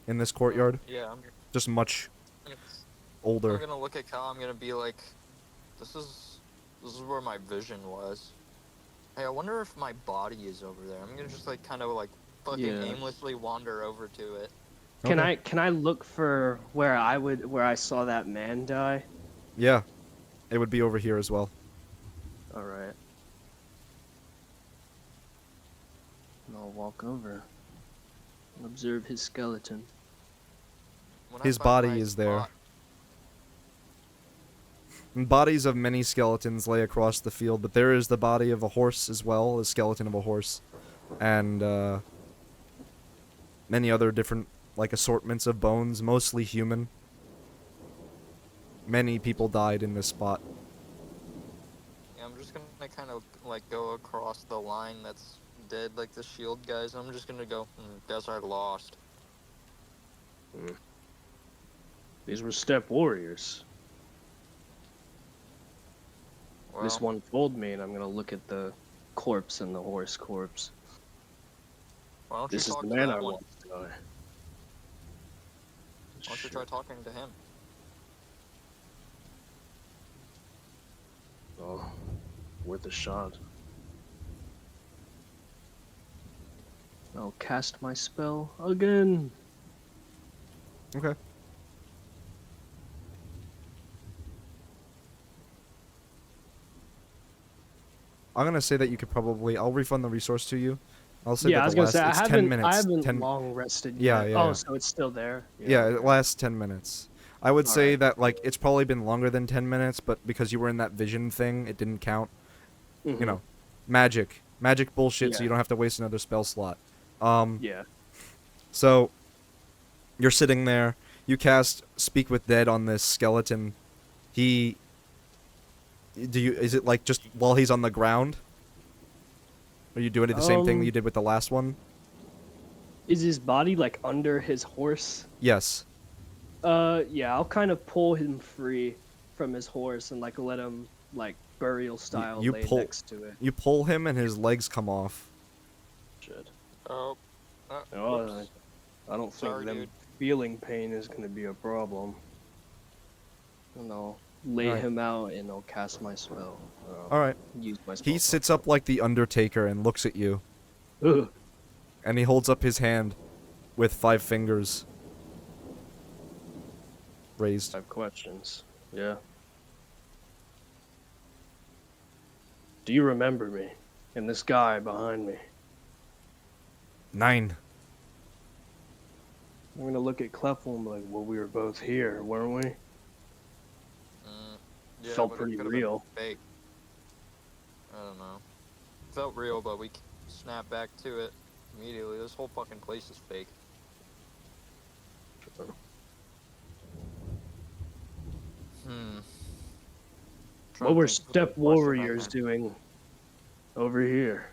In this courtyard. Yeah, Just much I'm older. gonna look at Cal. I'm gonna be like, this is where my vision was. Hey, I wonder if my body is over there. I'm gonna just like kind of like fucking Yeah. aimlessly wander over to it. Okay. Can I look for where I saw that man die? Yeah. It would be over here as well. All right. And I'll walk over and observe his skeleton. When I His find body my is there. spot- And bodies of many skeletons lay across the field, but there is the body of a horse as well, a skeleton of a horse. And, many other different, like, assortments of bones, mostly human. Many people died in this spot. Yeah, I'm just gonna kind of like go across the line that's dead, like the shield guys. I'm just gonna go. Guess I lost. These were step warriors. Well, This one told me, and I'm gonna look at the corpse and the horse corpse. why don't This you is talk the to man that I one? want to die. Why don't you try talking to him? Oh, worth a shot. I'll cast my spell again. Okay. I'm gonna say that you could probably... I'll refund the resource to you. I'll say Yeah, that I was the gonna last... say I it's 10 haven't minutes. I haven't 10... long rested Yeah, yet. yeah, Oh, yeah. so it's still there. Yeah, it okay. lasts 10 minutes. I would say Alright. that, like, it's probably been longer than 10 minutes, but because you were in that vision thing, it didn't count. Mhm. You know, magic. Magic bullshit, so Yeah. you don't have to waste another spell slot. Yeah. So, you're sitting there, you cast Speak with Dead on this skeleton. Is it, like, just while he's on the ground? Are you doing it the same thing that you did with the last one? Is his body like under his horse? Yes. Yeah, I'll kind of pull him free from his horse and like let him like burial style you lay pull- next to it. You pull him and his legs come off. Shit. Oh. Oh, Whoops. I don't think Sorry, them dude. feeling pain is gonna be a problem. And I'll lay Alright. him out and I'll cast my spell. Alright. Use my spell. He sits up like the Undertaker and looks at you. Ugh. And he holds up his hand with 5 fingers raised. I have questions. Yeah. Do you remember me? And this guy behind me? 9. I'm gonna look at Clefel and be like, well, we were both here, weren't we? Yeah, Felt but it pretty could've been real. Fake. I don't know. Felt real, but we snapped back to it immediately. This whole fucking place is fake. Hmm. Trying What to were think of a step good question I warriors can. doing over here?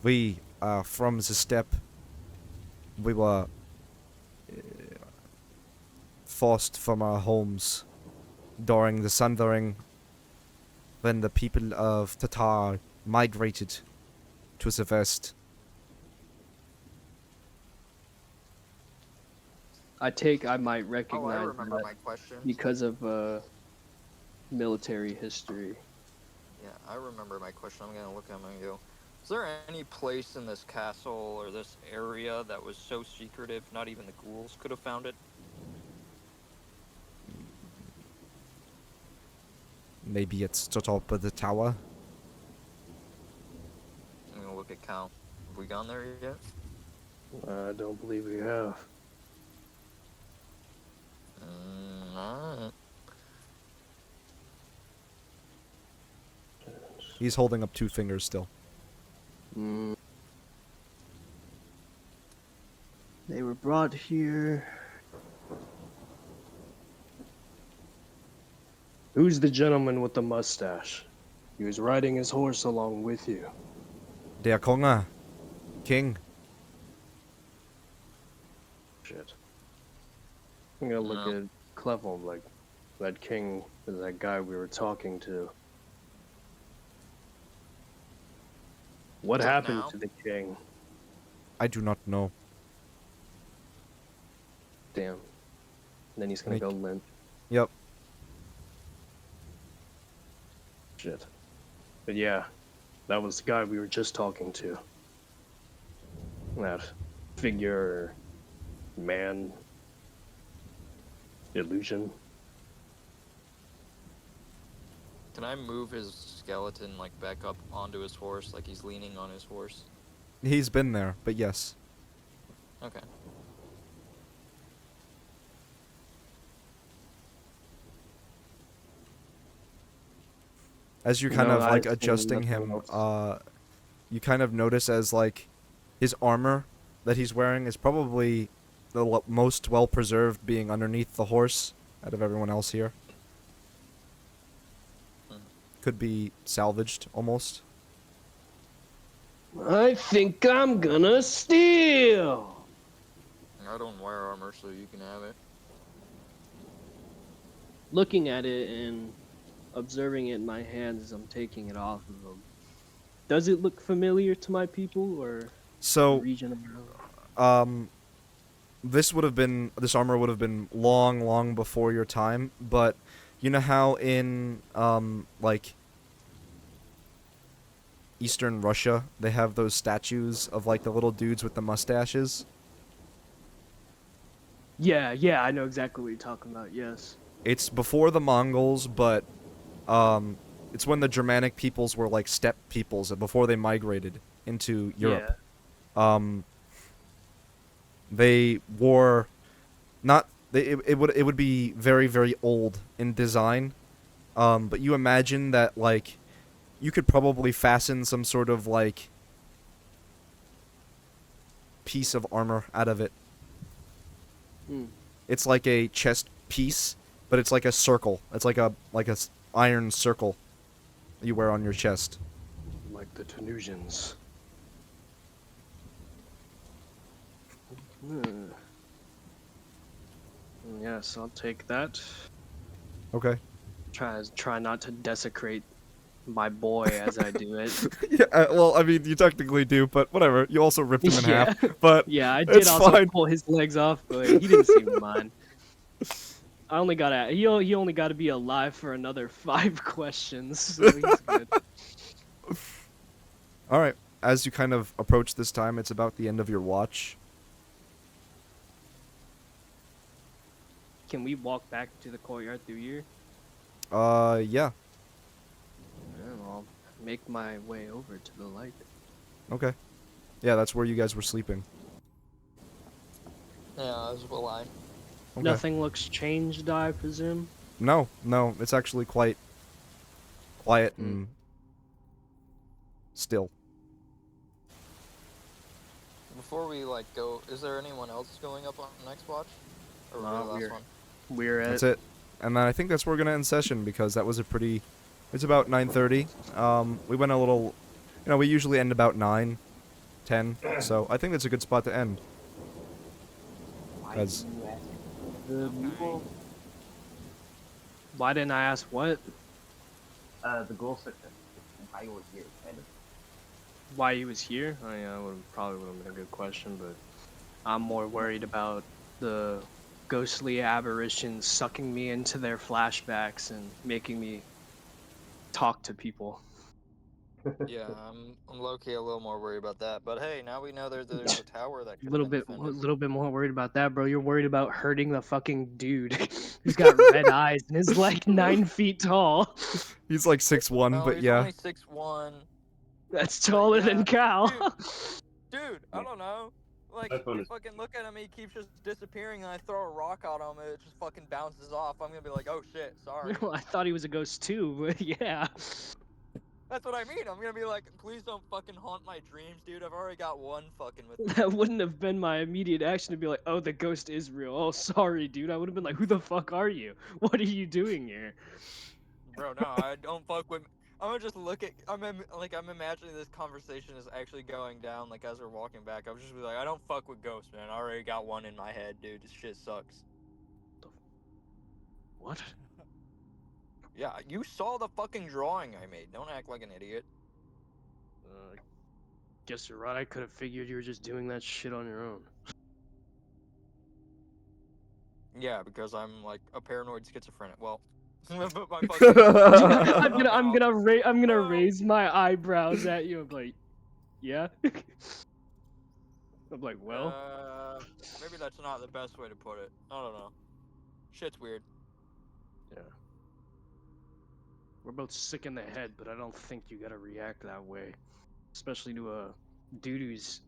We are from the steppe. We were forced from our homes during the Sundering when the people of Tatar migrated to the west. I might Oh, I recognize remember that my question. because of military history. Yeah, I remember my question. I'm gonna look at them and go, is there any place in this castle or this area that was so secretive not even the ghouls could have found it? Maybe it's the top of the tower. I'm gonna look at Cal. Have we gone there yet? I don't believe we have. Alright. He's holding up 2 fingers still. Mm. They were brought here. Who's the gentleman with the mustache? He was riding his horse along with you. Der Konga. King. Shit. I'm gonna look No. at Clefholm like that king is that guy we were talking to. What Is it happened now? to the king? I do not know. Damn. Then he's gonna Like- go limp. Yep. Shit. But yeah, that was the guy we were just talking to. That figure, man, illusion. Can I move his skeleton like back up onto his horse, like he's leaning on his horse? He's been there, but yes. Okay. As you're kind No, of I like see adjusting nothing him, else. you kind of notice as like his armor that he's wearing is probably the most well preserved, being underneath the horse out of everyone else here. Mhm. Could be salvaged almost. I think I'm gonna steal. I don't wear armor, so you can have it. Looking at it and observing it in my hands as I'm taking it off of them. Does it look familiar to my people or the So, region around? this armor would have been long, long before your time, but you know how in, like, Eastern Russia, they have those statues of, like, the little dudes with the mustaches? Yeah, I know exactly what you're talking about. Yes. It's before the Mongols, but, it's when the Germanic peoples were, like, steppe peoples, before they migrated into Europe. They wore it would be very, very old in design, but you imagine that, like, you could probably fasten some sort of, like, piece of armor out of it. Hmm. It's like a chest piece, but it's like a circle. It's like a iron circle you wear on your chest. Like the Tunisians. Hmm. Yes, I'll take that. Okay. Try not to desecrate my boy as I do it. Yeah, well, I mean, you technically do, but whatever. You also ripped him in Yeah. half, but Yeah, I did it's also fine. pull his legs off, but he didn't seem to mind. I only got he only got to be alive for another 5 questions, so he's good. All right. As you kind of approach this time, it's about the end of your watch. Can we walk back to the courtyard through here? Yeah. Yeah, I'll make my way over to the light. Okay. Yeah, that's where you guys were sleeping. Yeah, as will I. Okay. Nothing looks changed, I presume. No, it's actually quite quiet and Still. Before we like go, is there anyone else going up on next watch, or were we the Nah, last one? we're at That's it. And then I think that's where we're gonna end session because that was a pretty. It's about 9:30. We went a little. We usually end about 9, 10. So I think that's a good spot to end. Why As didn't you ask the mule? Why didn't I ask what? The goal section. Why you were here, kind of. Why he was here? Oh yeah, probably would have been a good question, but I'm more worried about the ghostly aberrations sucking me into their flashbacks and making me talk to people. Yeah, I'm low key a little more worried about that. But hey, now we know there's a tower that A could have been a defended. little bit more worried about that, bro. You're worried about hurting the fucking dude who's got red eyes and is like 9 feet tall. he's like 6'1", Well, but he's yeah. only 6'1", That's but taller than yeah, Cal. dude, I don't know. Like, My phone you is. fucking look at him, he keeps just disappearing, and I throw a rock at him, and it just fucking bounces off. I'm gonna be like, oh shit, sorry. I thought he was a ghost too, but yeah. That's what I mean. I'm gonna be like, please don't fucking haunt my dreams, dude. I've already got one fucking with me. That wouldn't have been my immediate action to be like, oh, the ghost is real. Oh, sorry, dude. I would have been like, who the fuck are you? What are you doing here? Bro, no, I don't fuck with. I'm gonna just look at. I'm imagining this conversation is actually going down. Like as we're walking back, I'm just be like, I don't fuck with ghosts, man. I already got one in my head, dude. This shit sucks. What? Yeah, you saw the fucking drawing I made. Don't act like an idiot. Guess you're right. I could have figured you were just doing that shit on your own. Yeah, because I'm like a paranoid schizophrenic. Well, I'm gonna put my fucking. I'm gonna Oh. raise my eyebrows at you. I'm like, yeah. I'm like, well, Maybe that's not the best way to put it. I don't know. Shit's weird. yeah. We're both sick in the head, but I don't think you gotta react that way, especially to a dude who's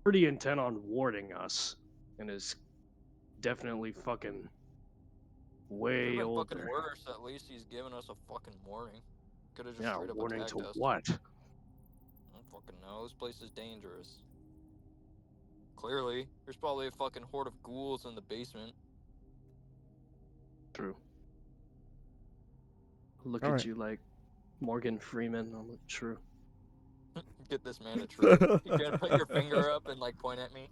pretty intent on warding us and is definitely fucking Could have way been fucking older. worse. At least he's given us a fucking warning. Could have just Yeah, straight up warning attacked to us. what? I don't fucking know. This place is dangerous. Clearly, there's probably a fucking horde of ghouls in the basement. True. Look All at right. you like Morgan Freeman. I'm like, true. Get this man a true. You gotta put your finger up and like point at me.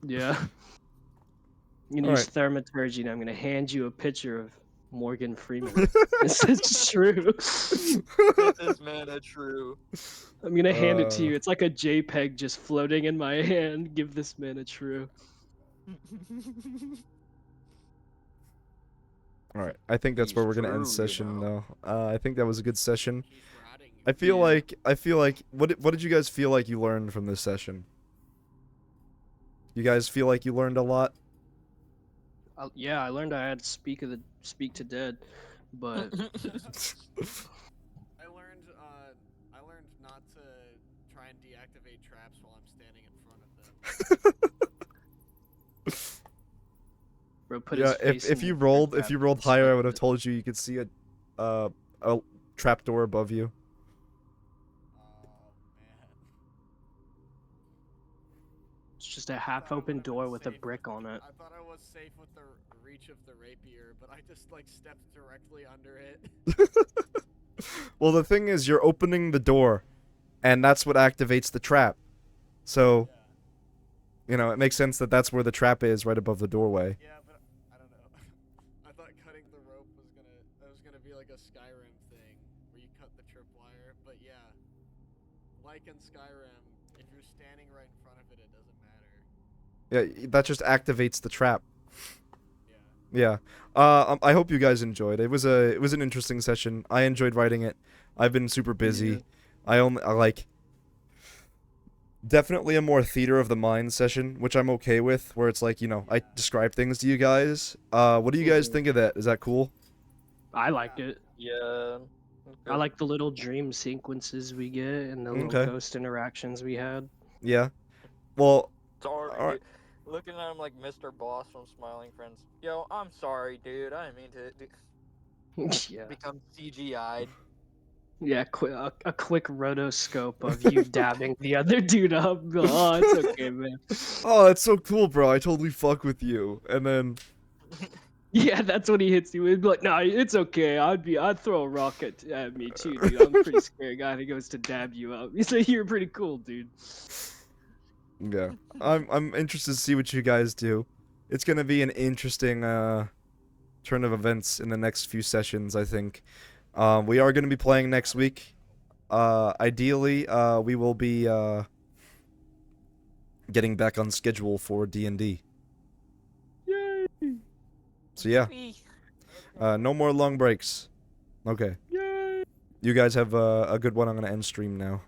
Yeah. I'm gonna All use right. thaumaturgy and I'm gonna hand you a picture of Morgan Freeman. This is true. Get this man a true. I'm gonna hand it to Uh, you. It's like a JPEG just floating in my hand. Give this man a true. all right. I think that's He's where we're gonna end true, you session, know. though. I think that was a good session. He's rotting. Yeah. I feel like. What did you guys feel like you learned from this session? You guys feel like you learned a lot? Yeah, I learned I had to speak to dead, but I learned not to try and deactivate traps while I'm standing in front of them. bro put Yeah. his face If in you the air rolled trap and higher, I would slammed have it. told you could see a trapdoor above you. Oh man. It's just a half-open door with a brick on it. I thought I was safe with the reach of the rapier, but I just like stepped directly under it. Well, the thing is, you're opening the door, and that's what activates the trap. So, it makes sense that that's where the trap is, right above the doorway. Yeah, but I don't know. I thought cutting the rope was gonna be like a Skyrim thing where you cut the tripwire, but yeah, like in Skyrim, if you're standing right in front of it, it doesn't matter. Yeah, that just activates the trap. Yeah. Yeah. I hope you guys enjoyed. It was an interesting session. I enjoyed writing it. I've been super busy. Yeah. I like definitely a more theater of the mind session, which I'm okay with, where it's like, I describe things to you guys. What do you guys think of that? Is that cool? I liked it. Yeah. I like the little dream sequences we get and the little Okay. ghost interactions we had. Yeah. Well, Sorry, all right. dude. Looking at him like Mr. Boss from Smiling Friends. Yo, I'm sorry, dude. I didn't mean to Yeah. become CGI'd. Yeah, a quick rotoscope of you dabbing the other dude up. Oh, it's okay, man. Oh, that's so cool, bro. I totally fuck with you. And then, Yeah, that's what he hits you with. Be like, nah, it's okay. I'd throw a rock at me too, dude. I'm a pretty scary guy. And he goes to dab you up. He's like, you're pretty cool, dude. yeah, I'm interested to see what you guys do. It's gonna be an interesting turn of events in the next few sessions, I think. We are gonna be playing next week. Ideally, we will be getting back on schedule for D&D. Yay! So yeah, Whee! no more long breaks. Okay. Yay! You guys have a good one. I'm gonna end stream now.